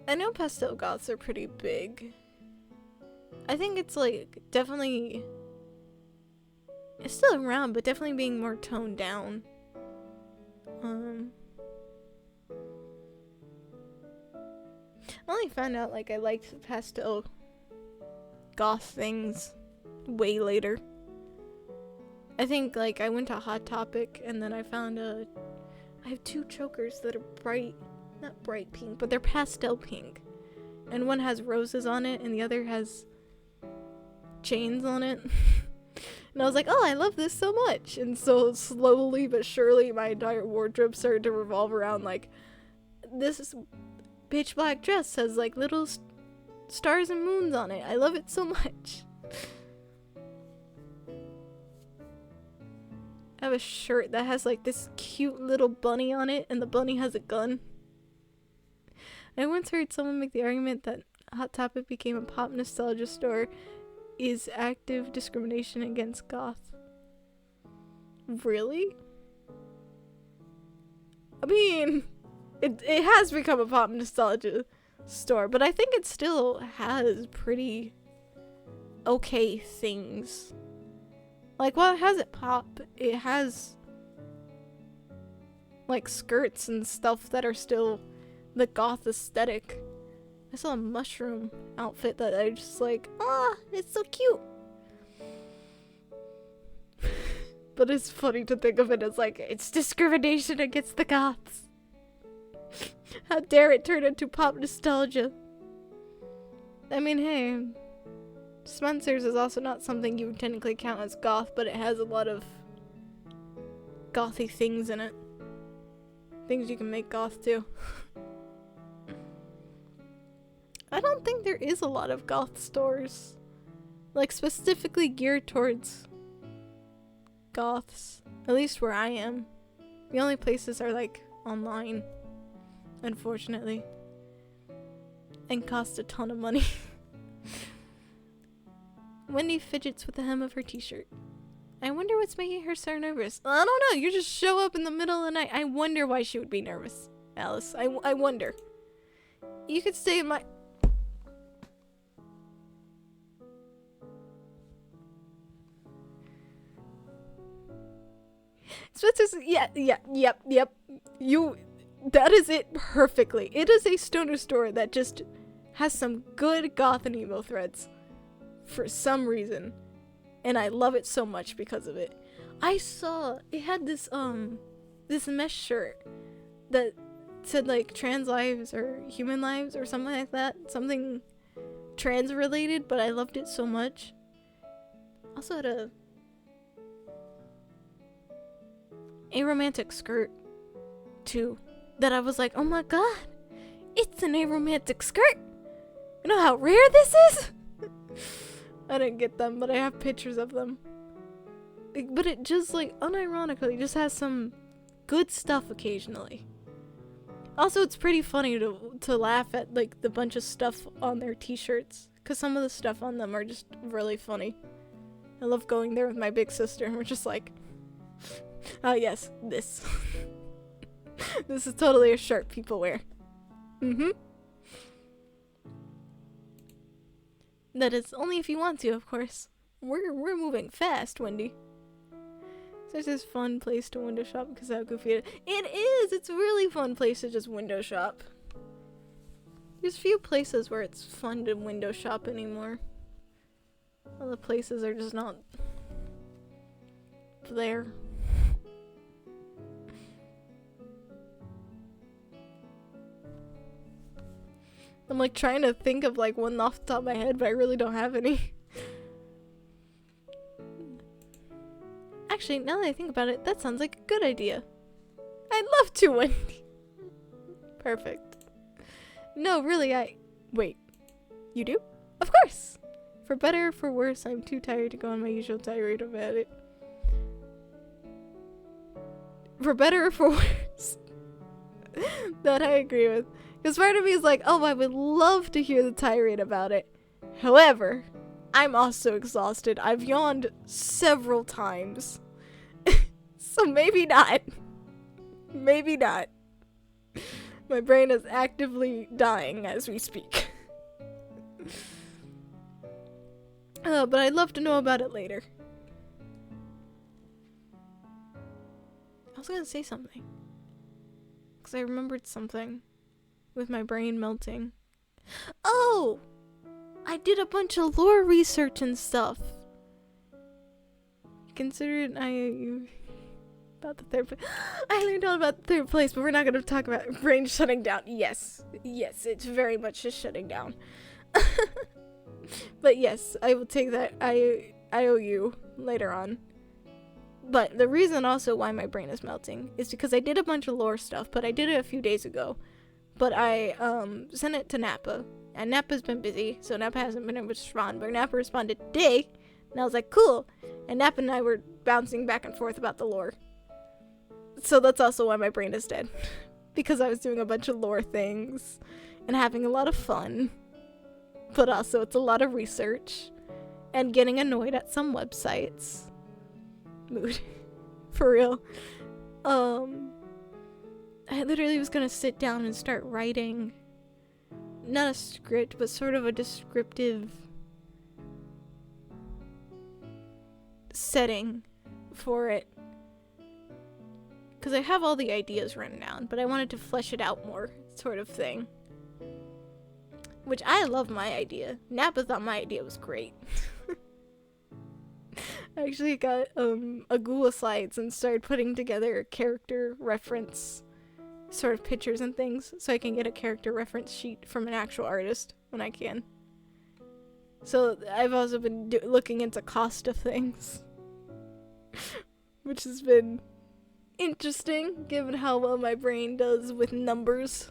I know pastel goths are pretty big. I think it's like definitely, it's still around, but definitely being more toned down. I only found out like I liked pastel goth things way later. I think like I went to Hot Topic and then I found I have 2 chokers that are not bright pink, but they're pastel pink. And one has roses on it and the other has chains on it. And I was like, oh, I love this so much. And so slowly but surely my entire wardrobe started to revolve around like, this pitch black dress has like little stars and moons on it. I love it so much. I have a shirt that has like this cute little bunny on it and the bunny has a gun. I once heard someone make the argument that Hot Topic became a pop nostalgia store is active discrimination against goth. Really? I mean, it has become a pop nostalgia store, but I think it still has pretty okay things. Like, while it hasn't pop, it has like skirts and stuff that are still the goth aesthetic. I saw a mushroom outfit that I just like, it's so cute. But it's funny to think of it as like, it's discrimination against the goths. How dare it turn into pop nostalgia? I mean, hey, Spencer's is also not something you would technically count as goth, but it has a lot of gothy things in it. Things you can make goth too. I don't think there is a lot of goth stores, like specifically geared towards goths, at least where I am. The only places are like online, unfortunately, and cost a ton of money. Wendy fidgets with the hem of her t-shirt. I wonder what's making her so nervous. I don't know, you just show up in the middle of the night. I wonder why she would be nervous, Alice. I wonder. You could stay in my... Spencer's, yep. That is it perfectly. It is a stoner store that just has some good goth and emo threads for some reason, and I love it so much because of it. I saw it had this mesh shirt that said like trans lives or human lives or something like that, something trans related, but I loved it so much. Also had a aromantic skirt too that I was like, oh my god, it's an aromantic skirt. You know how rare this is? I didn't get them, but I have pictures of them. But it just like unironically just has some good stuff occasionally. Also, it's pretty funny to laugh at like the bunch of stuff on their t-shirts, because some of the stuff on them are just really funny. I love going there with my big sister and we're just like, oh yes, this. This is totally a shirt people wear. That is only if you want to, of course. We're moving fast, Wendy. So it's this fun place to window shop because how goofy it is. It is! It's a really fun place to just window shop. There's few places where it's fun to window shop anymore. All the places are just not there. I'm like trying to think of like one off the top of my head, but I really don't have any. Actually, now that I think about it, that sounds like a good idea. I'd love to, Wendy. Perfect. No, really, wait. You do? Of course! For better or for worse, I'm too tired to go on my usual tirade about it. For better or for worse. That I agree with. Because part of me is like, oh, I would love to hear the tirade about it. However, I'm also exhausted. I've yawned several times. So maybe not. Maybe not. My brain is actively dying as we speak. But I'd love to know about it later. I was gonna say something. Because I remembered something with my brain melting. Oh! I did a bunch of lore research and stuff. Considering about the third I learned all about the third place, but we're not going to talk about brain shutting down. Yes, it's very much just shutting down. But yes, I will take that. I owe you later on. But the reason also why my brain is melting is because I did a bunch of lore stuff, but I did it a few days ago. But I sent it to Nappa, and Nappa's been busy, so Nappa hasn't been able to respond. But Nappa responded today, and I was like, cool. And Nappa and I were bouncing back and forth about the lore. So that's also why my brain is dead. Because I was doing a bunch of lore things and having a lot of fun. But also it's a lot of research and getting annoyed at some websites. Mood. For real. I literally was gonna sit down and start writing, not a script, but sort of a descriptive setting for it. Because I have all the ideas written down, but I wanted to flesh it out more, sort of thing. Which I love my idea. Nappa thought my idea was great. I actually got a Google Slides and started putting together a character reference sort of pictures and things so I can get a character reference sheet from an actual artist when I can. So I've also been looking into cost of things, which has been interesting given how well my brain does with numbers.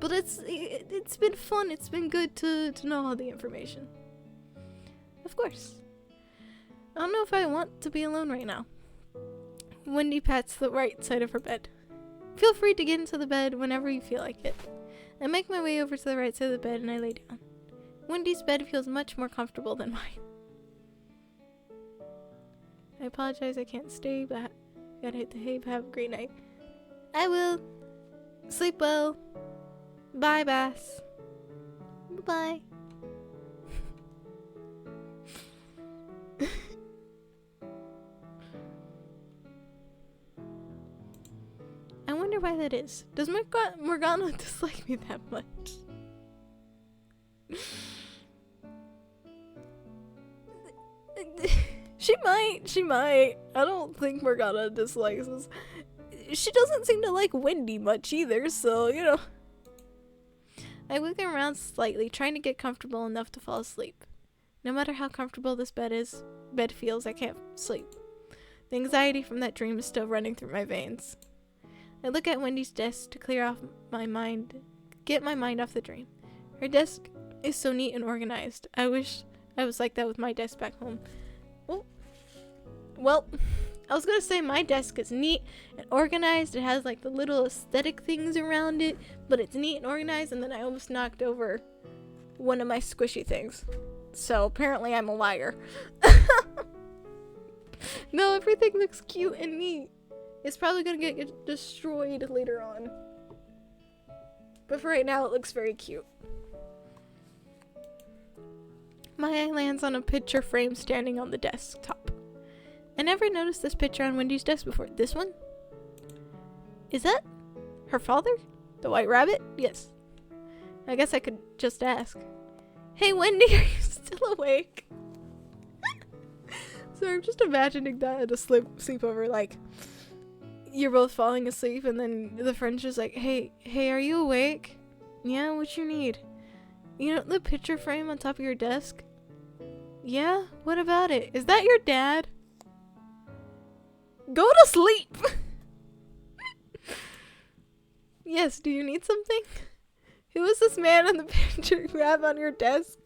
But it's been fun. It's been good to know all the information. Of course. I don't know if I want to be alone right now. Wendy pats the right side of her bed. Feel free to get into the bed whenever you feel like it. I make my way over to the right side of the bed and I lay down. Wendy's bed feels much more comfortable than mine. I apologize I can't stay, but gotta hit the hay. Have a great night. I will. Sleep well. Bye, Bass. Bye-bye. I wonder why that is. Does Morgana dislike me that much? She might. I don't think Morgana dislikes us. She doesn't seem to like Wendy much either, so, you know. I wiggle around slightly, trying to get comfortable enough to fall asleep. No matter how comfortable this bed feels, I can't sleep. The anxiety from that dream is still running through my veins. I look at Wendy's desk to clear off my mind, get my mind off the dream. Her desk is so neat and organized. I wish I was like that with my desk back home. Well, I was gonna say my desk is neat and organized. It has like the little aesthetic things around it, but it's neat and organized, and then I almost knocked over one of my squishy things. So apparently I'm a liar. No, everything looks cute and neat. It's probably gonna get destroyed later on. But for right now, it looks very cute. My eye lands on a picture frame standing on the desktop. I never noticed this picture on Wendy's desk before. This one? Is that her father? The white rabbit? Yes. I guess I could just ask. Hey Wendy, are you still awake? So I'm just imagining that at a sleepover, like, you're both falling asleep and then the friend's just like, hey, are you awake? Yeah, what you need? You know the picture frame on top of your desk? Yeah? What about it? Is that your dad? Go to sleep! Yes, do you need something? Who is this man in the picture you have on your desk?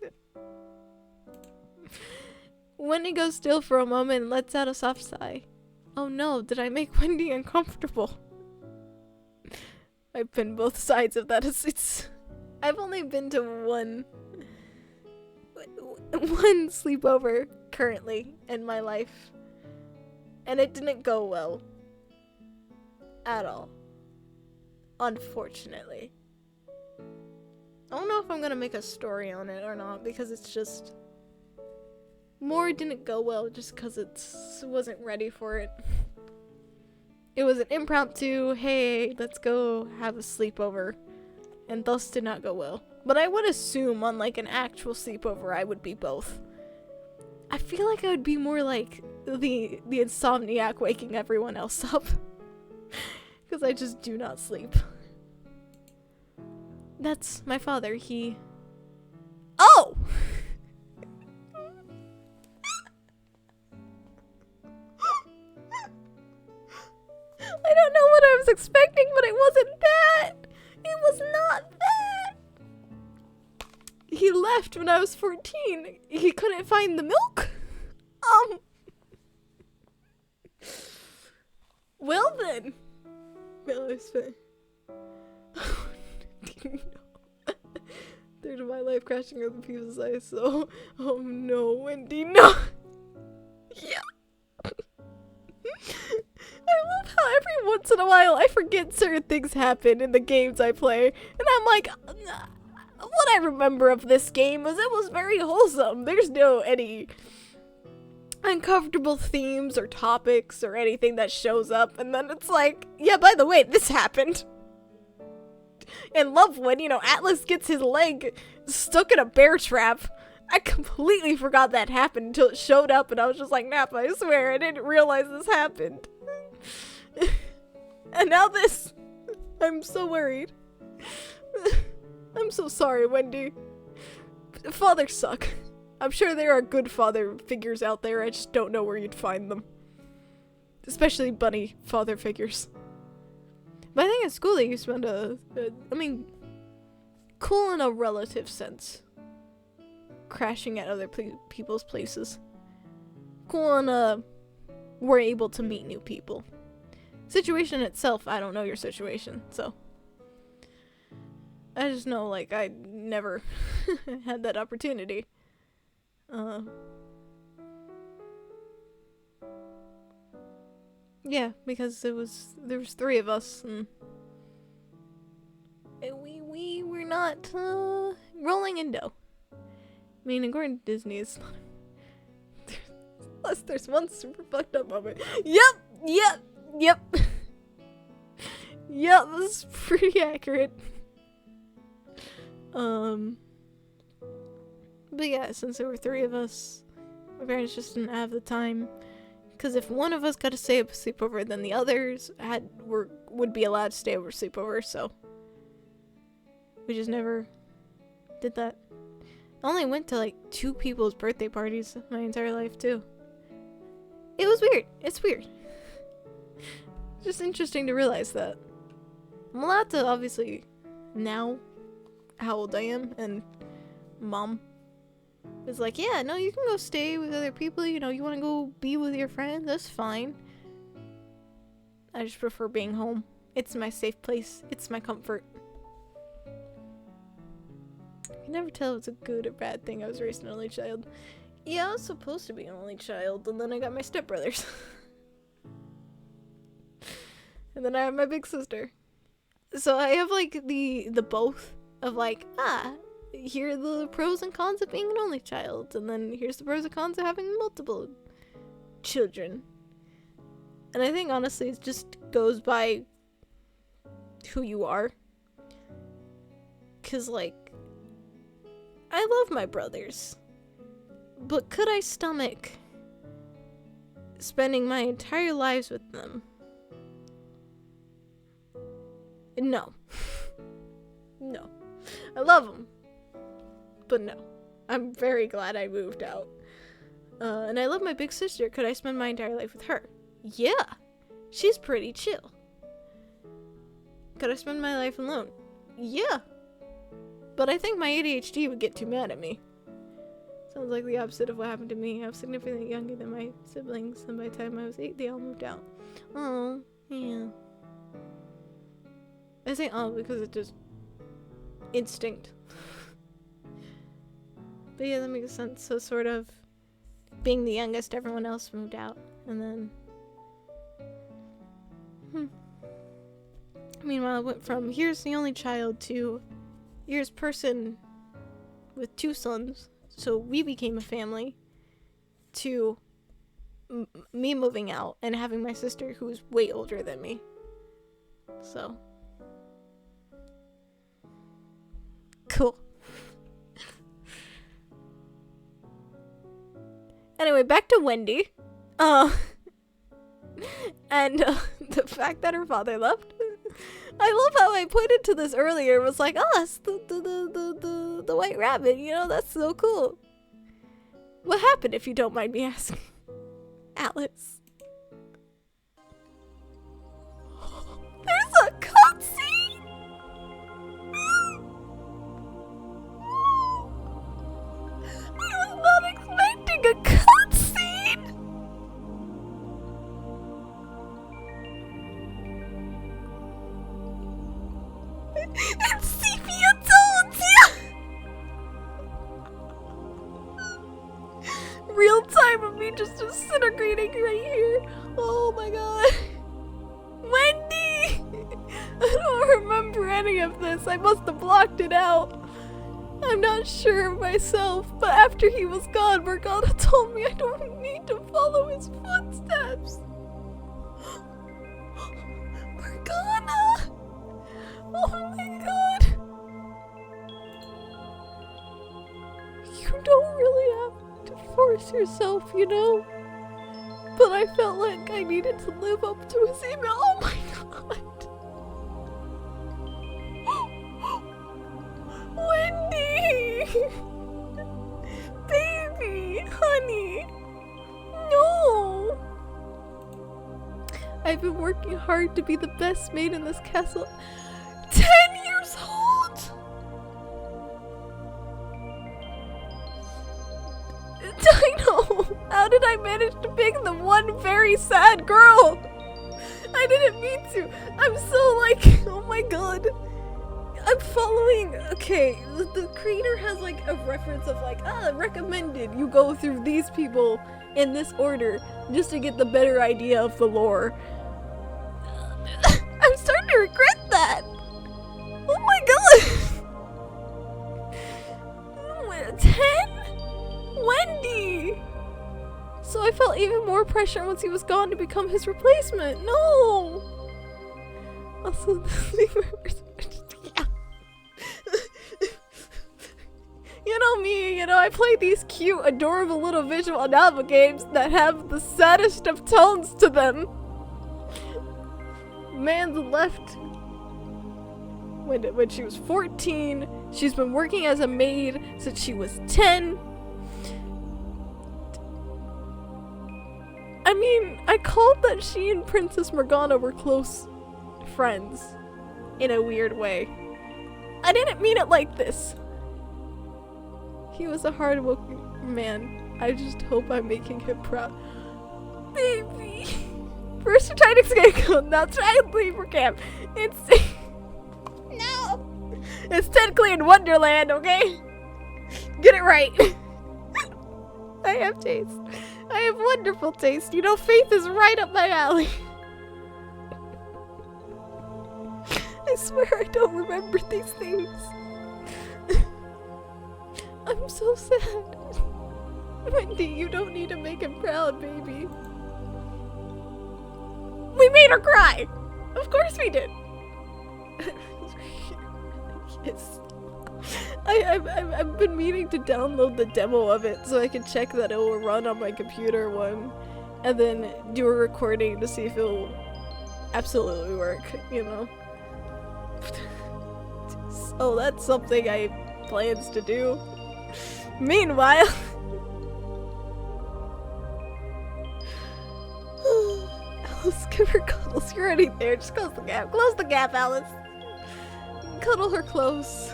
Wendy goes still for a moment and lets out a soft sigh. Oh no, did I make Wendy uncomfortable? I've been both sides of that. I've only been to one sleepover currently in my life. And it didn't go well. At all. Unfortunately. I don't know if I'm gonna make a story on it or not, because it's just... More didn't go well just because it wasn't ready for it. It was an impromptu, hey, let's go have a sleepover. And thus did not go well. But I would assume on like an actual sleepover I would be both. I feel like I would be more like the insomniac waking everyone else up. Because I just do not sleep. That's my father. Oh! I don't know what I was expecting, but it wasn't that. It was not that. He left when I was 14. He couldn't find the milk. Well then. Well, it's fine. There's my life crashing over people's eyes, so... Oh no, Wendy, no! Yeah. I love how every once in a while I forget certain things happen in the games I play, and I'm like, what I remember of this game is it was very wholesome. There's no any uncomfortable themes or topics or anything that shows up, and then it's like, yeah, by the way, this happened. And love when, you know, Atlas gets his leg stuck in a bear trap. I completely forgot that happened until it showed up, and I was just like, Napa, I swear, I didn't realize this happened. And now this. I'm so worried. I'm so sorry, Wendy. Fathers suck. I'm sure there are good father figures out there, I just don't know where you'd find them. Especially bunny father figures. But I think at school they used to spend I mean, cool in a relative sense. Crashing at other people's places. Cool in we're able to meet new people. Situation itself, I don't know your situation, so. I just know, like, I never had that opportunity. Yeah, because there was 3 of us, and we were not rolling in dough. I mean, according to Disney, it's not. Unless there's one super fucked up moment. Yep. Yep, this is pretty accurate. But yeah, since there were 3 of us, my parents just didn't have the time. Because if one of us got to stay up sleepover, then the others would be allowed to stay over sleepover, so we just never did that. I only went to like 2 people's birthday parties my entire life too. It was weird. It's weird. Just interesting to realize that. I'm allowed to, obviously, now, how old I am, and mom is like, yeah, no, you can go stay with other people, you know, you want to go be with your friends, that's fine. I just prefer being home. It's my safe place. It's my comfort. I can never tell if it's a good or bad thing I was raised an only child. Yeah, I was supposed to be an only child, and then I got my stepbrothers. And then I have my big sister. So I have, like, the both of, like, here are the pros and cons of being an only child, and then here's the pros and cons of having multiple children. And I think, honestly, it just goes by who you are. 'Cause, like, I love my brothers. But could I stomach spending my entire lives with them? No. No. I love them. But no. I'm very glad I moved out. And I love my big sister. Could I spend my entire life with her? Yeah. She's pretty chill. Could I spend my life alone? Yeah. But I think my ADHD would get too mad at me. Sounds like the opposite of what happened to me. I was significantly younger than my siblings, and by the time I was 8, they all moved out. Oh, yeah. I say oh because it's just instinct. But yeah, that makes sense. So sort of being the youngest, everyone else moved out, and then meanwhile, I went from here's the only child to here's person with 2 sons. So we became a family, to me moving out and having my sister who is way older than me. So. Cool. Anyway, back to Wendy. And the fact that her father left. I love how I pointed to this earlier. It was like, oh, that's the white rabbit. You know, that's so cool. What happened, if you don't mind me asking? Alice. There's a cutscene! I was not expecting a cutscene! It's sepia tones, yeah! Real time of me just disintegrating right here. Oh my god. Wendy! I don't remember any of this. I must have blocked it out. I'm not sure myself, but after he was gone, Morgana told me I don't need to follow his footsteps. Morgana! Oh my god! You don't really have to force yourself, you know? But I felt like I needed to live up to his email. Oh my god! Wendy! Baby! Honey! No! I've been working hard to be the best maid in this castle. 10 years old? Dino! How did I manage to pick the one very sad girl? I didn't mean to. I'm so like, oh my god. I'm following, okay, the creator has like a reference of like, recommended you go through these people in this order just to get the better idea of the lore. I'm starting to regret that. Oh my god. 10? Wendy! So I felt even more pressure once he was gone to become his replacement. No! Also, yeah. You know me, you know, I play these cute, adorable little visual novel games that have the saddest of tones to them. Man's left when she was 14. She's been working as a maid since she was 10. I mean, I called that she and Princess Morgana were close friends in a weird way. I didn't mean it like this. He was a hard-working man. I just hope I'm making him proud. Baby! First you're trying to escape, now try and leave for camp. It's... No! It's technically in Wonderland, okay? Get it right! I have taste. I have wonderful taste. You know, faith is right up my alley. I swear I don't remember these things. I'm so sad. Wendy, you don't need to make him proud, baby. We made her cry! Of course we did! Yes. I've been meaning to download the demo of it so I can check that it will run on my computer and then do a recording to see if it will absolutely work, you know? So that's something I have plans to do. Meanwhile... Alice, give her cuddles. You're already there. Just close the gap. Close the gap, Alice. Cuddle her close.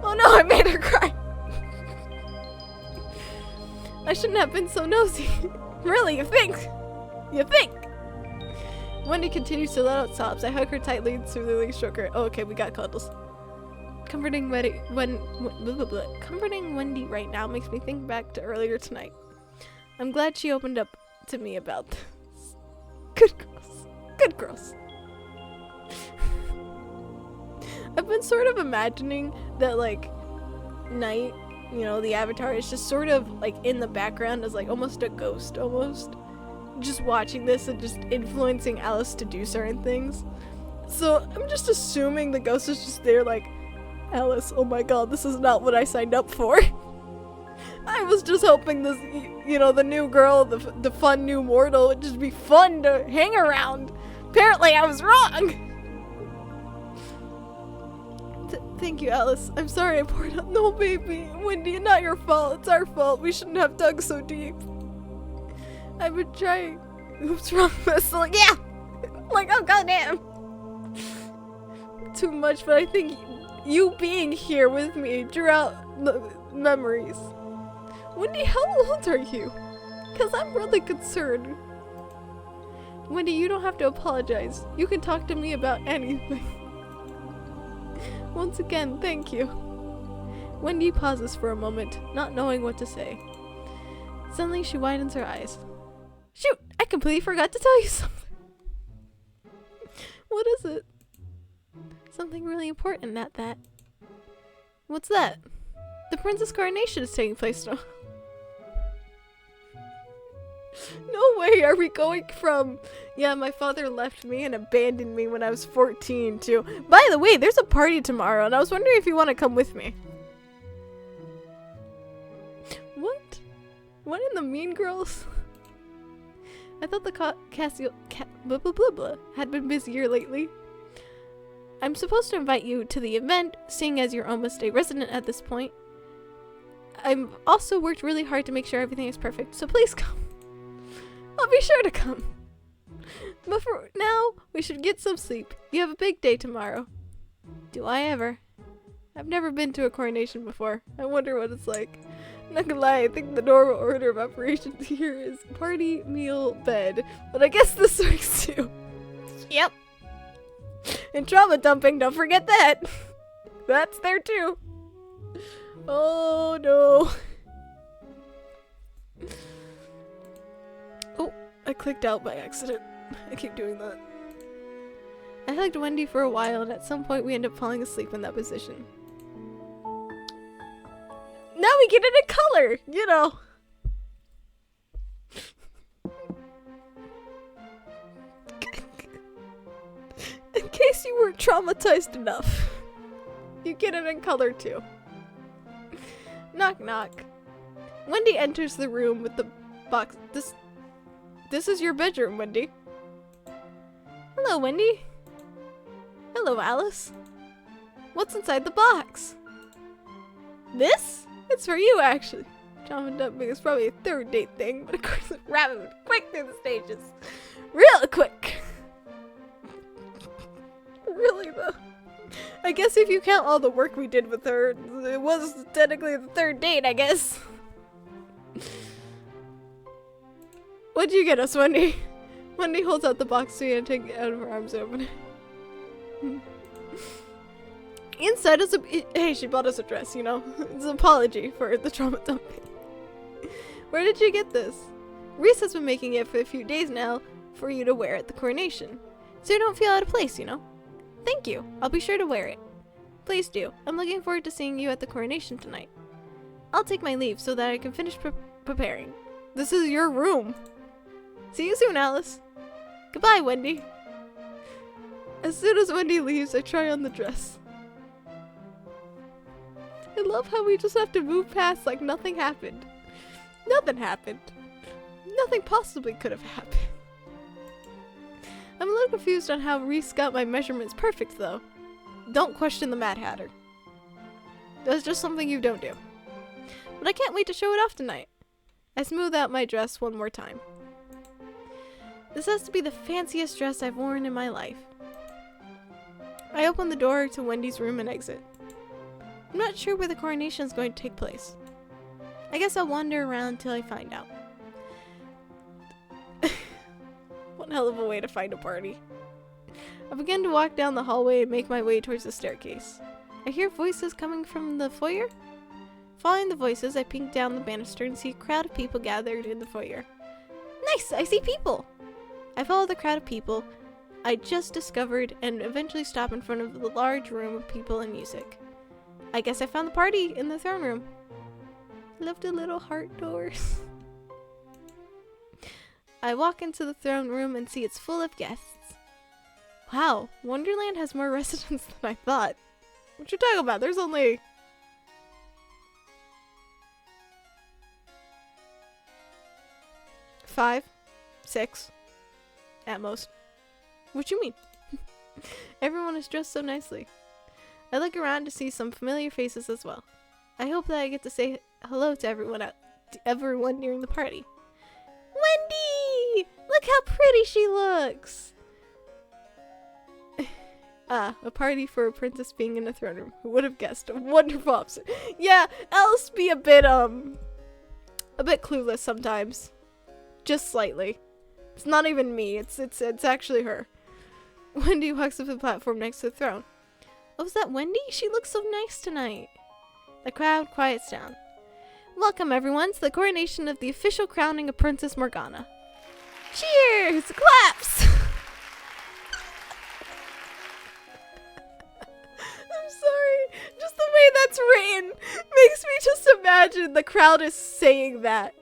Oh no, I made her cry. I shouldn't have been so nosy. Really, you think? You think? Wendy continues to let out sobs. I hug her tightly and soothingly stroke her. Oh, okay, we got cuddles. Comforting Wendy right now makes me think back to earlier tonight. I'm glad she opened up to me about this. Good girls. Good girls. I've been sort of imagining that, like, Night, you know, the avatar is just sort of, like, in the background as, like, almost a ghost, almost. Just watching this and just influencing Alice to do certain things. So, I'm just assuming the ghost is just there, like, Alice, oh my god, this is not what I signed up for. I was just hoping this, you know, the new girl, the fun new mortal would just be fun to hang around. Apparently I was wrong. Thank you, Alice. I'm sorry I poured out. No, baby. Wendy, not your fault. It's our fault. We shouldn't have dug so deep. I've been trying. What's wrong, Miss? Like, yeah. Like, oh, goddamn. Too much, but I think you being here with me drew out the memories. Wendy, how old are you? Because I'm really concerned. Wendy, you don't have to apologize. You can talk to me about anything. Once again, thank you. Wendy pauses for a moment, not knowing what to say. Suddenly, she widens her eyes. Shoot! I completely forgot to tell you something. What is it? Something really important at that. What's that? The princess coronation is taking place now. No way are we going from, yeah, my father left me and abandoned me when I was 14 to, by the way, there's a party tomorrow and I was wondering if you want to come with me. What? What in the Mean Girls? I thought the blah blah blah blah had been busier lately. I'm supposed to invite you to the event, seeing as you're almost a resident at this point. I've also worked really hard to make sure everything is perfect, so please come. I'll be sure to come. But for now, we should get some sleep. You have a big day tomorrow. Do I ever? I've never been to a coronation before. I wonder what it's like. Not gonna lie, I think the normal order of operations here is party, meal, bed. But I guess this works too. Yep. And trauma dumping, don't forget that. That's there too. Oh no. Oh, I clicked out by accident. I keep doing that. I hugged Wendy for a while and at some point we end up falling asleep in that position. Now we get it in color, you know. In case you weren't traumatized enough, you get it in color too. Knock knock. Wendy enters the room with the box. This is your bedroom, Wendy. Hello, Wendy. Hello, Alice. What's inside the box? This? It's for you, actually. Trauma dumping is probably a third date thing, but of course it's rapid, quick through the stages. Real quick. Really, though. I guess if you count all the work we did with her, it was technically the third date, I guess. What'd you get us, Wendy? Wendy holds out the box to you and takes it out of her arms open. Inside is hey, she bought us a dress, you know. It's an apology for the trauma dumping. Where did you get this? Reese has been making it for a few days now for you to wear at the coronation. So you don't feel out of place, you know. Thank you. I'll be sure to wear it. Please do. I'm looking forward to seeing you at the coronation tonight. I'll take my leave so that I can finish preparing. This is your room. See you soon, Alice. Goodbye, Wendy. As soon as Wendy leaves, I try on the dress. I love how we just have to move past like nothing happened. Nothing happened. Nothing possibly could have happened. I'm a little confused on how Reese got my measurements perfect, though. Don't question the Mad Hatter. That's just something you don't do. But I can't wait to show it off tonight. I smooth out my dress one more time. This has to be the fanciest dress I've worn in my life. I open the door to Wendy's room and exit. I'm not sure where the coronation is going to take place. I guess I'll wander around until I find out. One hell of a way to find a party. I begin to walk down the hallway and make my way towards the staircase. I hear voices coming from the foyer. Following the voices, I peek down the banister and see a crowd of people gathered in the foyer. Nice! I see people! I follow the crowd of people I just discovered and eventually stop in front of the large room of people and music. I guess I found the party in the throne room. Love the little heart doors. I walk into the throne room and see it's full of guests. Wow, Wonderland has more residents than I thought. What you talking about? There's only... 5, 6, at most. What you mean? Everyone is dressed so nicely. I look around to see some familiar faces as well. I hope that I get to say hello to everyone during the party. Wendy! Look how pretty she looks! A party for a princess being in a throne room. Who would have guessed? A wonderful opposite. Yeah, Alice be a bit clueless sometimes. Just slightly. It's not even me. It's actually her. Wendy walks up to the platform next to the throne. Oh, is that Wendy? She looks so nice tonight. The crowd quiets down. Welcome everyone to the coronation of the official crowning of Princess Morgana. Cheers! Claps! I'm sorry. Just the way that's written makes me just imagine the crowd is saying that.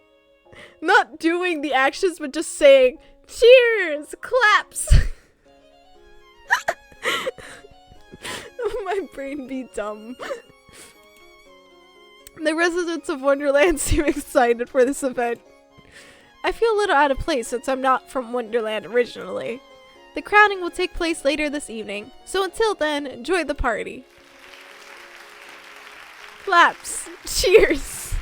Not doing the actions, but just saying, cheers! Claps! My brain be dumb. The residents of Wonderland seem excited for this event. I feel a little out of place since I'm not from Wonderland originally. The crowning will take place later this evening, so until then, enjoy the party. Claps. Cheers.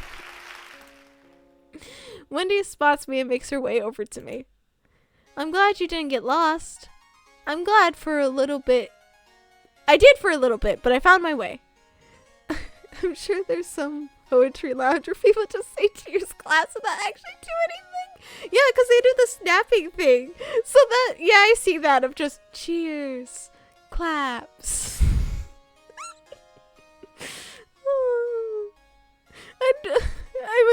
Wendy spots me and makes her way over to me. I'm glad you didn't get lost. I'm glad for a little bit. I did for a little bit, but I found my way. I'm sure there's some poetry lounge where people just say cheers class and not actually do anything. Yeah, because they do the snapping thing. So that, yeah, I see that of just cheers, claps.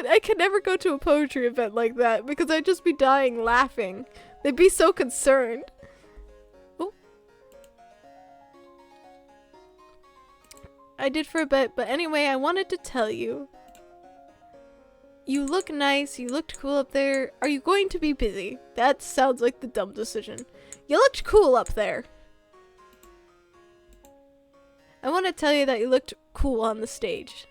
I could never go to a poetry event like that because I'd just be dying laughing. They'd be so concerned. Oh. I did for a bit, but anyway, I wanted to tell you. You look nice, you looked cool up there. Are you going to be busy? That sounds like the dumb decision. You looked cool up there. I want to tell you that you looked cool on the stage.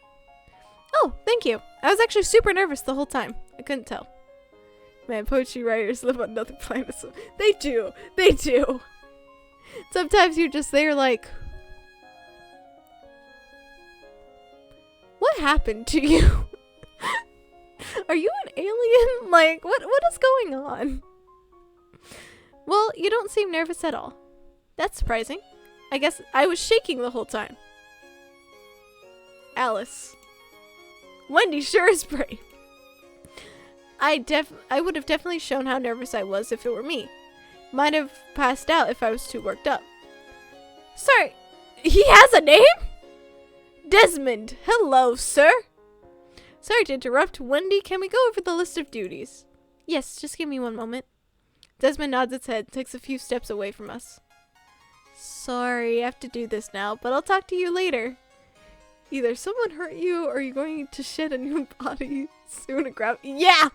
Oh, thank you. I was actually super nervous the whole time. I couldn't tell. Man, poetry writers live on another planet. So they do. They do. Sometimes you're just there like, what happened to you? Are you an alien? Like, what is going on? Well, you don't seem nervous at all. That's surprising. I guess I was shaking the whole time. Alice. Wendy sure is brave. I would have definitely shown how nervous I was if it were me. Might have passed out if I was too worked up. Sorry, he has a name? Desmond. Hello, sir. Sorry to interrupt. Wendy, can we go over the list of duties? Yes, just give me one moment. Desmond nods its head, takes a few steps away from us. Sorry, I have to do this now, but I'll talk to you later. Either someone hurt you or you're going to shed a new body soon and grab. Yeah!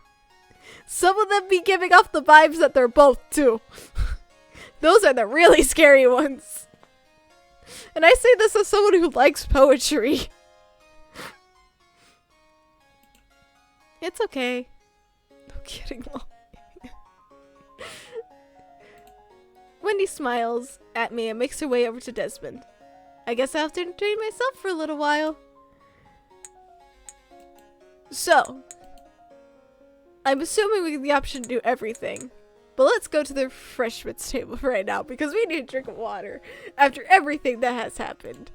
Some of them be giving off the vibes that they're both too. Those are the really scary ones. And I say this as someone who likes poetry. It's okay. No kidding. Wendy smiles at me and makes her way over to Desmond. I guess I'll have to entertain myself for a little while. So, I'm assuming we get the option to do everything. But let's go to the refreshments table right now because we need a drink of water after everything that has happened.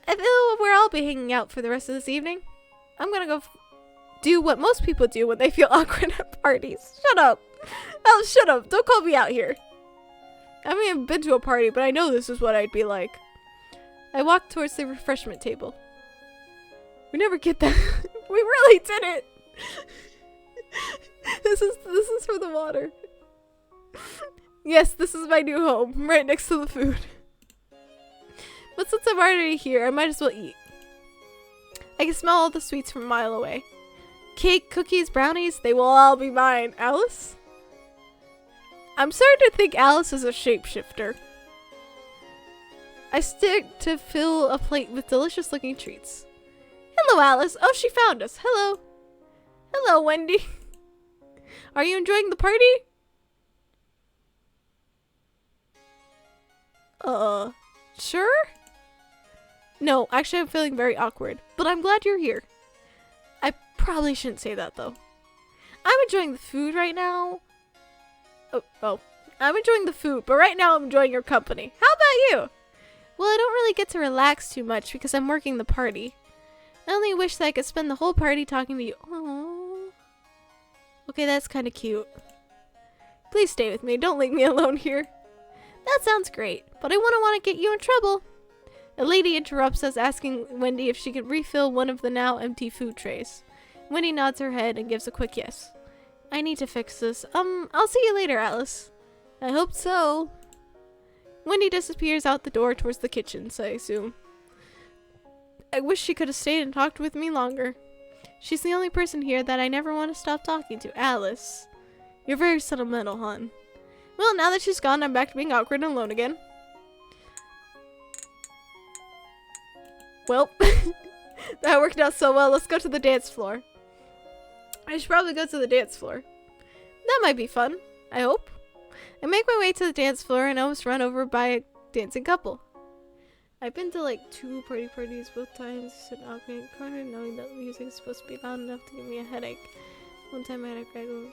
I feel where I'll be hanging out for the rest of this evening. I'm gonna go do what most people do when they feel awkward at parties. Shut up. Oh, shut up. Don't call me out here. I haven't even been to a party, but I know this is what I'd be like. I walked towards the refreshment table. We never get that. We really didn't. This is for the water. Yes, this is my new home, right next to the food. But since I'm already here, I might as well eat. I can smell all the sweets from a mile away. Cake, cookies, brownies, they will all be mine. Alice? I'm starting to think Alice is a shapeshifter. I stick to fill a plate with delicious looking treats. Hello, Alice. Oh, she found us. Hello. Hello, Wendy. Are you enjoying the party? Sure? No, actually I'm feeling very awkward, but I'm glad you're here. I probably shouldn't say that though. I'm enjoying the food right now. Oh. I'm enjoying the food, but right now I'm enjoying your company. How about you? Well, I don't really get to relax too much because I'm working the party. I only wish that I could spend the whole party talking to you. Aww. Okay, that's kind of cute. Please stay with me. Don't leave me alone here. That sounds great, but I wouldn't want to get you in trouble. A lady interrupts us, asking Wendy if she could refill one of the now empty food trays. Wendy nods her head and gives a quick yes. I need to fix this. I'll see you later, Alice. I hope so. Wendy disappears out the door towards the kitchens, I assume. I wish she could have stayed and talked with me longer. She's the only person here that I never want to stop talking to, Alice. You're very sentimental, hon. Well, now that she's gone, I'm back to being awkward and alone again. Well, that worked out so well. Let's go to the dance floor. I should probably go to the dance floor. That might be fun, I hope. I make my way to the dance floor and almost run over by a dancing couple. I've been to like 2 parties both times. It's an awkward corner knowing that music is supposed to be loud enough to give me a headache. One time I had a guy go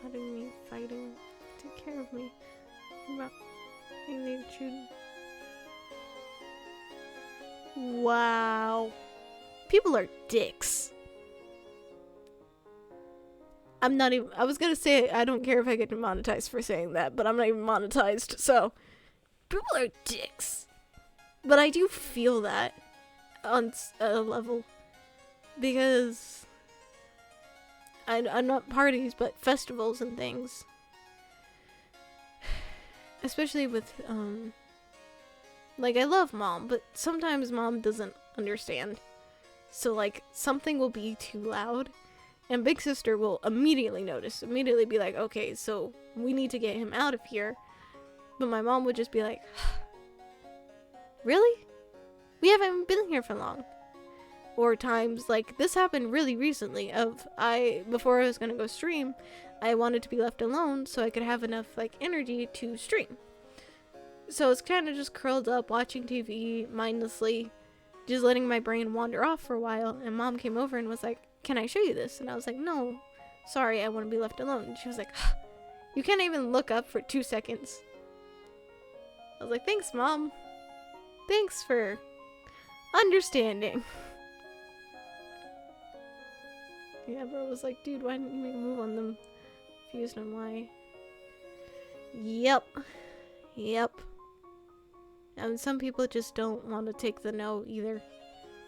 having me fighting to take care of me. Wow. People are dicks. I'm not even, I was gonna say I don't care if I get demonetized for saying that, but I'm not even monetized, so. People are dicks. But I do feel that on a level. Because I'm not parties, but festivals and things. Especially with, like, I love Mom, but sometimes Mom doesn't understand. So, like, something will be too loud, and Big Sister will immediately notice, immediately be like, okay, so we need to get him out of here. But my mom would just be like, really? We haven't been here for long. Or times, like, this happened really recently, before I was gonna go stream, I wanted to be left alone so I could have enough, like, energy to stream. So it's kind of just curled up, watching TV mindlessly, just letting my brain wander off for a while, and Mom came over and was like, can I show you this? And I was like, no, sorry, I want to be left alone. And she was like, you can't even look up for 2 seconds. I was like, thanks, Mom. Thanks for understanding. Yeah, bro was like, dude, why didn't you make a move on them? Confused on why. Yep. And some people just don't want to take the no either.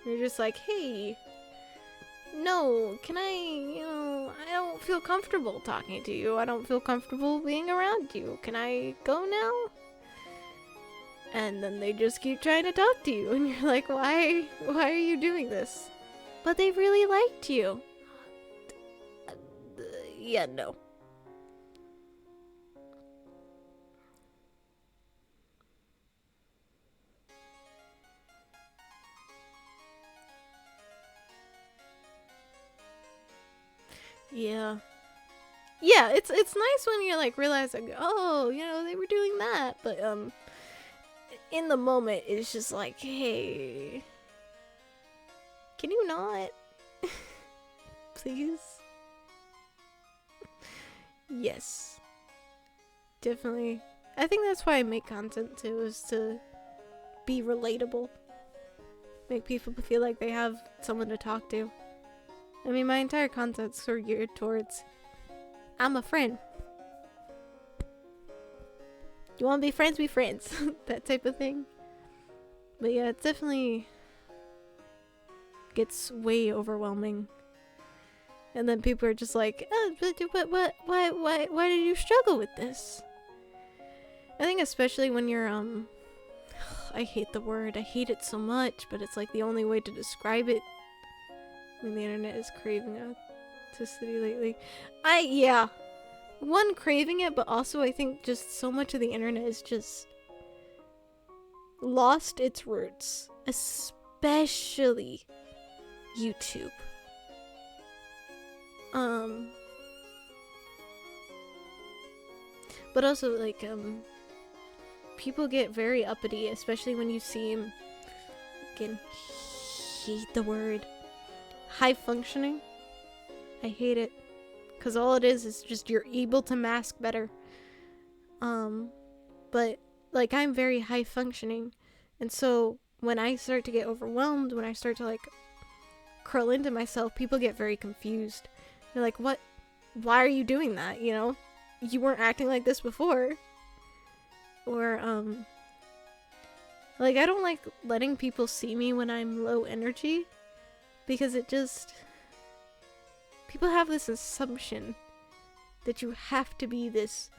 You're just like, hey, no, can I don't feel comfortable talking to you. I don't feel comfortable being around you. Can I go now? And then they just keep trying to talk to you. And you're like, why are you doing this? But they really liked you. Yeah, no. Yeah, it's nice when you like realize like, oh, they were doing that, but in the moment it's just like, hey, can you not? Please? Yes. Definitely. I think that's why I make content too, is to be relatable. Make people feel like they have someone to talk to. I mean, my entire content's sort of geared towards, I'm a friend. You want to be friends? Be friends. That type of thing. But yeah, it definitely gets way overwhelming. And then people are just like, oh, but why did you struggle with this? I think especially when you're, I hate the word. I hate it so much, but it's like the only way to describe it. I mean, the internet is craving authenticity lately. Yeah. One, craving it, but also I think just so much of the internet is just lost its roots. Especially YouTube. But also, like, people get very uppity, especially when you seem, again, hate the word, high functioning. I hate it. Because all it is just you're able to mask better. But, like, I'm very high functioning. And so, when I start to get overwhelmed, when I start to, like, curl into myself, people get very confused. They're like, what? Why are you doing that, you know? You weren't acting like this before. Or, like, I don't like letting people see me when I'm low energy. Because it just... People have this assumption that you have to be this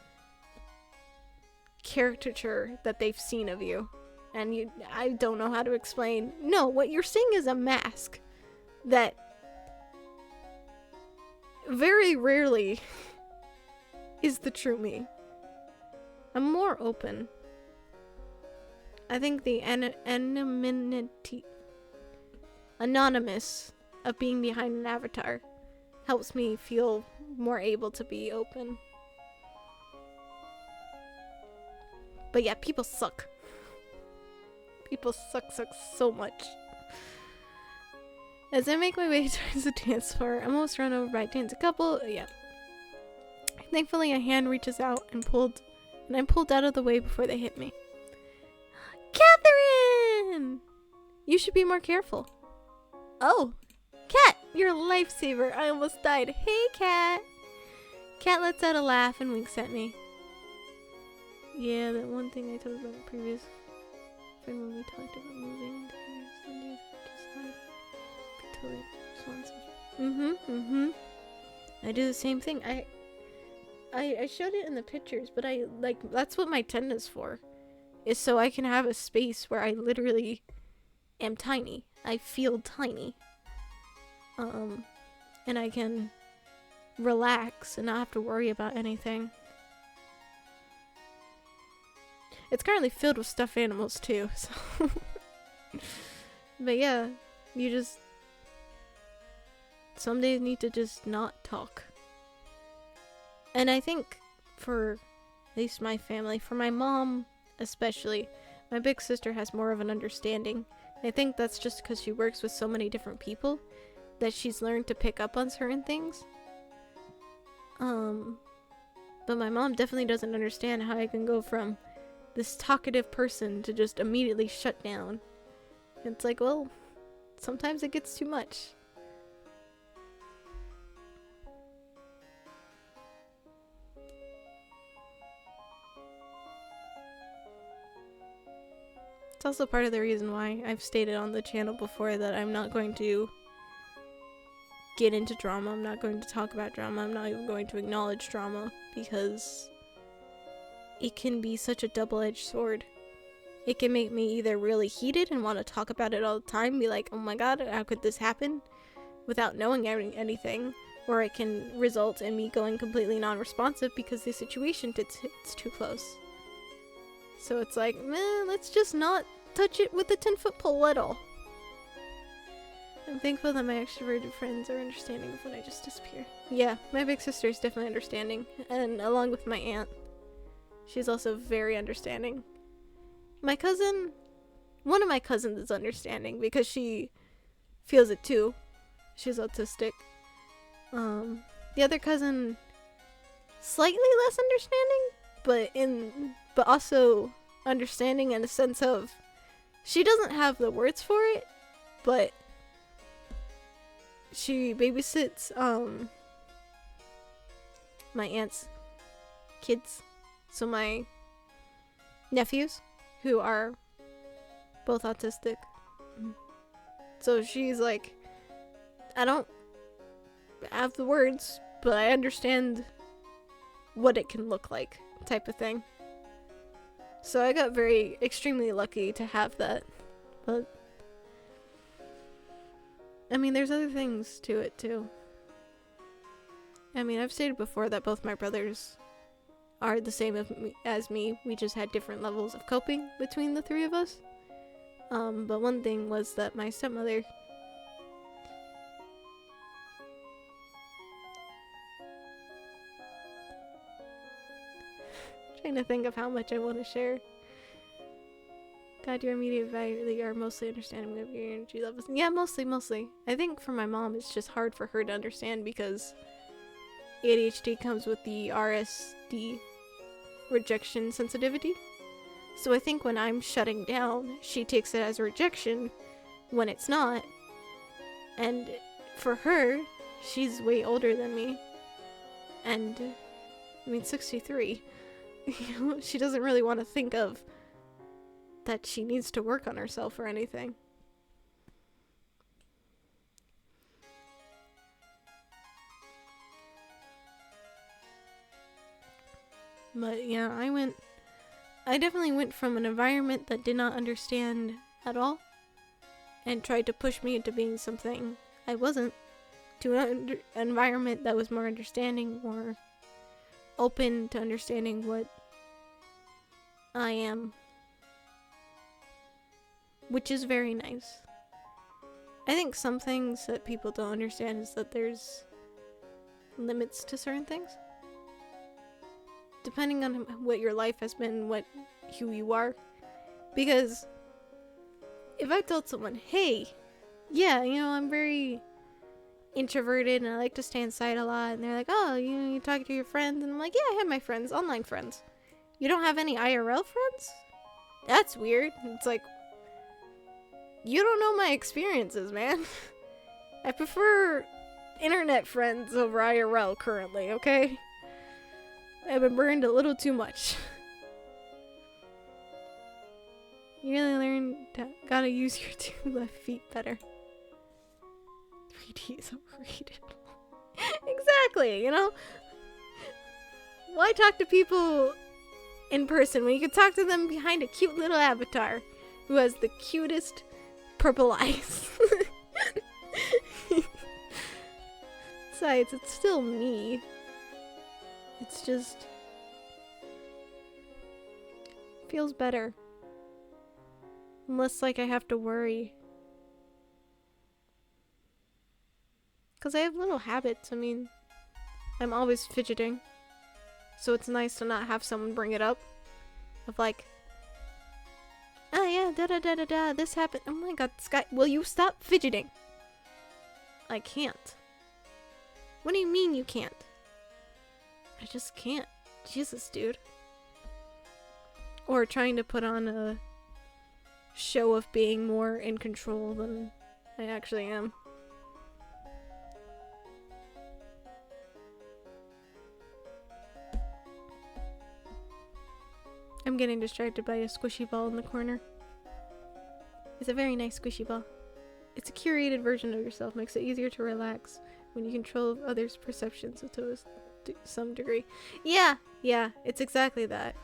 caricature that they've seen of you. And I don't know how to explain. No, what you're seeing is a mask that very rarely is the true me. I'm more open. I think the anonymous of being behind an avatar helps me feel more able to be open. But yeah, people suck. People suck so much. As I make my way towards the dance floor, I'm almost run over by a dance couple. Yeah. Thankfully, a hand reaches out and I'm pulled out of the way before they hit me. Catherine! You should be more careful. Oh, Cat, you're a lifesaver. I almost died. Hey, Cat. Cat lets out a laugh and winks at me. Yeah, that one thing I told about the previous friend when we talked about moving there. Sundays, just totally responsive. I do the same thing. I showed it in the pictures, but that's what my tent is for. Is so I can have a space where I literally am tiny. I feel tiny. And I can relax and not have to worry about anything. It's currently filled with stuffed animals too, so but yeah, you just some days need to just not talk. And I think for at least my family, for my mom especially, my big sister has more of an understanding. I think that's just because she works with so many different people that she's learned to pick up on certain things. But my mom definitely doesn't understand how I can go from this talkative person to just immediately shut down. It's like, well, sometimes it gets too much. It's also part of the reason why I've stated on the channel before that I'm not going to get into drama. I'm not going to talk about drama. I'm not even going to acknowledge drama because it can be such a double-edged sword. It can make me either really heated and want to talk about it all the time, be like, oh my god, how could this happen? Without knowing anything. Or it can result in me going completely non-responsive because the situation it's too close. So it's like, man, let's just not touch it with a 10-foot pole at all. I'm thankful that my extroverted friends are understanding of when I just disappear. Yeah, my big sister is definitely understanding, and along with my aunt. She's also very understanding. My cousin, one of my cousins is understanding because she feels it too. She's autistic. The other cousin, slightly less understanding, but also understanding in the sense of she doesn't have the words for it, but she babysits my aunt's kids, so my nephews who are both autistic. So she's like, I don't have the words, but I understand what it can look like, type of thing. So I got extremely lucky to have that. But I mean, there's other things to it too. I mean, I've stated before that both my brothers are the same as me. We just had different levels of coping between the three of us. But one thing was that my stepmother Trying to think of how much I want to share. God, your immediate value are mostly understanding of your energy levels. Yeah, mostly. I think for my mom, it's just hard for her to understand because ADHD comes with the RSD, rejection sensitivity. So I think when I'm shutting down, she takes it as a rejection when it's not. And for her, she's way older than me. And, 63. She doesn't really want to think of that she needs to work on herself or anything. But yeah, I definitely went from an environment that did not understand at all and tried to push me into being something I wasn't, to an environment that was more understanding, more open to understanding what I am, which is very nice. I think some things that people don't understand is that there's limits to certain things. Depending on what your life has been, who you are. Because if I told someone, hey, yeah, I'm very introverted and I like to stay inside a lot, and they're like, oh, you talk to your friends, and I'm like, yeah, I have my friends, online friends. You don't have any IRL friends? That's weird. It's like, you don't know my experiences, man. I prefer internet friends over IRL currently, okay? I've been burned a little too much. You really gotta use your 2 left feet better. 3D is overrated. Exactly, Why talk to people in person when you can talk to them behind a cute little avatar who has the cutest purple eyes? Besides, it's still me. It's just feels better. Unless, I have to worry. Because I have little habits. I'm always fidgeting. So it's nice to not have someone bring it up. Of oh yeah, da-da-da-da-da, this happened. Oh my god, Sky, will you stop fidgeting? I can't. What do you mean you can't? I just can't. Jesus, dude. Or trying to put on a show of being more in control than I actually am. I'm getting distracted by a squishy ball in the corner. It's a very nice squishy ball. It's a curated version of yourself, makes it easier to relax when you control others' perceptions to some degree. Yeah, it's exactly that.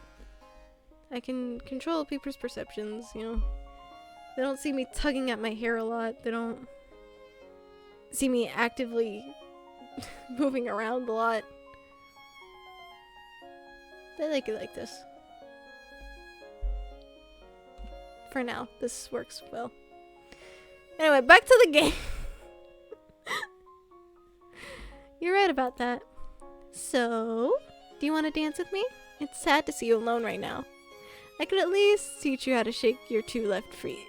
I can control people's perceptions, They don't see me tugging at my hair a lot. They don't see me actively moving around a lot. They like it like this. For now, this works well. Anyway, back to the game. You're right about that. So, do you want to dance with me? It's sad to see you alone right now. I could at least teach you how to shake your 2 left feet.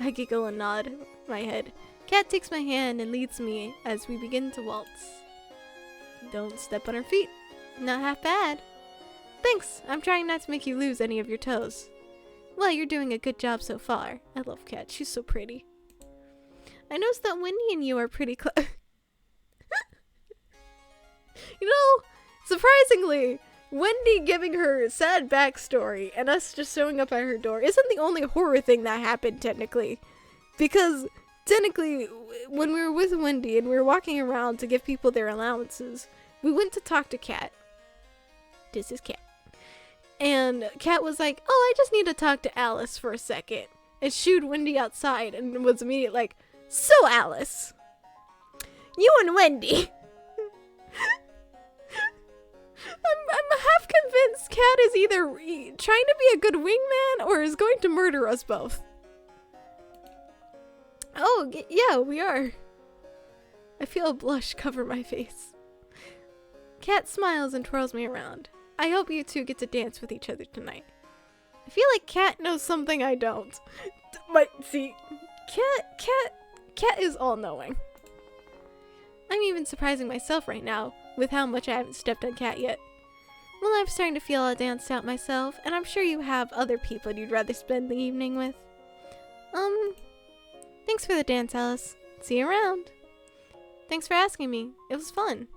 I giggle and nod my head. Cat takes my hand and leads me as we begin to waltz. Don't step on her feet. Not half bad. Thanks, I'm trying not to make you lose any of your toes. Well, you're doing a good job so far. I love Cat, she's so pretty. I noticed that Wendy and you are pretty close. Surprisingly, Wendy giving her sad backstory and us just showing up at her door isn't the only horror thing that happened, technically. Because, technically, when we were with Wendy and we were walking around to give people their allowances, we went to talk to Kat. This is Kat. And Kat was like, oh, I just need to talk to Alice for a second. And shooed Wendy outside and was immediately like, so Alice, you and Wendy. I'm half convinced Kat is either trying to be a good wingman or is going to murder us both. Oh, yeah, we are. I feel a blush cover my face. Kat smiles and twirls me around. I hope you two get to dance with each other tonight. I feel like Cat knows something I don't. But see, Cat is all-knowing. I'm even surprising myself right now with how much I haven't stepped on Cat yet. Well, I'm starting to feel all danced out myself, and I'm sure you have other people you'd rather spend the evening with. Thanks for the dance, Alice. See you around. Thanks for asking me. It was fun.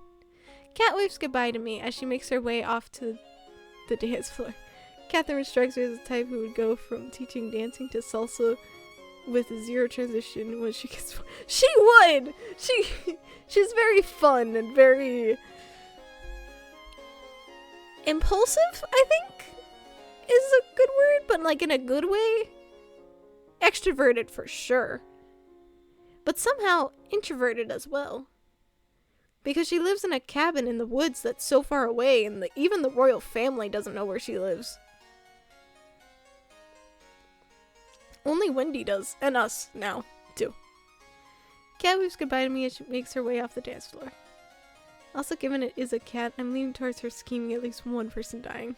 Cat waves goodbye to me as she makes her way off to the dance floor. Catherine strikes me as the type who would go from teaching dancing to salsa with a zero transition when she gets. She would. She's very fun and very impulsive, I think, is a good word, but like in a good way. Extroverted for sure, but somehow introverted as well. Because she lives in a cabin in the woods that's so far away, and even the royal family doesn't know where she lives. Only Wendy does, and us now, too. Cat waves goodbye to me as she makes her way off the dance floor. Also, given it is a cat, I'm leaning towards her scheming at least one person dying.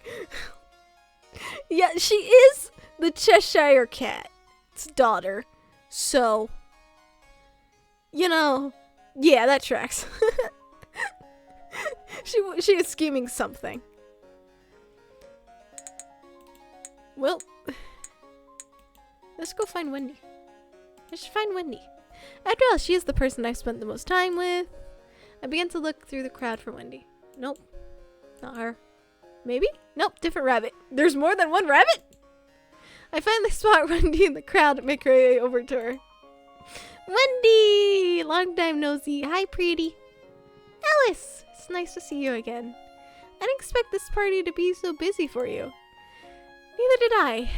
Yeah, she is the Cheshire Cat's daughter, so, you know, yeah, that tracks. She is scheming something. Well, let's go find Wendy. I should find Wendy. After all, she is the person I've spent the most time with. I began to look through the crowd for Wendy. Nope. Not her. Maybe? Nope, different rabbit. There's more than one rabbit? I finally spot Wendy in the crowd and make her way over to her. Wendy! Long time no see. Hi, pretty. Alice! It's nice to see you again. I didn't expect this party to be so busy for you. Neither did I.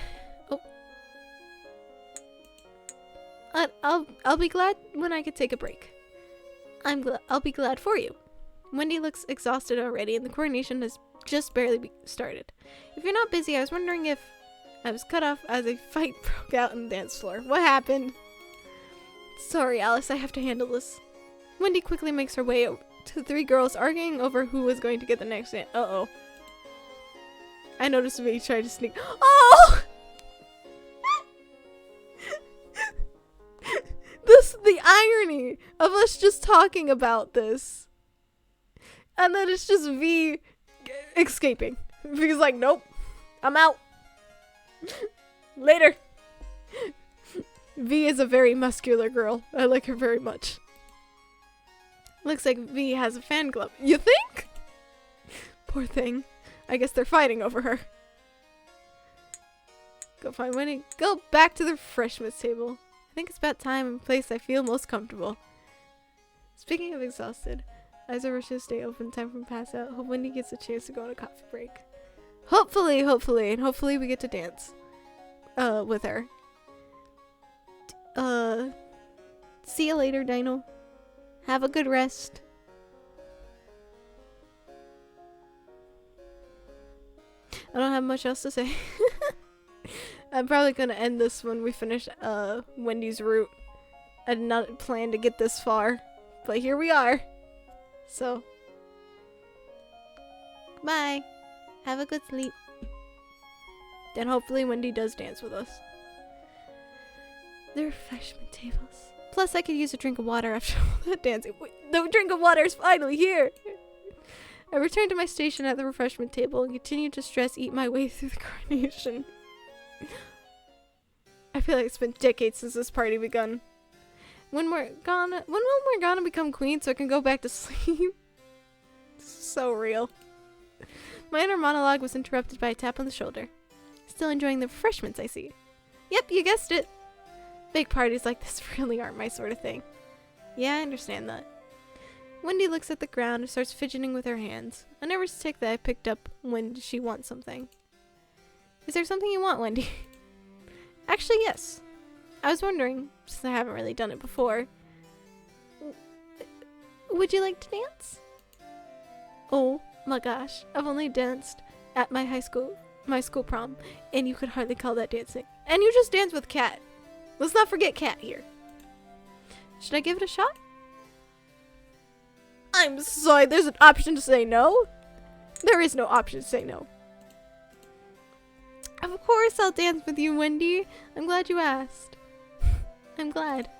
Oh. I'll be glad when I could take a break. I'll be glad for you. Wendy looks exhausted already, and the coronation has just barely started. If you're not busy, I was wondering if I was cut off as a fight broke out on the dance floor. What happened? Sorry, Alice, I have to handle this. Wendy quickly makes her way to the three girls arguing over who was going to get the next dance. Uh-oh. I noticed V tried to sneak. Oh! The irony of us just talking about this. And then it's just V escaping. V's like, nope, I'm out. Later. V is a very muscular girl. I like her very much. Looks like V has a fan club. You think? Poor thing. I guess they're fighting over her. Go find Wendy. Go back to the refreshments table. I think it's about time and place I feel most comfortable. Speaking of exhausted, eyes are rushing to stay open, time for me to pass out. Hope Wendy gets a chance to go on a coffee break. Hopefully, and hopefully we get to dance with her. See you later, Dino. Have a good rest. I don't have much else to say. I'm probably gonna end this when we finish Wendy's route. I did not plan to get this far, but here we are. So, bye. Have a good sleep. Then hopefully Wendy does dance with us. The refreshment tables. Plus I could use a drink of water after all that dancing. The drink of water is finally here. I returned to my station at the refreshment table and continued to eat my way through the coronation. I feel like it's been decades since this party begun. When will Morgana become queen so I can go back to sleep? So real. My inner monologue was interrupted by a tap on the shoulder. Still enjoying the refreshments, I see. Yep, you guessed it. Big parties like this really aren't my sort of thing. Yeah, I understand that. Wendy looks at the ground and starts fidgeting with her hands. A nervous tick that I picked up when she wants something. Is there something you want, Wendy? Actually, yes. I was wondering, since I haven't really done it before. Would you like to dance? Oh my gosh, I've only danced at my school prom, and you could hardly call that dancing. And you just danced with Cat. Let's not forget Cat here. Should I give it a shot? I'm sorry, there's an option to say no. There is no option to say no. Of course I'll dance with you, Wendy. I'm glad you asked. I'm glad.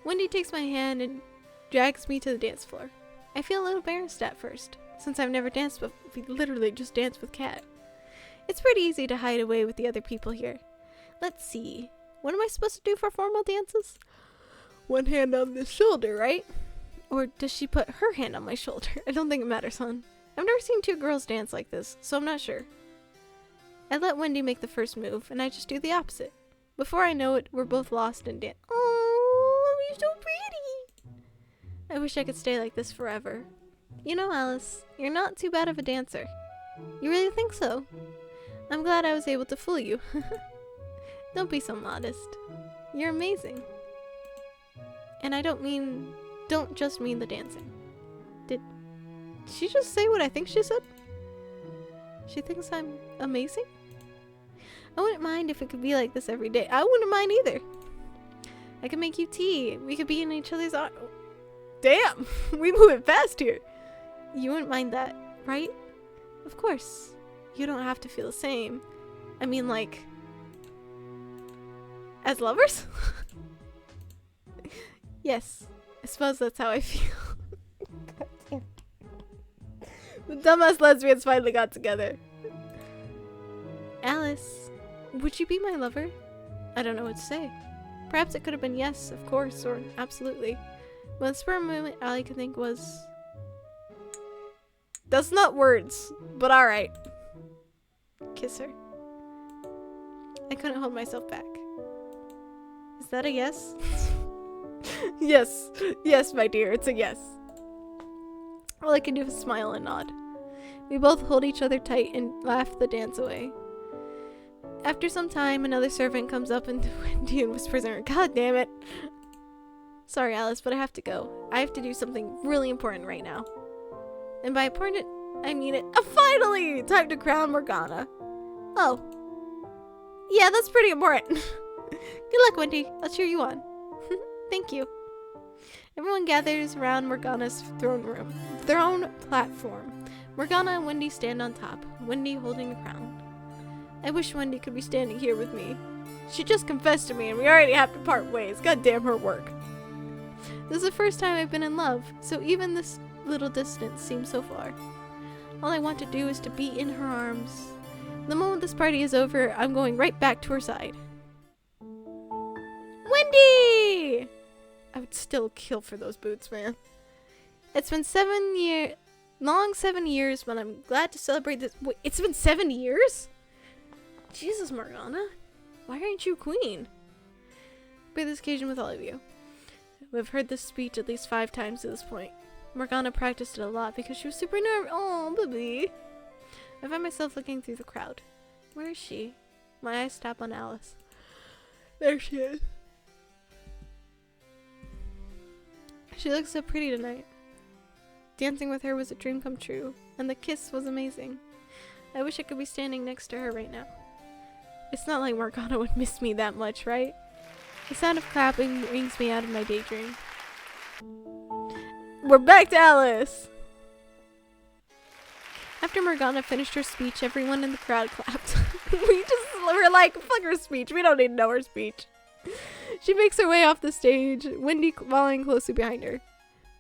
Wendy takes my hand and drags me to the dance floor. I feel a little embarrassed at first, since I've never danced with, we literally just danced with Kat. It's pretty easy to hide away with the other people here. Let's see. What am I supposed to do for formal dances? One hand on the shoulder, right? Or does she put her hand on my shoulder? I don't think it matters, hon. I've never seen two girls dance like this, so I'm not sure. I let Wendy make the first move, and I just do the opposite. Before I know it, we're both lost in dance. Oh, you're so pretty! I wish I could stay like this forever. You know, Alice, you're not too bad of a dancer. You really think so? I'm glad I was able to fool you. Don't be so modest. You're amazing. And I don't just mean the dancing. Did she just say what I think she said? She thinks I'm amazing? I wouldn't mind if it could be like this every day. I wouldn't mind either. I could make you tea. We could be in each other's arms. Damn! We moving fast here. You wouldn't mind that, right? Of course. You don't have to feel the same. I mean, like, as lovers? Yes. I suppose that's how I feel. The dumbass lesbians finally got together. Alice, would you be my lover? I don't know what to say. Perhaps it could have been yes, of course, or absolutely. But the spur moment all I could think was... That's not words, but alright. Kiss her. I couldn't hold myself back. Is that a yes? Yes. Yes, my dear, it's a yes. All I can do is smile and nod. We both hold each other tight and laugh the dance away. After some time, another servant comes up and Wendy and whispers in her, God damn it. Sorry, Alice, but I have to go. I have to do something really important right now. And by important, I mean it. Finally! Time to crown Morgana. Oh. Yeah, that's pretty important. Good luck, Wendy. I'll cheer you on. Thank you. Everyone gathers around Morgana's throne platform. Morgana and Wendy stand on top, Wendy holding a crown. I wish Wendy could be standing here with me. She just confessed to me and we already have to part ways. God damn her work. This is the first time I've been in love, so even this little distance seems so far. All I want to do is to be in her arms. The moment this party is over, I'm going right back to her side. Wendy! I would still kill for those boots, man. It's been 7 years, long 7 years, but I'm glad to celebrate this. Wait, it's been 7 years? Jesus, Morgana. Why aren't you queen? By this occasion with all of you. We've heard this speech at least 5 times to this point. Morgana practiced it a lot because she was super nervous. Oh, baby. I find myself looking through the crowd. Where is she? My eyes stop on Alice. There she is. She looks so pretty tonight. Dancing with her was a dream come true, and the kiss was amazing. I wish I could be standing next to her right now. It's not like Morgana would miss me that much, right? The sound of clapping brings me out of my daydream. We're back to Alice! After Morgana finished her speech, everyone in the crowd clapped. We're like, fuck her speech. We don't need to know her speech. She makes her way off the stage, Wendy following closely behind her.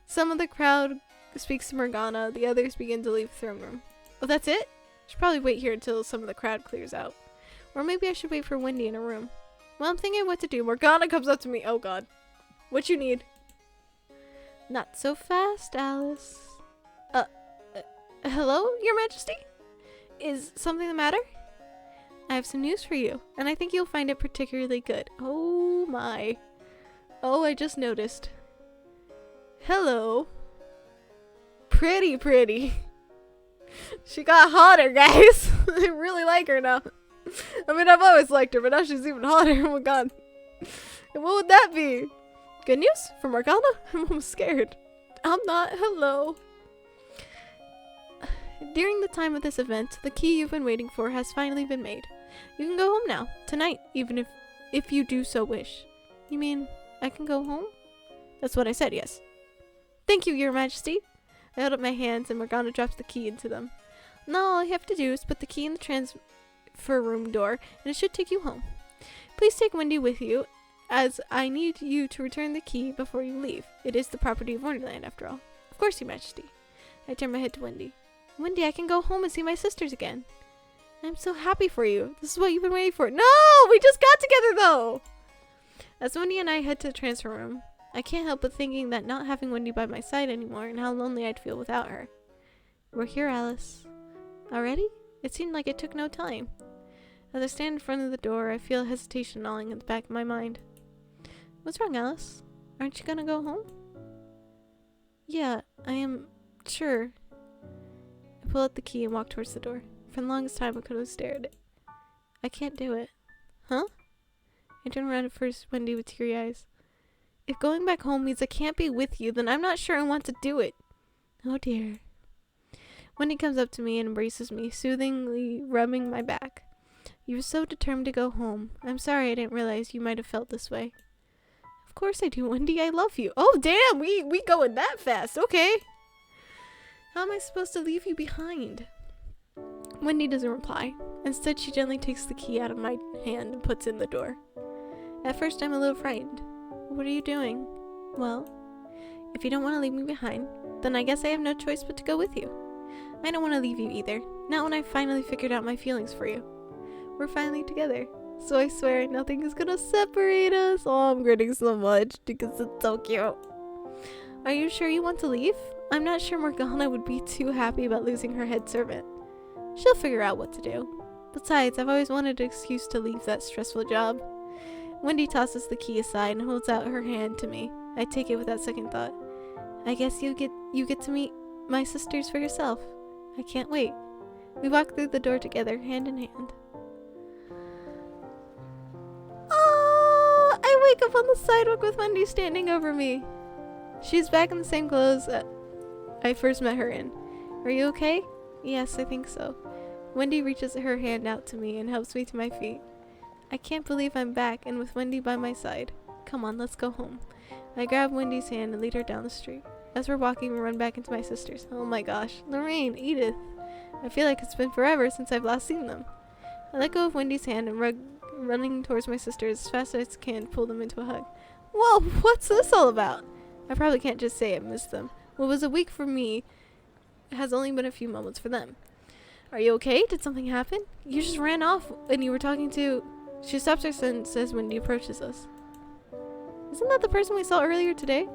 Some of the crowd speaks to Morgana, the others begin to leave the throne room. Oh, that's it? Should probably wait here until some of the crowd clears out. Or maybe I should wait for Wendy in her room. Well, I'm thinking what to do. Morgana comes up to me. Oh god. What you need? Not so fast, Alice. Hello, Your Majesty? Is something the matter? I have some news for you, and I think you'll find it particularly good. Oh my. Oh, I just noticed. Hello. Pretty, pretty. She got hotter, guys. I really like her now. I mean, I've always liked her, but now she's even hotter. Oh my god. And what would that be? Good news from Argama? I'm almost scared. I'm not. Hello. During the time of this event, the key you've been waiting for has finally been made. You can go home now, tonight, even if you do so wish. You mean, I can go home? That's what I said, yes. Thank you, Your Majesty. I held up my hands and Morgana drops the key into them. No, all you have to do is put the key in the transfer room door, and it should take you home. Please take Wendy with you, as I need you to return the key before you leave. It is the property of Wonderland, after all. Of course, Your Majesty. I turn my head to Wendy. Wendy, I can go home and see my sisters again. I'm so happy for you. This is what you've been waiting for. No! We just got together, though! As Wendy and I head to the transfer room, I can't help but thinking that not having Wendy by my side anymore and how lonely I'd feel without her. We're here, Alice. Already? It seemed like it took no time. As I stand in front of the door, I feel hesitation gnawing at the back of my mind. What's wrong, Alice? Aren't you gonna go home? Yeah, I am sure. I pull out the key and walk towards the door. For the longest time, I could have stared at it. I can't do it. Huh? I turn around and face Wendy with teary eyes. If going back home means I can't be with you, then I'm not sure I want to do it. Oh dear. Wendy comes up to me and embraces me, soothingly rubbing my back. You were so determined to go home. I'm sorry I didn't realize you might have felt this way. Of course I do, Wendy. I love you. Oh, damn. We going that fast. Okay. How am I supposed to leave you behind? Wendy doesn't reply. Instead, she gently takes the key out of my hand and puts it in the door. At first, I'm a little frightened. What are you doing? Well, if you don't want to leave me behind, then I guess I have no choice but to go with you. I don't want to leave you either. Not when I finally figured out my feelings for you. We're finally together. So I swear nothing is gonna separate us. Oh, I'm grinning so much because it's so cute. Are you sure you want to leave? I'm not sure Morgana would be too happy about losing her head servant. She'll figure out what to do. Besides, I've always wanted an excuse to leave that stressful job. Wendy tosses the key aside and holds out her hand to me. I take it without second thought. I guess you get to meet my sisters for yourself. I can't wait. We walk through the door together, hand in hand. I wake up on the sidewalk with Wendy standing over me. She's back in the same clothes that I first met her in. Are you okay? Yes, I think so. Wendy reaches her hand out to me and helps me to my feet. I can't believe I'm back and with Wendy by my side. Come on, let's go home. I grab Wendy's hand and lead her down the street. As we're walking, we run back into my sisters. Oh my gosh. Lorraine, Edith. I feel like it's been forever since I've last seen them. I let go of Wendy's hand and running towards my sisters as fast as I can, pull them into a hug. Whoa, what's this all about? I probably can't just say I miss them. What was a week for me has only been a few moments for them. Are you okay? Did something happen? You just ran off and you were talking to... She stops her and says Wendy approaches us. Isn't that the person we saw earlier today?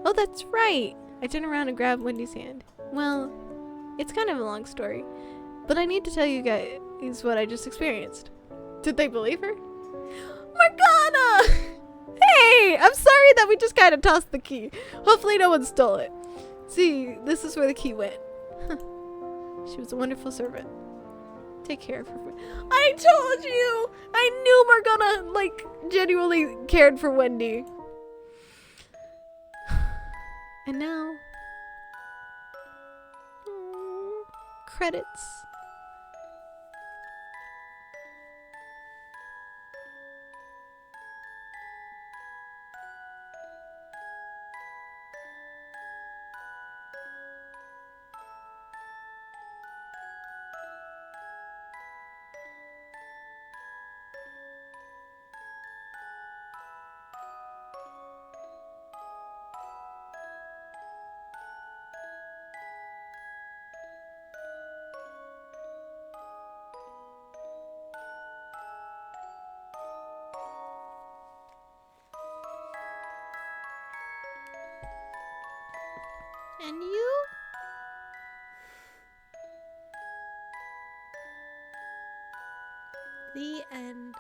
Oh, that's right. I turn around and grab Wendy's hand. Well, it's kind of a long story, but I need to tell you guys what I just experienced. Did they believe her? Morgana! Hey! I'm sorry that we just kind of tossed the key. Hopefully no one stole it. See, this is where the key went. She was a wonderful servant. Take care of her. I told you! I knew Morgana, like, genuinely cared for Wendy. And now... credits. And you? The end.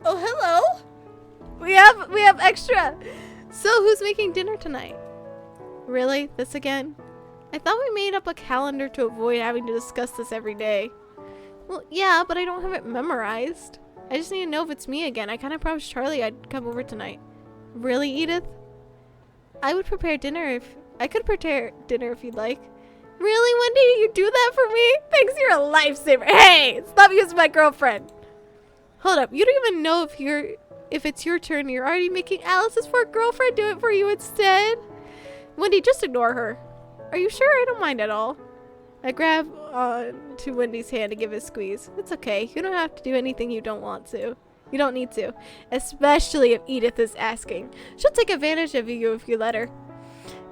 Oh, hello. We have extra. So who's making dinner tonight? Really? This again? I thought we made up a calendar to avoid having to discuss this every day. Well, yeah, but I don't have it memorized. I just need to know if it's me again. I kind of promised Charlie I'd come over tonight. Really, Edith? I would prepare dinner if... I could prepare dinner if you'd like. Really, Wendy? You do that for me? Thanks, you're a lifesaver. Hey, stop using my girlfriend. Hold up. You don't even know if it's your turn. You're already making Alice's poor girlfriend do it for you instead. Wendy, just ignore her. Are you sure? I don't mind at all. I grab to Wendy's hand to give it a squeeze. It's okay. You don't have to do anything you don't want to. You don't need to. Especially if Edith is asking. She'll take advantage of you if you let her.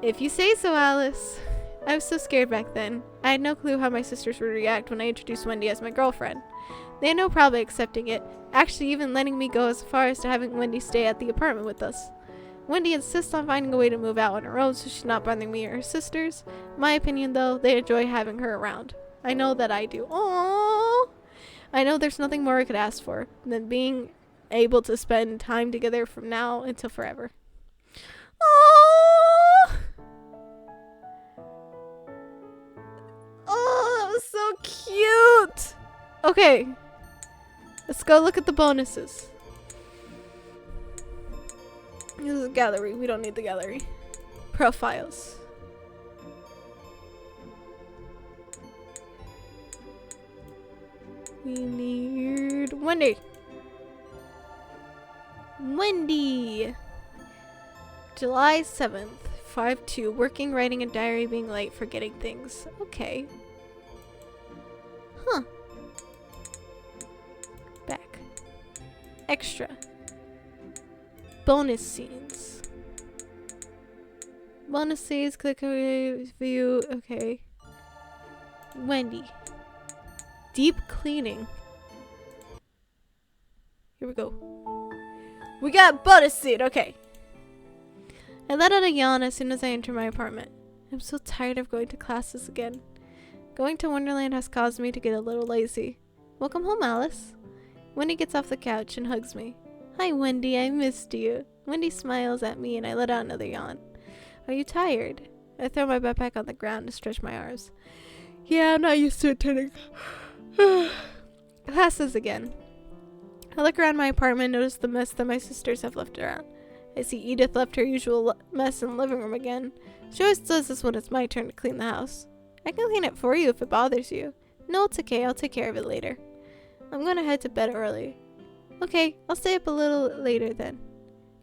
If you say so, Alice. I was so scared back then. I had no clue how my sisters would react when I introduced Wendy as my girlfriend. They had no problem accepting it, actually even letting me go as far as to having Wendy stay at the apartment with us. Wendy insists on finding a way to move out on her own so she's not bothering me or her sisters. In my opinion, though, they enjoy having her around. I know that I do. Aww! I know there's nothing more I could ask for than being able to spend time together from now until forever. Aww! Oh, that was so cute! Okay. Let's go look at the bonuses. This is a gallery. We don't need the gallery. Profiles. We need Wendy. Wendy. July 7th. 5/2. Working, writing a diary, being late, forgetting things. Okay. Huh. Back. Extra. Bonus scenes. Bonus scenes, click view. Okay. Wendy. Deep cleaning. Here we go. We got bonus scene. Okay. I let out a yawn as soon as I enter my apartment. I'm so tired of going to classes again. Going to Wonderland has caused me to get a little lazy. Welcome home, Alice. Wendy gets off the couch and hugs me. Hi, Wendy. I missed you. Wendy smiles at me and I let out another yawn. Are you tired? I throw my backpack on the ground to stretch my arms. Yeah, I'm not used to attending classes again. I look around my apartment and notice the mess that my sisters have left around. I see Edith left her usual mess in the living room again. She always does this when it's my turn to clean the house. I can clean it for you if it bothers you. No, it's okay. I'll take care of it later. I'm gonna head to bed early. Okay, I'll stay up a little later then.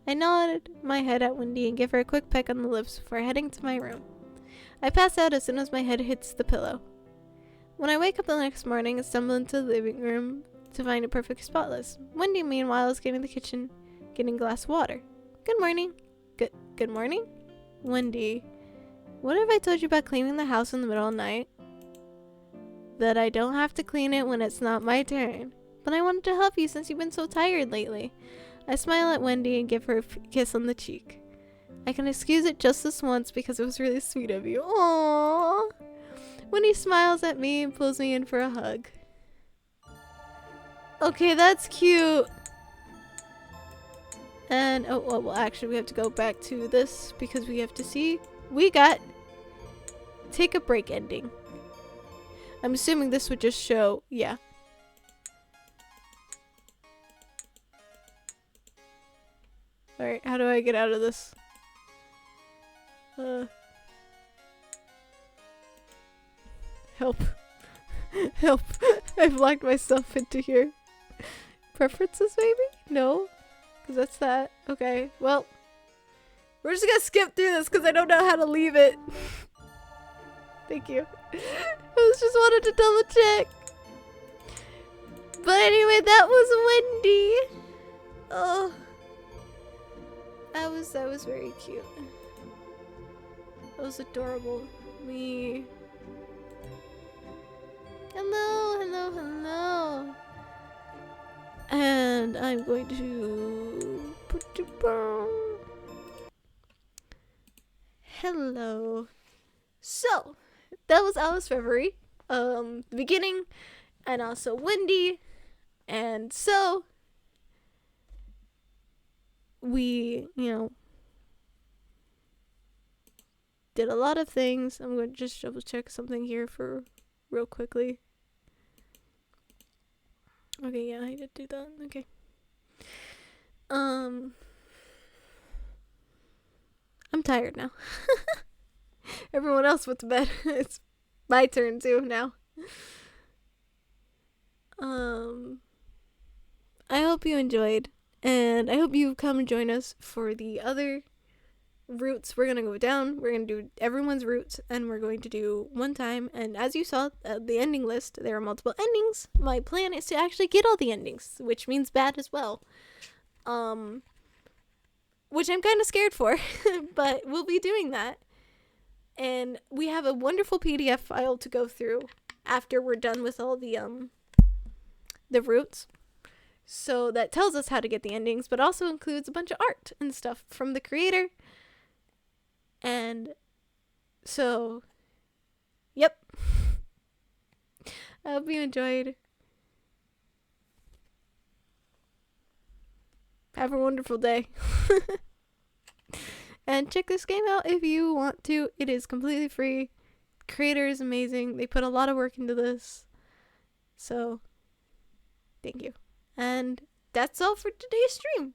I nod my head at Wendy and give her a quick peck on the lips before heading to my room. I pass out as soon as my head hits the pillow. When I wake up the next morning and stumble into the living room to find it perfectly spotless, Wendy meanwhile is getting the kitchen, getting a glass of water. Good morning. Good morning? Wendy, what have I told you about cleaning the house in the middle of the night? That I don't have to clean it when it's not my turn. But I wanted to help you since you've been so tired lately. I smile at Wendy and give her a kiss on the cheek. I can excuse it just this once because it was really sweet of you. Aww. Wendy smiles at me and pulls me in for a hug. Okay, that's cute. And, oh, well, actually, we have to go back to this because we have to see. We got take a break ending. I'm assuming this would just show, yeah. Alright, how do I get out of this? Help. Help. I've locked myself into here. Preferences, maybe? No? Because that's that. Okay, well. We're just gonna skip through this because I don't know how to leave it. Thank you. I just wanted to double check. But anyway, that was Wendy. Oh. That was very cute. That was adorable. Me. Hello, hello, hello. And I'm going to put you down. Hello. So, that was Alice Reverie. The beginning, and also Wendy. And so we, did a lot of things. I'm going to just double check something here for real quickly. Okay, yeah, I did do that. Okay. I'm tired now. Everyone else went to bed. It's my turn too now. I hope you enjoyed, and I hope you come join us for the other routes. We're gonna go down. We're gonna do everyone's routes, and we're going to do one time. And as you saw, the ending list, there are multiple endings. My plan is to actually get all the endings, which means bad as well. Which I'm kind of scared for, but we'll be doing that. And we have a wonderful PDF file to go through after we're done with all the routes. So that tells us how to get the endings, but also includes a bunch of art and stuff from the creator. And so, yep. I hope you enjoyed. Have a wonderful day. And check this game out if you want to. It is completely free. Creator is amazing. They put a lot of work into this. So, thank you. And that's all for today's stream.